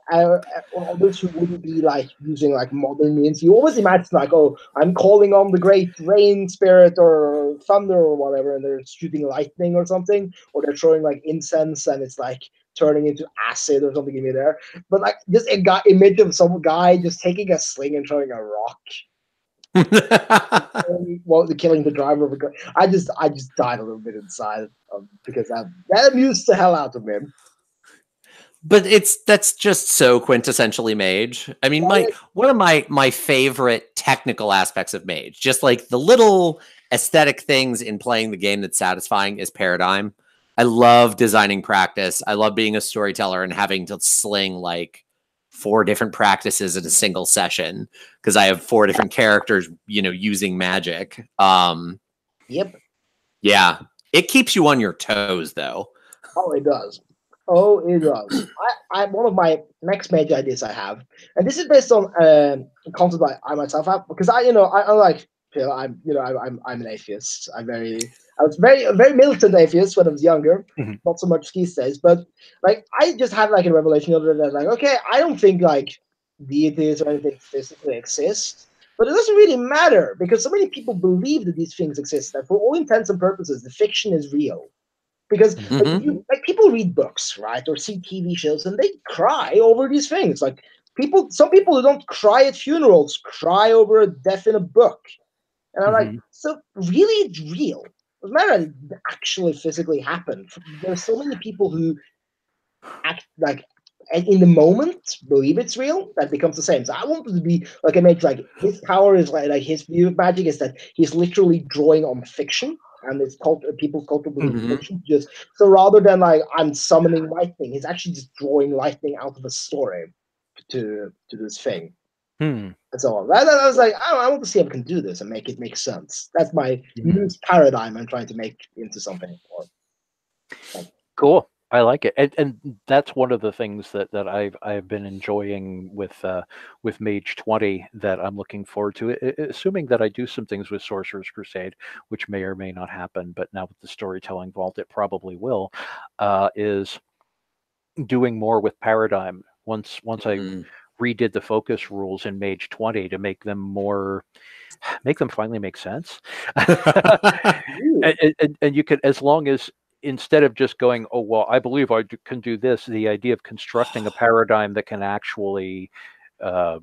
others who wouldn't be like using like modern means. You always imagine like, oh, I'm calling on the great rain spirit or thunder or whatever, and they're shooting lightning or something, or they're throwing like incense and it's like turning into acid or something in there. But like just a guy image of some guy just taking a sling and throwing a rock. Well, killing the driver of a car. I just died a little bit inside because that amused the hell out of me. But that's just so quintessentially Mage. I mean, one of my favorite technical aspects of Mage, just like the little aesthetic things in playing the game that's satisfying, is Paradigm. I love designing practice. I love being a storyteller and having to sling like 4 different practices in a single session because I have 4 different characters, using magic. Yep. Yeah, it keeps you on your toes, though. Oh, it does. Oh, it does. I one of my next major ideas I have, and this is based on a concept I myself have, because I like Phil. I'm an atheist. I was a very militant atheist when I was younger. Mm-hmm. Not so much these days, but like I just had like a revelation of it that like, okay, I don't think like deities or anything physically exist. But it doesn't really matter because so many people believe that these things exist that for all intents and purposes, the fiction is real. Because like people read books, right, or see TV shows, and they cry over these things. Like some people who don't cry at funerals cry over a death in a book, and I'm like, so really, it's real. It doesn't matter that it actually physically happened. There's so many people who act like in the moment believe it's real that becomes the same. So I want it to be like a mage. Like his power is like his view of magic is that he's literally drawing on fiction. And it's people's cultural belief fiction. Just so rather than like I'm summoning lightning, he's actually just drawing lightning out of a story to this thing. And so on. I was like, I want to see if I can do this and make it make sense. That's my new paradigm I'm trying to make into something. Cool. I like it, and that's one of the things that I've been enjoying with Mage 20 that I'm looking forward to. Assuming that I do some things with Sorcerer's Crusade, which may or may not happen, but now with the storytelling vault, it probably will. Is doing more with Paradigm once I redid the focus rules in Mage 20 to make them finally make sense. and you could, as long as instead of just going, oh, well, I believe I can do this, the idea of constructing a paradigm that can actually, the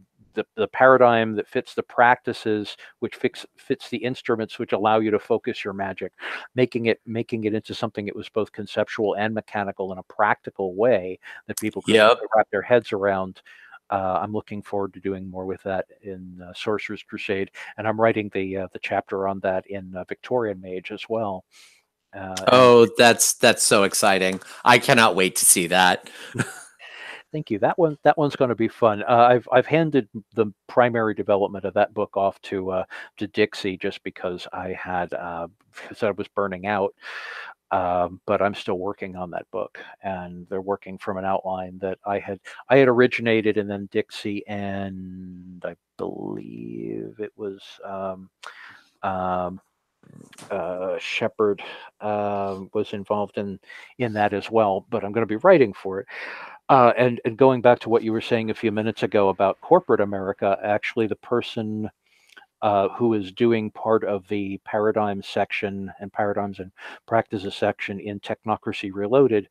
paradigm that fits the practices, which fits the instruments, which allow you to focus your magic, making it into something that was both conceptual and mechanical in a practical way that people could wrap their heads around. I'm looking forward to doing more with that in Sorcerer's Crusade, and I'm writing the chapter on that in Victorian Mage as well. That's so exciting! I cannot wait to see that. Thank you. That one's going to be fun. I've handed the primary development of that book off to Dixie just because I was burning out. But I'm still working on that book, and they're working from an outline that I had originated, and then Dixie and I believe it was Shepard was involved in that as well. But I'm going to be writing for it. And going back to what you were saying a few minutes ago about corporate America, actually, the person who is doing part of the paradigm section and paradigms and practices section in Technocracy Reloaded,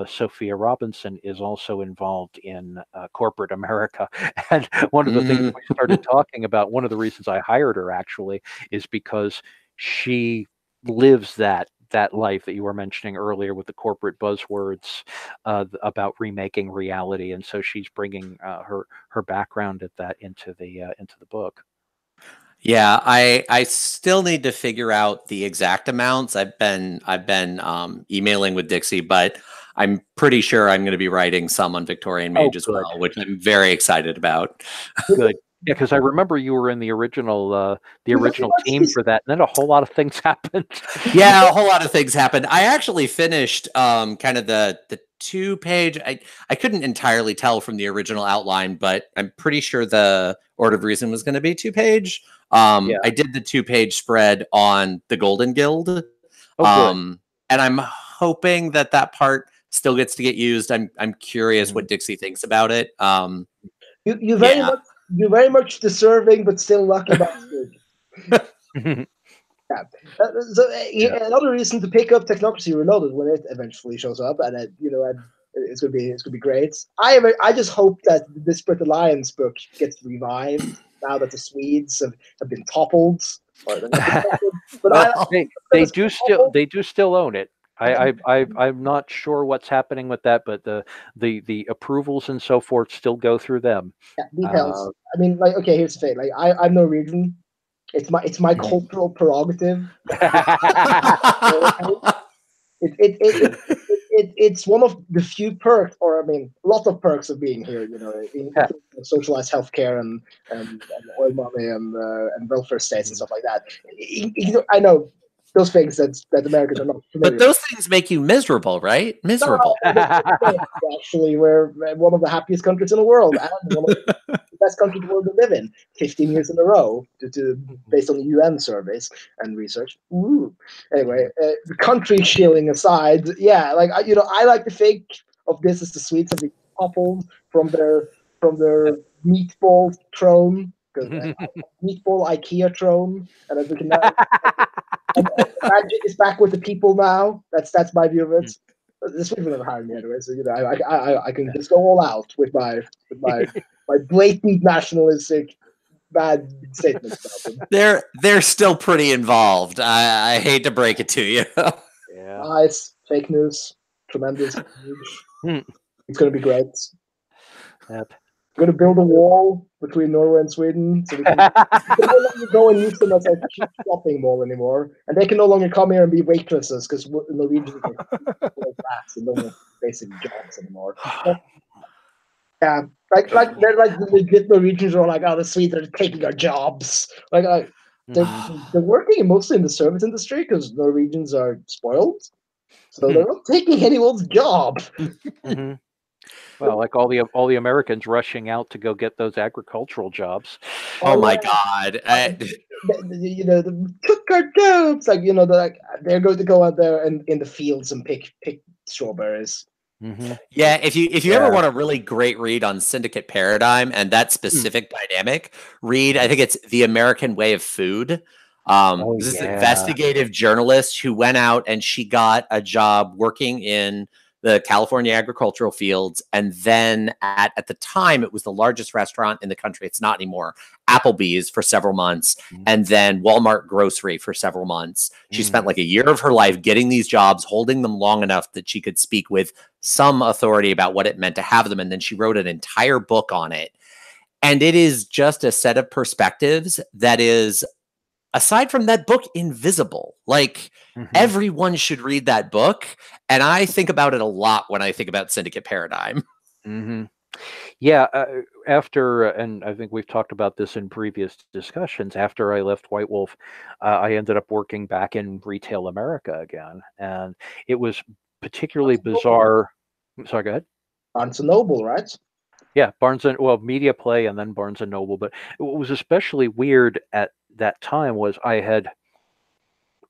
Sophia Robinson, is also involved in corporate America. And one of the things we started talking about, one of the reasons I hired her actually, is because she lives that life that you were mentioning earlier with the corporate buzzwords about remaking reality, and so she's bringing her background at that into the book. Yeah, I still need to figure out the exact amounts. I've been emailing with Dixie, but I'm pretty sure I'm going to be writing some on Victorian Mage as well, which I'm very excited about. Good. Yeah, because I remember you were in the original team for that, and then a whole lot of things happened. Yeah, a whole lot of things happened. I actually finished kind of the 2-page. I couldn't entirely tell from the original outline, but I'm pretty sure the Order of Reason was going to be 2-page. I did the 2-page spread on the Golden Guild. And I'm hoping that part still gets to get used. I'm curious what Dixie thinks about it. You very much deserving, but still lucky bastard. Yeah. Another reason to pick up Technocracy Reloaded when it eventually shows up, and it's gonna be great. I just hope that the Disparate Alliance book gets revived now that the Swedes have been toppled. But they do still own it. I'm not sure what's happening with that, but the approvals and so forth still go through them. Yeah, details. I mean, like, okay, here's the thing. Like, I'm Norwegian. It's my cultural prerogative. It's one of the few perks, or I mean, a lot of perks of being here. Socialized healthcare and oil money and welfare states and stuff like that. I know those things that Americans are not familiar with. But those things make you miserable, right? Miserable. Actually, we're one of the happiest countries in the world and one of the best countries in the world to live in 15 years in a row, based on the UN surveys and research. Ooh. Anyway, the country shilling aside, yeah, like I like to think of this as the Swedes have been toppled from their meatball throne, because meatball IKEA throne, and as we can now. Magic is back with the people now. That's my view of it. This would never hire me anyway, so I can just go all out with my blatant nationalistic bad statements about them. They're still pretty involved. I hate to break it to you. Yeah. Lies, fake news, tremendous. It's going to be great. Yep. We're going to build a wall between Norway and Sweden, so we can no longer go and use them as a cheap shopping mall anymore, and they can no longer come here and be waitresses because Norwegians are rats and don't have basic jobs anymore. Yeah, like they're like the legit Norwegians are like, oh, the Swedes are taking our jobs. They're working mostly in the service industry because Norwegians are spoiled, so they're not taking anyone's job. Well, like all the Americans rushing out to go get those agricultural jobs. Oh my God! Took our jobs. Like they're going to go out there and in the fields and pick strawberries. Yeah, if you ever want a really great read on Syndicate Paradigm and that specific dynamic, read, I think it's The American Way of Food. This is an investigative journalist who went out and she got a job working in the California agricultural fields, and then at the time it was the largest restaurant in the country. It's not anymore. Applebee's for several months, and then Walmart grocery for several months. She spent like a year of her life getting these jobs, holding them long enough that she could speak with some authority about what it meant to have them, and then she wrote an entire book on it. And it is just a set of perspectives that is, aside from that book, invisible. Like everyone should read that book. And I think about it a lot when I think about Syndicate Paradigm. Yeah, after, and I think we've talked about this in previous discussions, after I left White Wolf, I ended up working back in retail America again. And it was particularly bizarre. Sorry, go ahead. Barnes & Noble, right? Yeah, Media Play and then Barnes & Noble. But what was especially weird at that time was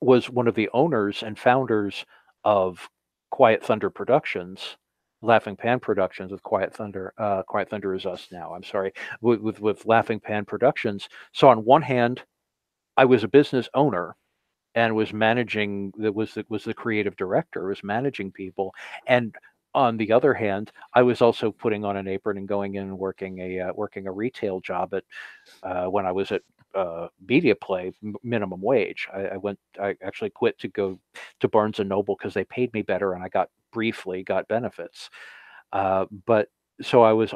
was one of the owners and founders of Quiet Thunder Productions, Laughing Pan Productions with Quiet Thunder. Quiet Thunder is us now. I'm sorry, with Laughing Pan Productions. So on one hand, I was a business owner and was managing. Was the creative director, was managing people, and on the other hand, I was also putting on an apron and going in and working a retail job at when I was at Media Play, minimum wage. I actually quit to go to Barnes and Noble because they paid me better, and I briefly got benefits. But so I was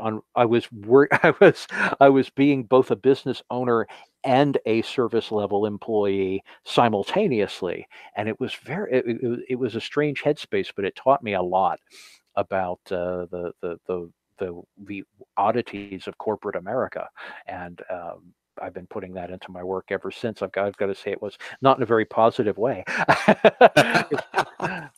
being both a business owner and a service level employee simultaneously, and it was it was a strange headspace, but it taught me a lot about the oddities of corporate America, and I've been putting that into my work ever since. I've got to say it was not in a very positive way.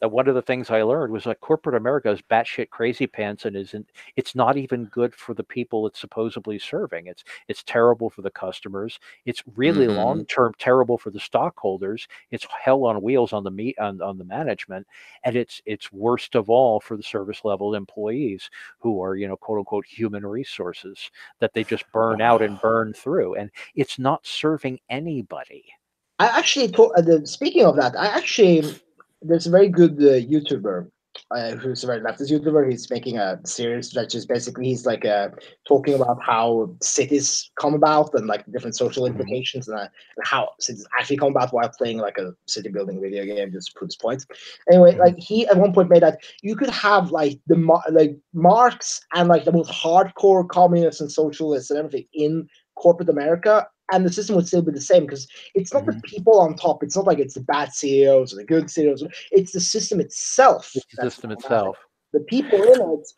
One of the things I learned was like corporate America is batshit crazy pants and isn't. It's not even good for the people it's supposedly serving. It's terrible for the customers. It's really long term terrible for the stockholders. It's hell on wheels on on the management, and it's worst of all for the service level employees who are, you know, quote unquote human resources that they just burn out and burn through, and it's not serving anybody. I actually speaking of that, I actually there's a very good YouTuber who's a very leftist YouTuber. He's making a series that is basically he's like talking about how cities come about and like the different social implications and how cities actually come about while playing like a city building video game. Just proves point. Anyway, like he at one point made that you could have like like Marx and like the most hardcore communists and socialists and everything in corporate America, and the system would still be the same because it's not the people on top. It's not like it's the bad CEOs or the good CEOs. It's the system itself. It's the system itself. The people in it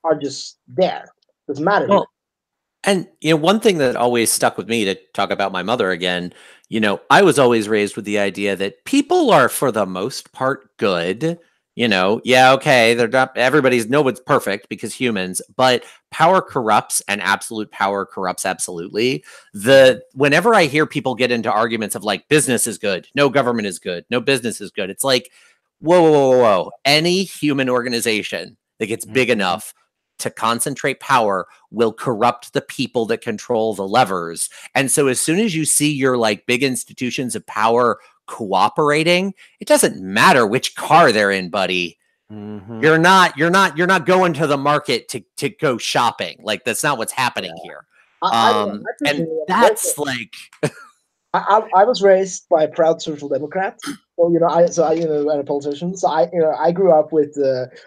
are just there. Doesn't matter. Well, and you know, one thing that always stuck with me, to talk about my mother again, you know, I was always raised with the idea that people are for the most part good. You know, yeah, okay, they're not nobody's perfect because humans, but power corrupts and absolute power corrupts absolutely. Whenever I hear people get into arguments of like business is good, no government is good, no business is good, it's like, whoa. Any human organization that gets big enough to concentrate power will corrupt the people that control the levers. And so as soon as you see your like big institutions of power cooperating, it doesn't matter which car they're in, buddy. You're not going to the market to go shopping. Like that's not what's happening here. And that's like I was raised by a proud social democrat. So and a politician. So I grew up with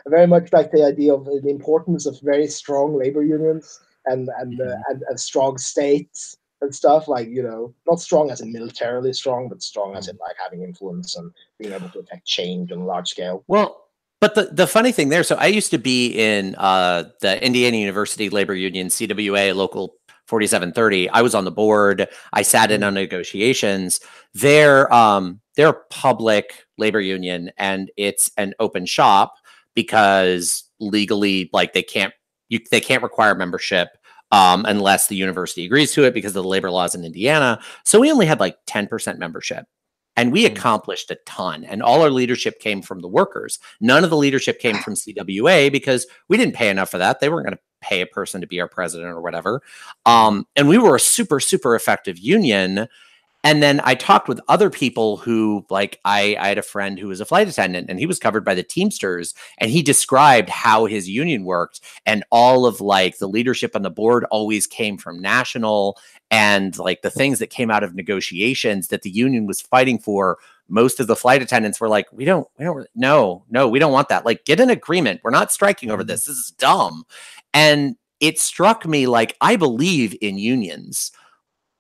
very much like the idea of the importance of very strong labor unions and strong states and stuff, like, not strong as in militarily strong, but strong as in like having influence and being able to affect change on a large scale. Well, but the funny thing there, so I used to be in the Indiana University Labor Union, CWA, local 4730. I was on the board. I sat in on negotiations. They're a public labor union, and it's an open shop because legally, like they can't require membership unless the university agrees to it because of the labor laws in Indiana. So we only had like 10% membership. And we accomplished a ton. And all our leadership came from the workers. None of the leadership came from CWA because we didn't pay enough for that. They weren't going to pay a person to be our president or whatever. And we were a super, super effective union. And then I talked with other people who, like, I had a friend who was a flight attendant and he was covered by the Teamsters, and he described how his union worked, and all of like the leadership on the board always came from national, and like the things that came out of negotiations that the union was fighting for, most of the flight attendants were like, we don't want that. Like, get an agreement. We're not striking over this. This is dumb. And it struck me like, I believe in unions.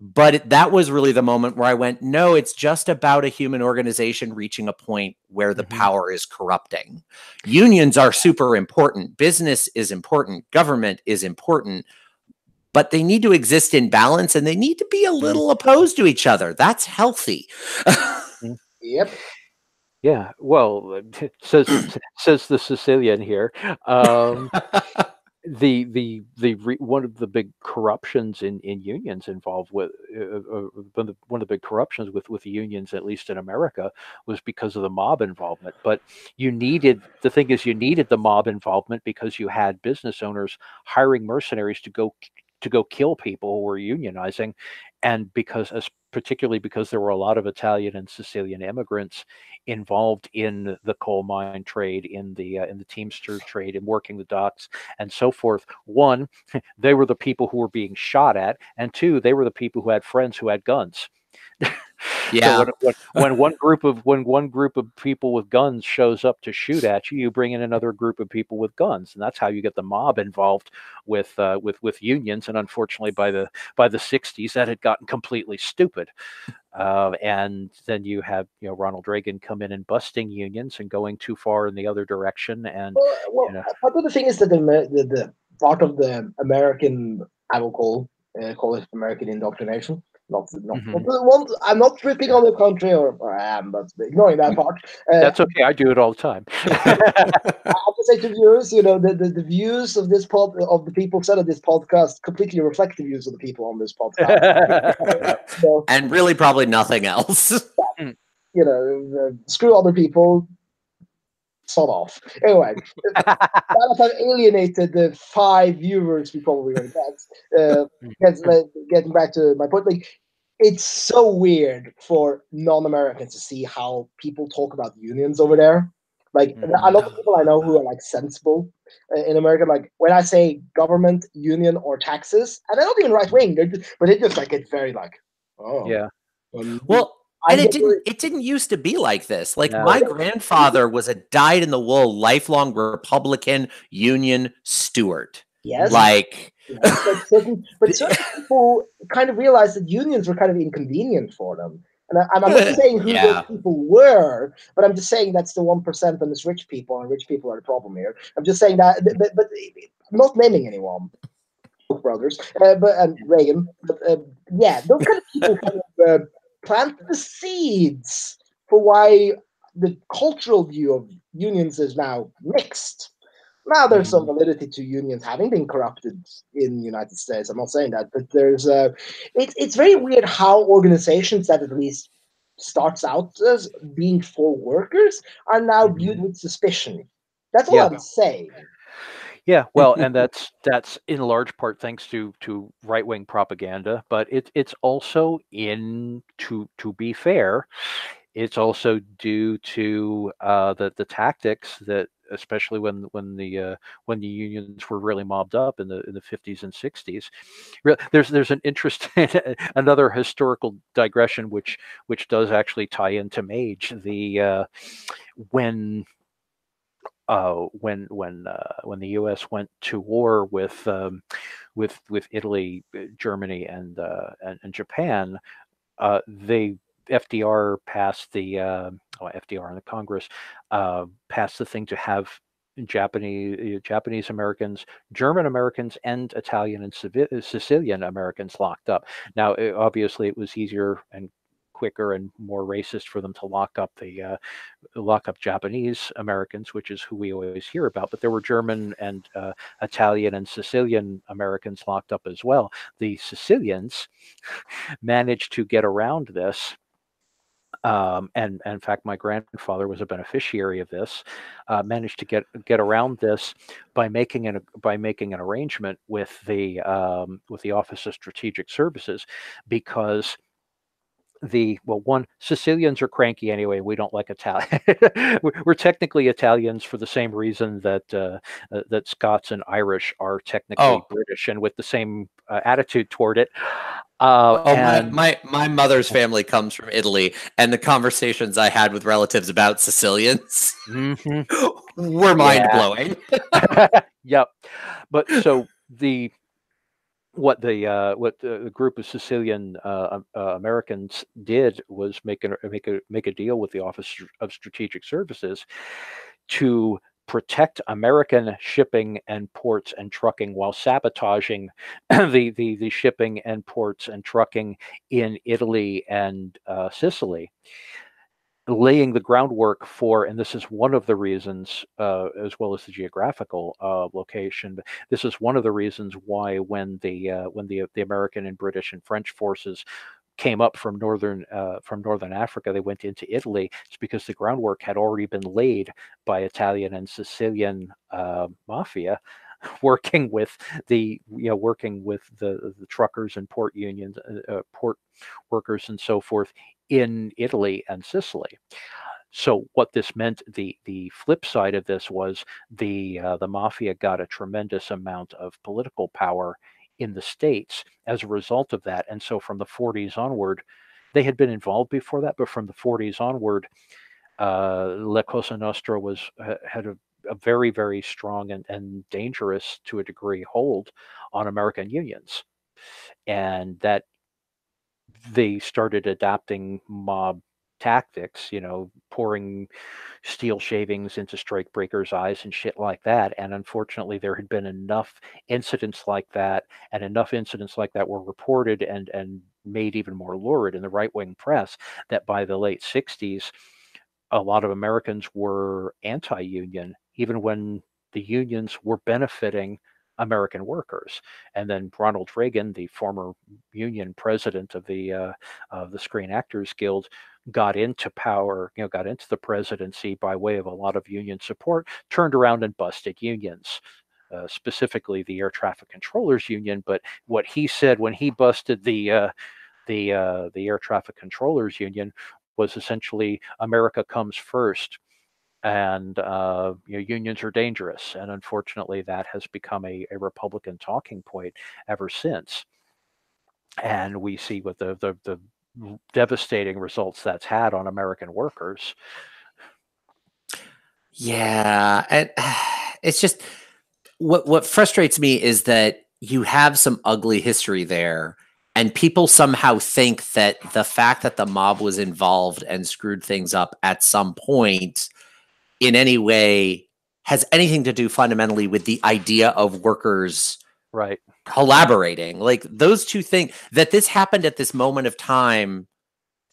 But that was really the moment where I went, no, it's just about a human organization reaching a point where the power is corrupting. Unions are super important. Business is important. Government is important. But they need to exist in balance, and they need to be a little opposed to each other. That's healthy. Yep. Yeah. Well, says the Sicilian here. One of the big corruptions in unions involved with one of the big corruptions with the unions, at least in America, was because of the mob involvement. But you needed the mob involvement because you had business owners hiring mercenaries to go kill people who were unionizing, and particularly because there were a lot of Italian and Sicilian immigrants involved in the coal mine trade, in the Teamster trade, in working the docks and so forth. One, they were the people who were being shot at, and two, they were the people who had friends who had guns. Yeah. So when one group of people with guns shows up to shoot at you, you bring in another group of people with guns, and that's how you get the mob involved with unions. And unfortunately, by the 60s, that had gotten completely stupid. And then you have Ronald Reagan come in and busting unions and going too far in the other direction. And but the thing is that the part of the American, I will call it American indoctrination, I'm not tripping on the country, or I am, but ignoring that part. That's okay. I do it all the time. I would say to viewers, the views of this of the people said of this podcast completely reflect the views of the people on this podcast. And really, probably nothing else. Screw other people. Sod off. Anyway, now that I've alienated the 5 viewers we probably going to get, getting back to my point, like, it's so weird for non-Americans to see how people talk about unions over there. Like, a lot of people I know who are like sensible in America, like when I say government, union, or taxes, and they're not even right wing, but it just like it's very like, oh yeah. Well, and it didn't used to be like this. Like my grandfather was a dyed-in-the-wool, lifelong Republican Union steward. Yes. Like, but certain people kind of realized that unions were kind of inconvenient for them. And I'm not saying who those people were, but I'm just saying that's the 1% and it's rich people, and rich people are the problem here. I'm just saying that, but not naming anyone. Brothers, and Reagan, but those kind of people kind of plant the seeds for why the cultural view of unions is now mixed. Now, there's some validity to unions having been corrupted in the United States. I'm not saying that, but there's it's very weird how organizations that at least starts out as being for workers are now viewed with suspicion. That's all I'm saying. Yeah, well, and that's in large part thanks to right-wing propaganda, but it's also to be fair, it's also due to the tactics that, especially when the unions were really mobbed up in the 50s and 60s. There's an interesting another historical digression which does actually tie into Mage. When the U.S. went to war with Italy, Germany, and Japan, FDR passed FDR in the Congress passed the thing to have Japanese Americans, German Americans, and Italian and Sicilian Americans locked up. Now, obviously, it was easier and quicker and more racist for them to lock up Japanese Americans, which is who we always hear about. But there were German and Italian and Sicilian Americans locked up as well. The Sicilians managed to get around this. And in fact, my grandfather was a beneficiary of this. Managed to get around this by making an arrangement with the Office of Strategic Services, because Sicilians are cranky anyway. We don't like Italian. We're technically Italians for the same reason that Scots and Irish are technically British, and with the same attitude toward it. My mother's family comes from Italy, and the conversations I had with relatives about Sicilians were mind blowing. Yep, but so what the group of Sicilian Americans did was make a deal with the Office of Strategic Services to protect American shipping and ports and trucking while sabotaging the shipping and ports and trucking in Italy and Sicily, laying the groundwork for, and this is one of the reasons, as well as the geographical location. But this is one of the reasons why when the American and British and French forces came up from northern Africa, they went into Italy. It's because the groundwork had already been laid by Italian and Sicilian mafia, working with the truckers and port unions, port workers, and so forth in Italy and Sicily. So what this meant, the flip side of this was the mafia got a tremendous amount of political power in the States as a result of that. And so from the 40s onward, they had been involved before that, but from the 40s onward, La Cosa Nostra had a very, very strong and dangerous, to a degree, hold on American unions. And that they started adapting mob tactics, pouring steel shavings into strike breakers' eyes and shit like that. And unfortunately, there had been enough incidents like that, and enough incidents like that were reported and made even more lurid in the right-wing press, that by the late 60s, a lot of Americans were anti-union, even when the unions were benefiting American workers. And then Ronald Reagan, the former union president of the Screen Actors Guild, got into power, got into the presidency by way of a lot of union support, turned around and busted unions. Specifically the Air Traffic Controllers Union. But what he said when he busted the Air Traffic Controllers Union was essentially America comes first, and unions are dangerous. And unfortunately, that has become a Republican talking point ever since. And we see what the devastating results that's had on American workers. Yeah, and it's just what frustrates me is that you have some ugly history there, and people somehow think that the fact that the mob was involved and screwed things up at some point in any way has anything to do fundamentally with the idea of workers right collaborating. Like those two things, that this happened at this moment of time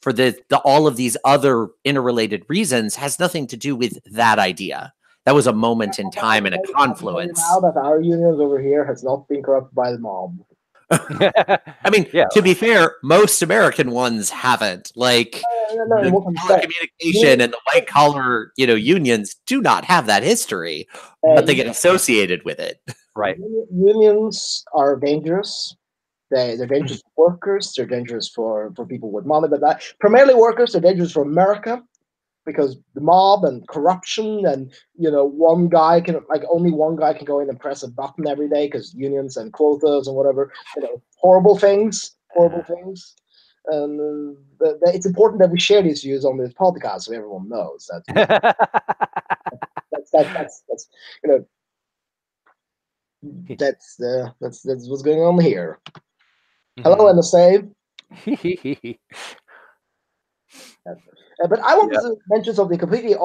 for the all of these other interrelated reasons has nothing to do with that idea. That was a moment in time and a confluence. Now that our unions over here has not been corrupted by the mob. I mean, to be fair, most American ones haven't. Like the telecommunication and the white collar, unions do not have that history, but they get associated with it. Right. Unions are dangerous. They're dangerous for workers. They're dangerous for people with money, but primarily workers. They're dangerous for America because the mob and corruption and only one guy can go in and press a button every day because unions and quotas and whatever, horrible things. And it's important that we share these views on this podcast so everyone knows that. That's what's going on here. Hello, NSA. But I want to mention something completely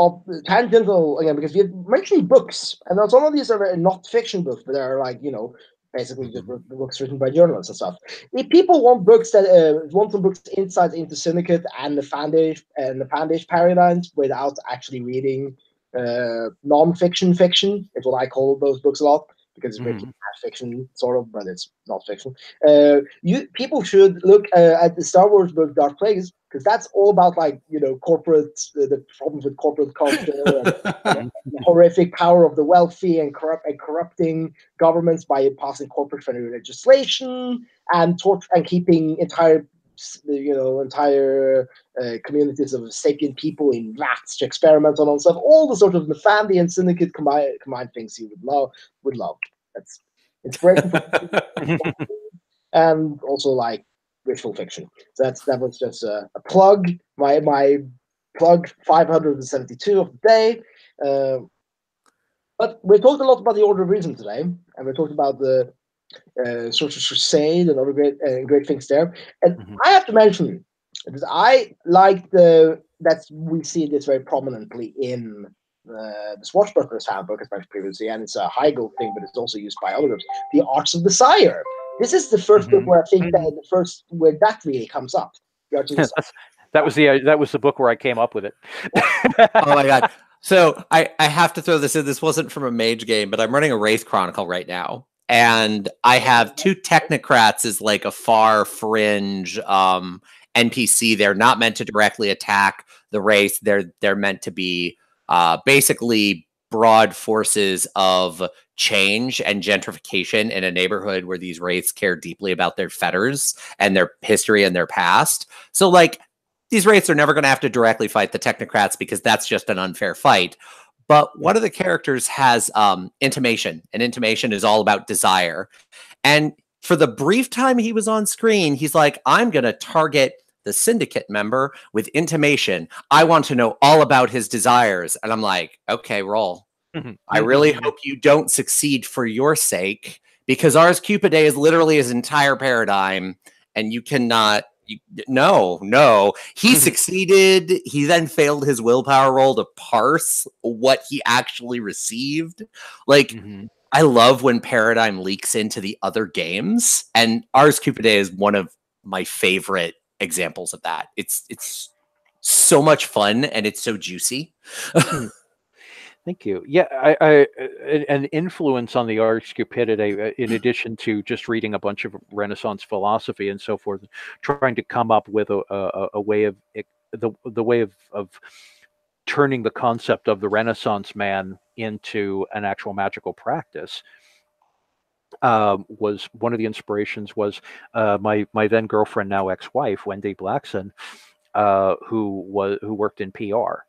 tangential again, because we mentioned books, and some of these are not fiction books, but they're basically just books written by journalists and stuff. If people want books want some books insights into Syndicate and the Fandish paradigms without actually reading non-fiction fiction, is what I call those books a lot, because it's written as fiction, sort of, but it's not fiction. People should look at the Star Wars book Dark Plagueis, because that's all about corporate the problems with corporate culture and the horrific power of the wealthy and corrupting governments by passing corporate-friendly legislation and keeping entire communities of sapient people in rats to experiment on stuff. All the sort of Nefandi and Syndicate combined things you would love. That's inspiration and also visual fiction. So that was just a plug. My plug 572 of the day. But we talked a lot about the Order of Reason today, and we talked about the Sorcerer's Crusade and other great things there. And I have to mention, because I like that we see this very prominently in the Swashbuckler's Handbook, as mentioned previously, and it's a Heigl thing, but it's also used by other groups. The Arts of Desire. This is the first book where I think where that really comes up. The Arts of Desire. That was the book where I came up with it. Oh my god! So I have to throw this in. This wasn't from a Mage game, but I'm running a Wraith Chronicle right now. And I have two technocrats as a far fringe NPC. They're not meant to directly attack the race. They're meant to be basically broad forces of change and gentrification in a neighborhood where these wraiths care deeply about their fetters and their history and their past. So these wraiths are never going to have to directly fight the technocrats because that's just an unfair fight. But one of the characters has intimation, and intimation is all about desire. And for the brief time he was on screen, he's like, I'm going to target the Syndicate member with intimation. I want to know all about his desires. And I'm like, okay, roll. I really hope you don't succeed for your sake, because Ars Cupidae is literally his entire paradigm, and you cannot... No. He succeeded. He then failed his willpower roll to parse what he actually received. I love when paradigm leaks into the other games, and Ars Cupidae is one of my favorite examples of that. It's so much fun and it's so juicy. Thank you. Yeah, an influence on the art stupidity, in addition to just reading a bunch of Renaissance philosophy and so forth, trying to come up with a way of the way of turning the concept of the Renaissance man into an actual magical practice. Was one of the inspirations was my then girlfriend, now ex-wife, Wendy Blackson, who worked in PR.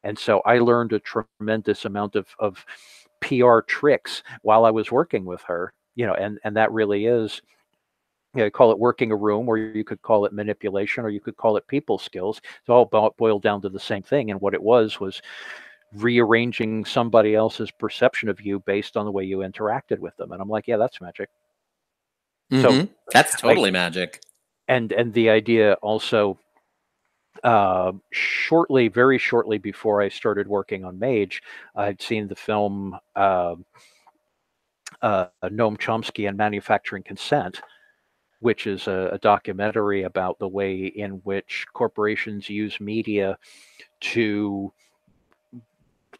And so I learned a tremendous amount of PR tricks while I was working with her, and that really is, call it working a room, or you could call it manipulation, or you could call it people skills. It's all boiled down to the same thing. And what it was rearranging somebody else's perception of you based on the way you interacted with them. And I'm like, yeah, that's magic. So that's totally magic. And the idea also, very shortly before I started working on Mage, I'd seen the film Noam Chomsky and Manufacturing Consent, which is a documentary about the way in which corporations use media to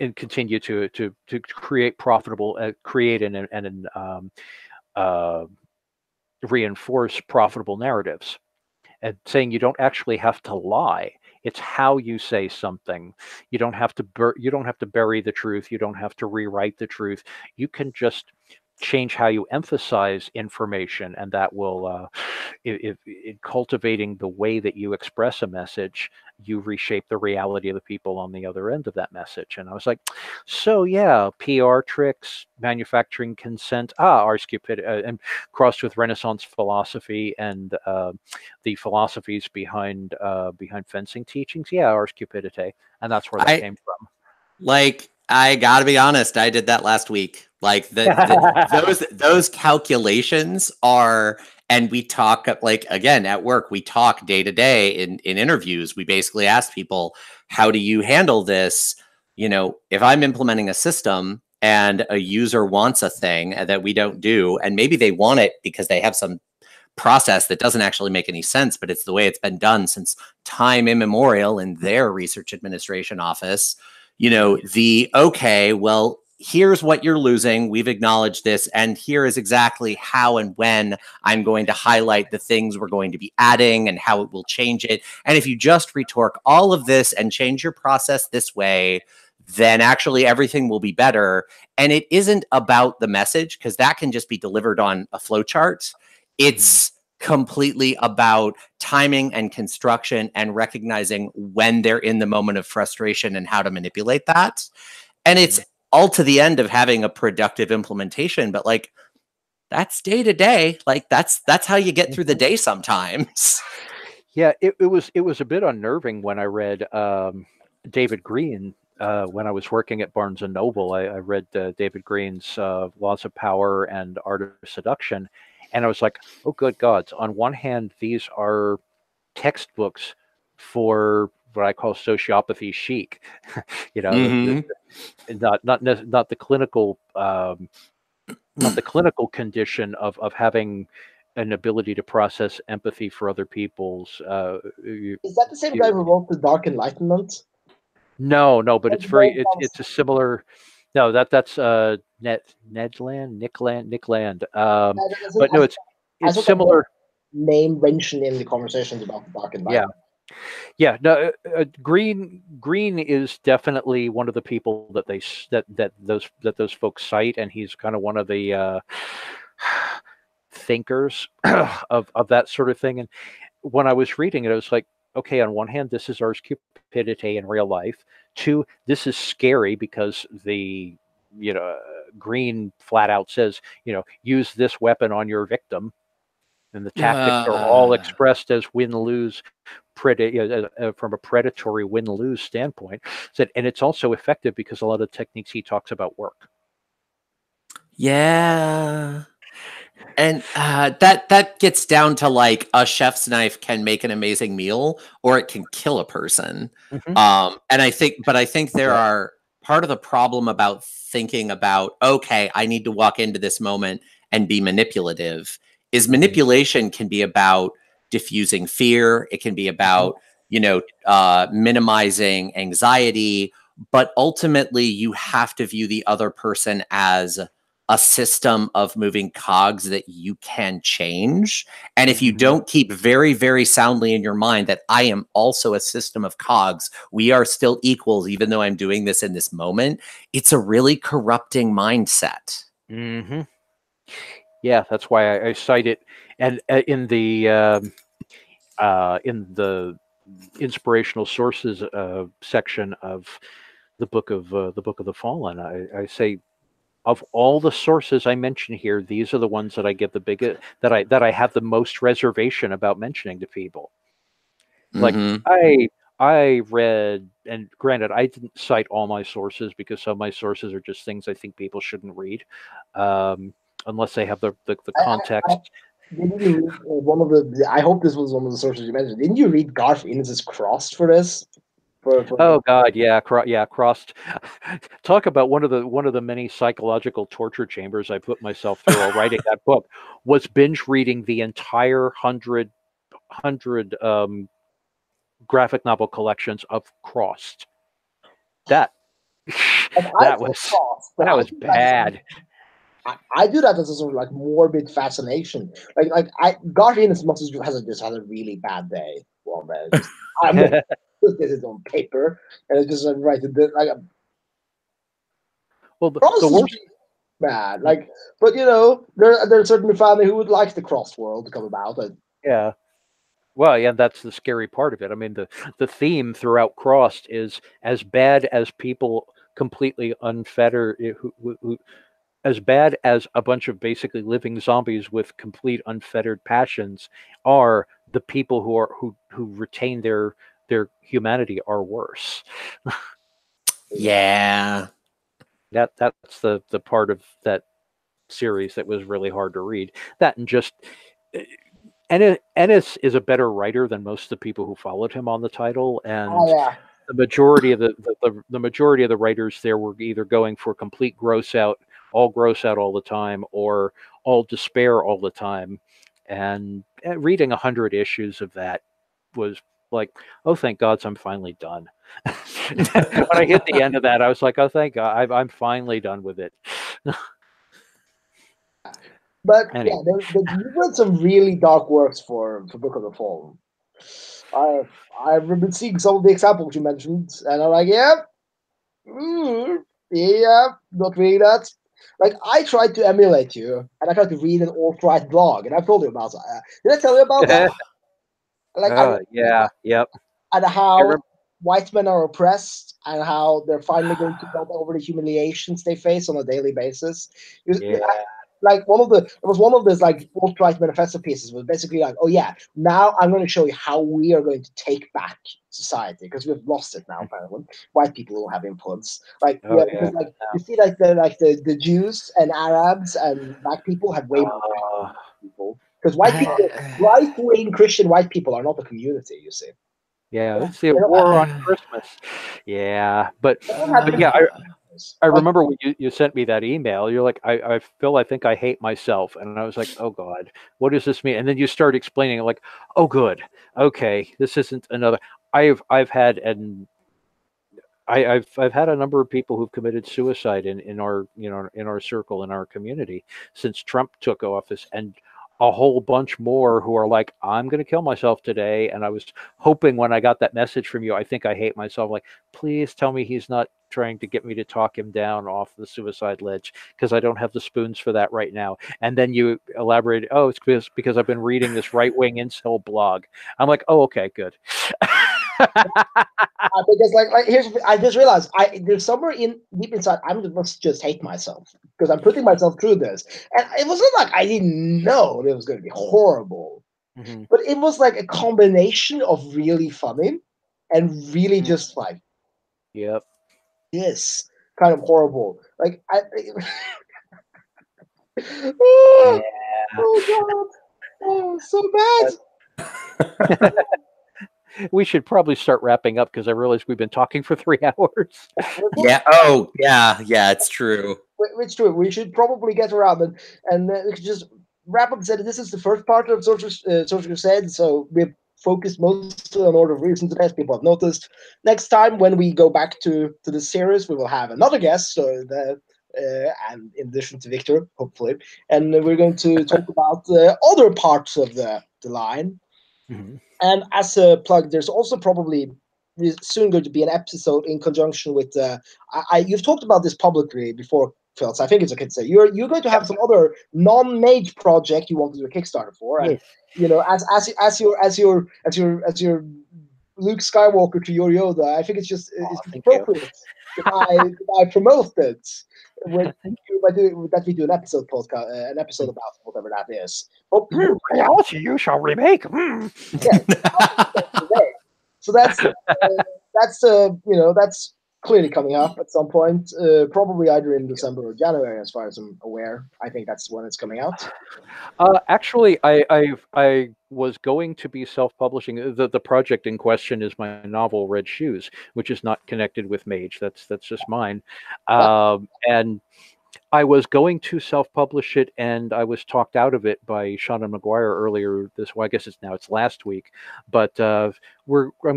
and continue to create profitable, create and reinforce profitable narratives. And saying you don't actually have to lie. It's how you say something. You don't have to bury the truth. You don't have to rewrite the truth. You can just change how you emphasize information, and that will, in cultivating the way that you express a message, you reshape the reality of the people on the other end of that message. And I was like, so yeah, PR tricks, manufacturing consent, ars stupidity, and crossed with Renaissance philosophy and the philosophies behind fencing teachings. Yeah, ars stupidity, and that's where that came from. Like, I gotta be honest, I did that last week. Like those calculations are, and we talk, like, again, at work, we talk day to day in interviews. We basically ask people, how do you handle this? If I'm implementing a system and a user wants a thing that we don't do, and maybe they want it because they have some process that doesn't actually make any sense, but it's the way it's been done since time immemorial in their research administration office. Okay, well, here's what you're losing. We've acknowledged this, and here is exactly how and when I'm going to highlight the things we're going to be adding and how it will change it. And if you just retorque all of this and change your process this way, then actually everything will be better. And it isn't about the message, because that can just be delivered on a flowchart. It's completely about timing and construction and recognizing when they're in the moment of frustration and how to manipulate that. And it's all to the end of having a productive implementation, but like, that's day to day. Like, that's how you get through the day sometimes. Yeah, it was a bit unnerving when I read David Green. When I was working at Barnes and Noble, I read David Green's Laws of Power and Art of Seduction. And I was like, oh, good gods. On one hand, these are textbooks for what I call sociopathy chic, not the clinical, not the clinical condition of having an ability to process empathy for other people's. Is that the same guy who wrote The Dark Enlightenment? No, but it's a similar. No, that's Nick Land. But no, it's similar. Name mentioned in the conversations about The Dark Enlightenment. Yeah. No, Green is definitely one of the people that those folks cite, and he's kind of one of the thinkers of that sort of thing. And when I was reading it, I was like, okay, on one hand, this is our stupidity in real life. Two, this is scary because the Green flat out says, use this weapon on your victim. And the tactics are all expressed as win-lose, from a predatory win-lose standpoint. And it's also effective because a lot of techniques he talks about work. Yeah. And that gets down to, like, a chef's knife can make an amazing meal, or it can kill a person. And I think there are part of the problem about thinking about, okay, I need to walk into this moment and be manipulative, is manipulation can be about diffusing fear. It can be about, minimizing anxiety. But ultimately, you have to view the other person as a system of moving cogs that you can change. And if you don't keep very, very soundly in your mind that I am also a system of cogs, we are still equals, even though I'm doing this in this moment, it's a really corrupting mindset. Mm-hmm. Yeah, that's why I cite it, and in the inspirational sources section of the book of the Fallen, I say, of all the sources I mention here, these are the ones that I give the biggest, that I have the most reservation about mentioning to people. Like I read, and granted, I didn't cite all my sources because some of my sources are just things I think people shouldn't read, unless they have the context. Didn't you read one of the? I hope this was one of the sources you mentioned. Didn't you read Garth Ennis's Crossed for this? Oh God, yeah, crossed. Talk about one of the many psychological torture chambers I put myself through while writing that book. Was binge reading the entire 100 graphic novel collections of Crossed. That was bad. I do that as a sort of like morbid fascination. Garth Ennis has a really bad day one day. I'm gonna put this on paper and it's just write it like. Well, the worst bad. But there's certainly family who would like the Crossed world to come about. Yeah. Well, yeah, that's the scary part of it. I mean, the theme throughout Crossed is as bad as people completely unfettered, as bad as a bunch of basically living zombies with complete unfettered passions are, the people who retain their humanity are worse. Yeah. That's the part of that series that was really hard to read. That, and just Ennis is a better writer than most of the people who followed him on the title, and the majority of the majority of the writers there were either going for complete gross out all the time, or all despair all the time. And reading 100 issues of that was like, oh, thank God, I'm finally done. When I hit the end of that, I was like, oh, thank God, I'm finally done with it. But anyway. you read some really dark works for Book of the Fallen. I've been seeing some of the examples you mentioned, and I'm like, not really that. Like, I tried to emulate you, and I tried to read an alt-right blog, and I've told you about that. Did I tell you about that? Yep. And how white men are oppressed, and how they're finally going to get over the humiliations they face on a daily basis. Like one of those like alt-right manifesto pieces was basically like, oh yeah, now I'm going to show you how we are going to take back society, because we've lost it now. Apparently, white people don't have influence. Because you see, the Jews and Arabs and black people have way more power than people, because right-wing Christian white people are not a community. You see. Yeah, it's the war on Christmas. Yeah, but yeah, I remember when you sent me that email. You're like, I think I hate myself, and I was like, oh God, what does this mean? And then you start explaining, like, oh good, okay, this isn't another. I've had I've had a number of people who've committed suicide in our in our circle, in our community, since Trump took office, and a whole bunch more who are like, I'm going to kill myself today. And I was hoping, when I got that message from you, I think I hate myself, like, please tell me he's not trying to get me to talk him down off the suicide ledge, because I don't have the spoons for that right now. And then you elaborated, oh, it's because I've been reading this right-wing incel blog. I'm like, oh, okay, good. Because I just realized there's somewhere deep inside I must just hate myself, because I'm putting myself through this, and it wasn't like I didn't know it was going to be horrible, but it was like a combination of really funny and really just like, yep, this kind of horrible. Like oh God, oh, so bad. We should probably start wrapping up, because I realize we've been talking for 3 hours. Yeah. Oh, yeah. Yeah. It's true. It's true. We should probably get around and we could just wrap up and say that this is the first part of Sorcerer Crusade, so we've focused mostly on Order of Reason today, as people have noticed. Next time, when we go back to the series, we will have another guest, and in addition to Victor, hopefully, and we're going to talk about other parts of the line. Mm-hmm. And as a plug, there's also probably soon going to be an episode in conjunction with. You've talked about this publicly before, Phil. So I think it's okay to say you're going to have some other non-mage project you want to do a Kickstarter for, and Yes. you know, as your Luke Skywalker to your Yoda, I think it's just it's thank you. appropriate that I promote it with Thank that we do an episode podcast, an episode about whatever that is. But Reality you shall remake. so that's that's clearly coming up at some point, probably either in December or January, as far as I'm aware. I think that's when it's coming out. Actually, I was going to be self-publishing. The project in question is my novel Red Shoes, which is not connected with Mage. That's just mine, and I was going to self-publish it, and I was talked out of it by Shauna McGuire earlier this. Well, I guess it's last week, but I'm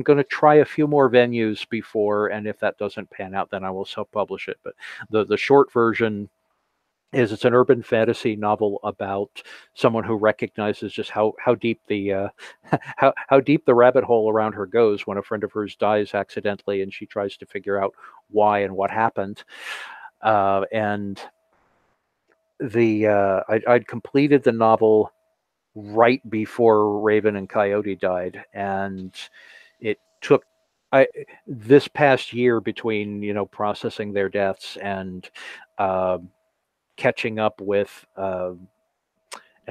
going to try a few more venues before, and if that doesn't pan out, then I will self-publish it. But the short version is it's an urban fantasy novel about someone who recognizes just how deep the how deep the rabbit hole around her goes when a friend of hers dies accidentally, and she tries to figure out why and what happened. And I'd completed the novel right before Raven and Coyote died, and it took this past year between processing their deaths and catching up with and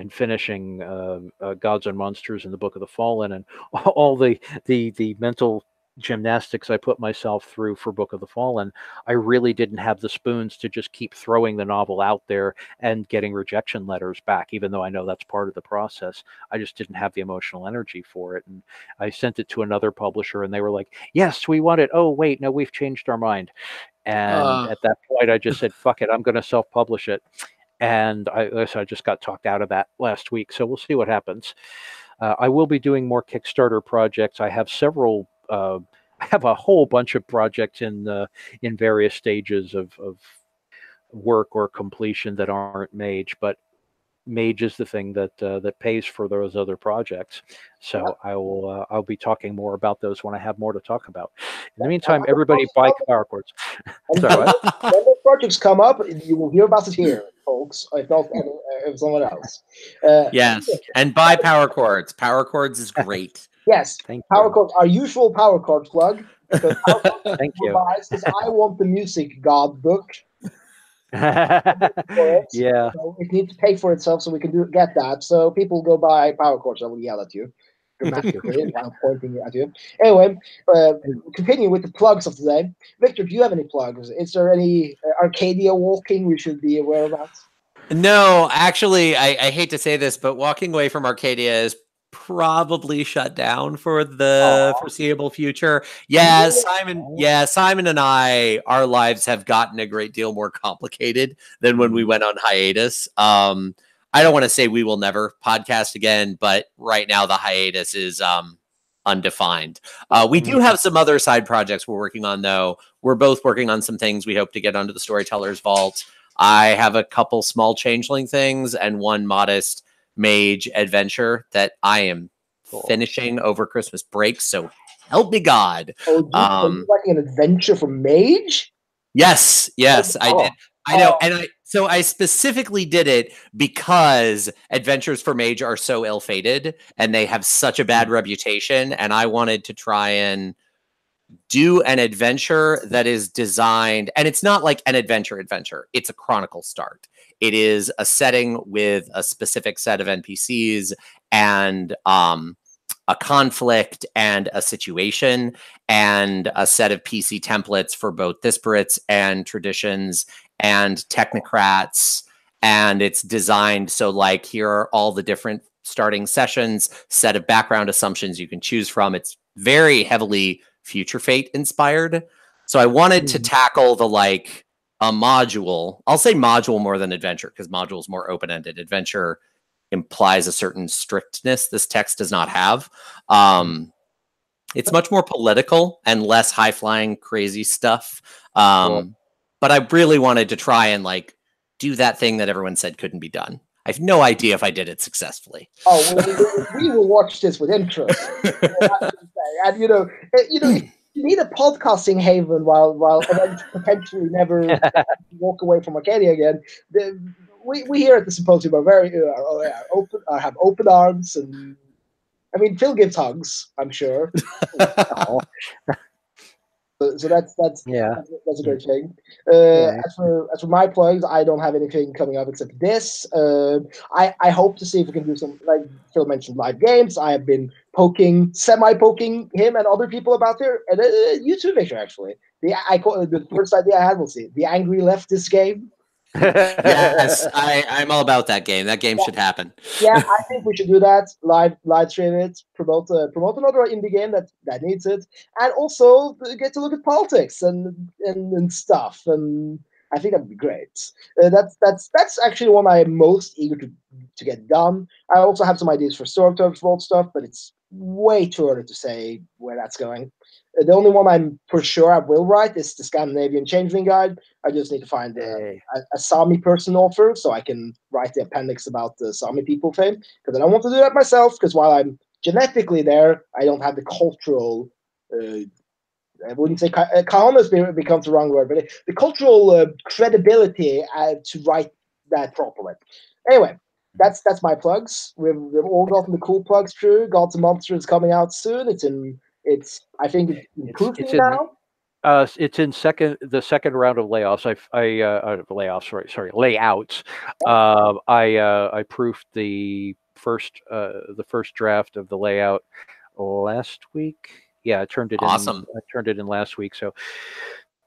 finishing Gods and Monsters in the Book of the Fallen, and all the mental gymnastics I put myself through for Book of the Fallen. I really didn't have the spoons to just keep throwing the novel out there and getting rejection letters back, even though I know that's part of the process. I just didn't have the emotional energy for it. And I sent it to another publisher, and they were like, yes, we want it. Oh, wait, no, we've changed our mind. And at that point, I just said, fuck it, I'm going to self-publish it. And I just got talked out of that last week. So we'll see what happens. I will be doing more Kickstarter projects. I have several. I have a whole bunch of projects in various stages of work or completion that aren't Mage, but Mage is the thing that pays for those other projects. So I'll be talking more about those when I have more to talk about. In the meantime, everybody buy power cords. Sorry, when those projects come up, you will hear about it here, folks. If not, if someone else. Yes, and buy power cords. Power cords is great. Yes, Thank power you. chords. Our usual power chord plug. Because Thank you. Because I want the music god book. Yeah. So it needs to pay for itself, so we can get that. So people go buy power cords. I will yell at you dramatically while pointing at you. Anyway, continue with the plugs of today. Victor, do you have any plugs? Is there any Arcadia walking we should be aware about? No, actually, I hate to say this, but walking away from Arcadia is probably shut down for the foreseeable future. Yeah, Simon. Yeah, Simon and our lives have gotten a great deal more complicated than when we went on hiatus. I don't want to say we will never podcast again, but right now the hiatus is undefined. We do have some other side projects we're working on, though. We're both working on some things we hope to get onto the Storyteller's Vault. I have a couple small changeling things and one modest Mage adventure that I am finishing over Christmas break. So help me God. Oh, like an adventure for Mage? Yes, I did. I know, and I specifically did it because adventures for Mage are so ill-fated and they have such a bad reputation, and I wanted to try and do an adventure that is designed, and it's not like an adventure. It's a chronicle start. It is a setting with a specific set of NPCs and a conflict and a situation and a set of PC templates for both disparates and traditions and technocrats. And it's designed so, like, here are all the different starting sessions, set of background assumptions you can choose from. It's very heavily Future Fate inspired. So I wanted to tackle a module. I'll say module more than adventure, because module is more open-ended. Adventure implies a certain strictness this text does not have. It's much more political and less high-flying, crazy stuff. But I really wanted to try and like do that thing that everyone said couldn't be done. I have no idea if I did it successfully. Oh, we will watch this with interest. And if you need a podcasting haven while potentially never walk away from Arcadia again, we here at the Symposium are very open, have open arms, and I mean Phil gives hugs, I'm sure. So that's a great thing. As for my plugs, I don't have anything coming up except this. I hope to see if we can do some, like Phil mentioned, live games. I have been semi-poking him and other people about there, and you too, Victor. Actually, the first idea I had was the angry leftist game. Yes, I'm all about that game. That game should happen. Yeah, I think we should do that. Live stream it, promote another indie game that needs it, and also get to look at politics and stuff. And I think that'd be great. That's actually one I'm most eager to get done. I also have some ideas for Stormturf's Vault stuff, but it's way too early to say where that's going. The only one I'm for sure I will write is the Scandinavian Changeling Guide. I just need to find a Sami person author so I can write the appendix about the Sami people thing. Because I don't want to do that myself, because while I'm genetically there, I don't have the cultural, I wouldn't say cojones becomes the wrong word, but the cultural credibility to write that properly. Anyway, that's my plugs. We've all gotten the cool plugs through. Gods and Monsters coming out soon. I think it's improving now. It's in the second round of layoffs. Layouts. I proofed the first draft of the layout last week. Yeah, I turned it in. Awesome. I turned it in last week. So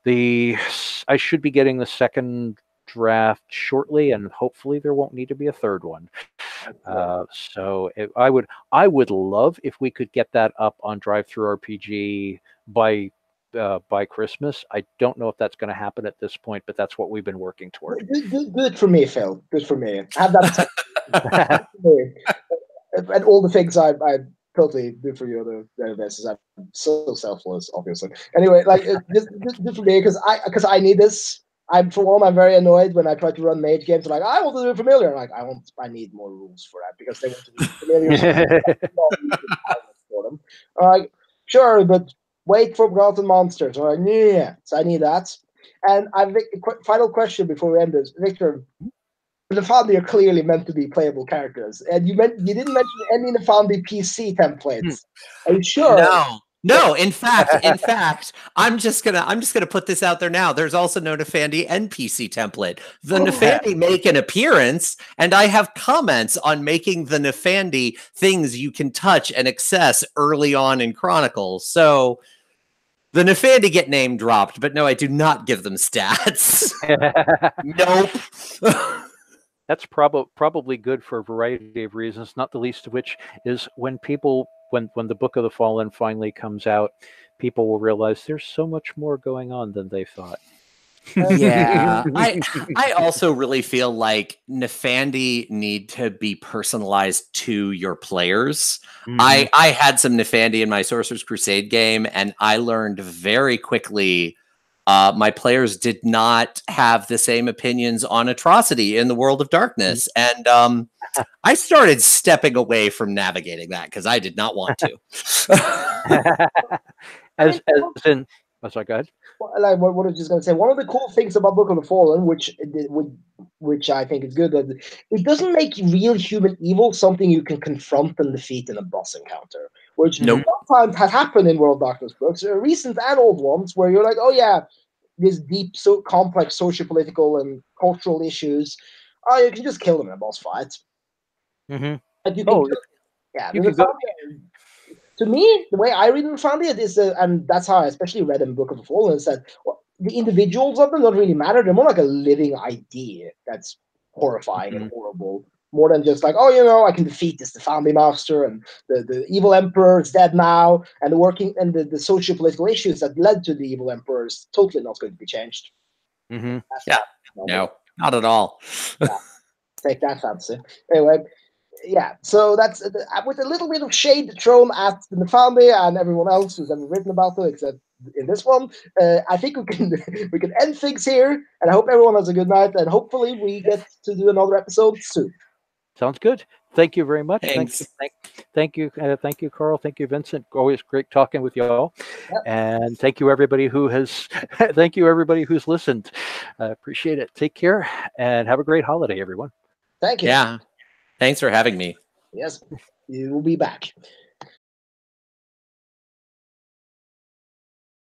I should be getting the second draft shortly, and hopefully there won't need to be a third one. So I would love if we could get that up on Drive-Thru RPG by Christmas. I don't know if that's going to happen at this point, but that's what we've been working toward. Good for me, Phil. Good for me. Have that. And all the things I totally do for you, the investors. I'm so selfless, obviously. Anyway, like just for me, because I need this. I'm very annoyed when I try to run mage games. Like, I want to do it familiar. I'm like, I need more rules for that because they want to do familiar. For them. Like, sure, but wait for Gods and Monsters. Like, yeah, so I need that. And final question before we end this, Victor. The Nefandi are clearly meant to be playable characters, and you didn't mention any Nefandi PC templates. Are you sure? No. In fact, I'm just gonna put this out there now. There's also no Nefandi NPC template. The Nefandi make an appearance, and I have comments on making the Nefandi things you can touch and access early on in Chronicles. So the Nefandi get name dropped, but no, I do not give them stats. Nope. That's probably good for a variety of reasons, not the least of which is when the Book of the Fallen finally comes out, people will realize there's so much more going on than they thought. Yeah. I also really feel like Nefandi need to be personalized to your players. Mm-hmm. I had some Nefandi in my Sorcerer's Crusade game, and I learned very quickly my players did not have the same opinions on atrocity in the World of Darkness. And I started stepping away from navigating that because I did not want to. As in, sorry, go ahead. Like what I was just going to say, one of the cool things about Book of the Fallen, which I think is good, that it doesn't make real human evil something you can confront and defeat in a boss encounter, which sometimes has happened in World of Darkness books, recent and old ones, where you're like, oh yeah, these deep, so complex socio-political and cultural issues, you can just kill them in a boss fight. Mm-hmm. Like you can to me, the way I read Nefandi is, and that's how I especially read in Book of the Fallen, is that the individuals of them don't really matter. They're more like a living idea that's horrifying and horrible, more than just like, I can defeat this, the family master, and the evil emperor is dead now, and the socio-political issues that led to the evil emperor is totally not going to be changed. Mm-hmm. Yeah, no, not at all. Take that fantasy. Anyway, yeah, so that's with a little bit of shade thrown at the family and everyone else who's ever written about it, except in this one. I think we can we can end things here, and I hope everyone has a good night, and hopefully we get to do another episode soon. Sounds good. Thank you very much. Thanks. Thank you, Carl. Thank you, Vincent. Always great talking with you all. Yep. And thank you everybody who has. Thank you everybody who's listened. I appreciate it. Take care and have a great holiday, everyone. Thank you. Yeah. Thanks for having me. Yes, you will be back.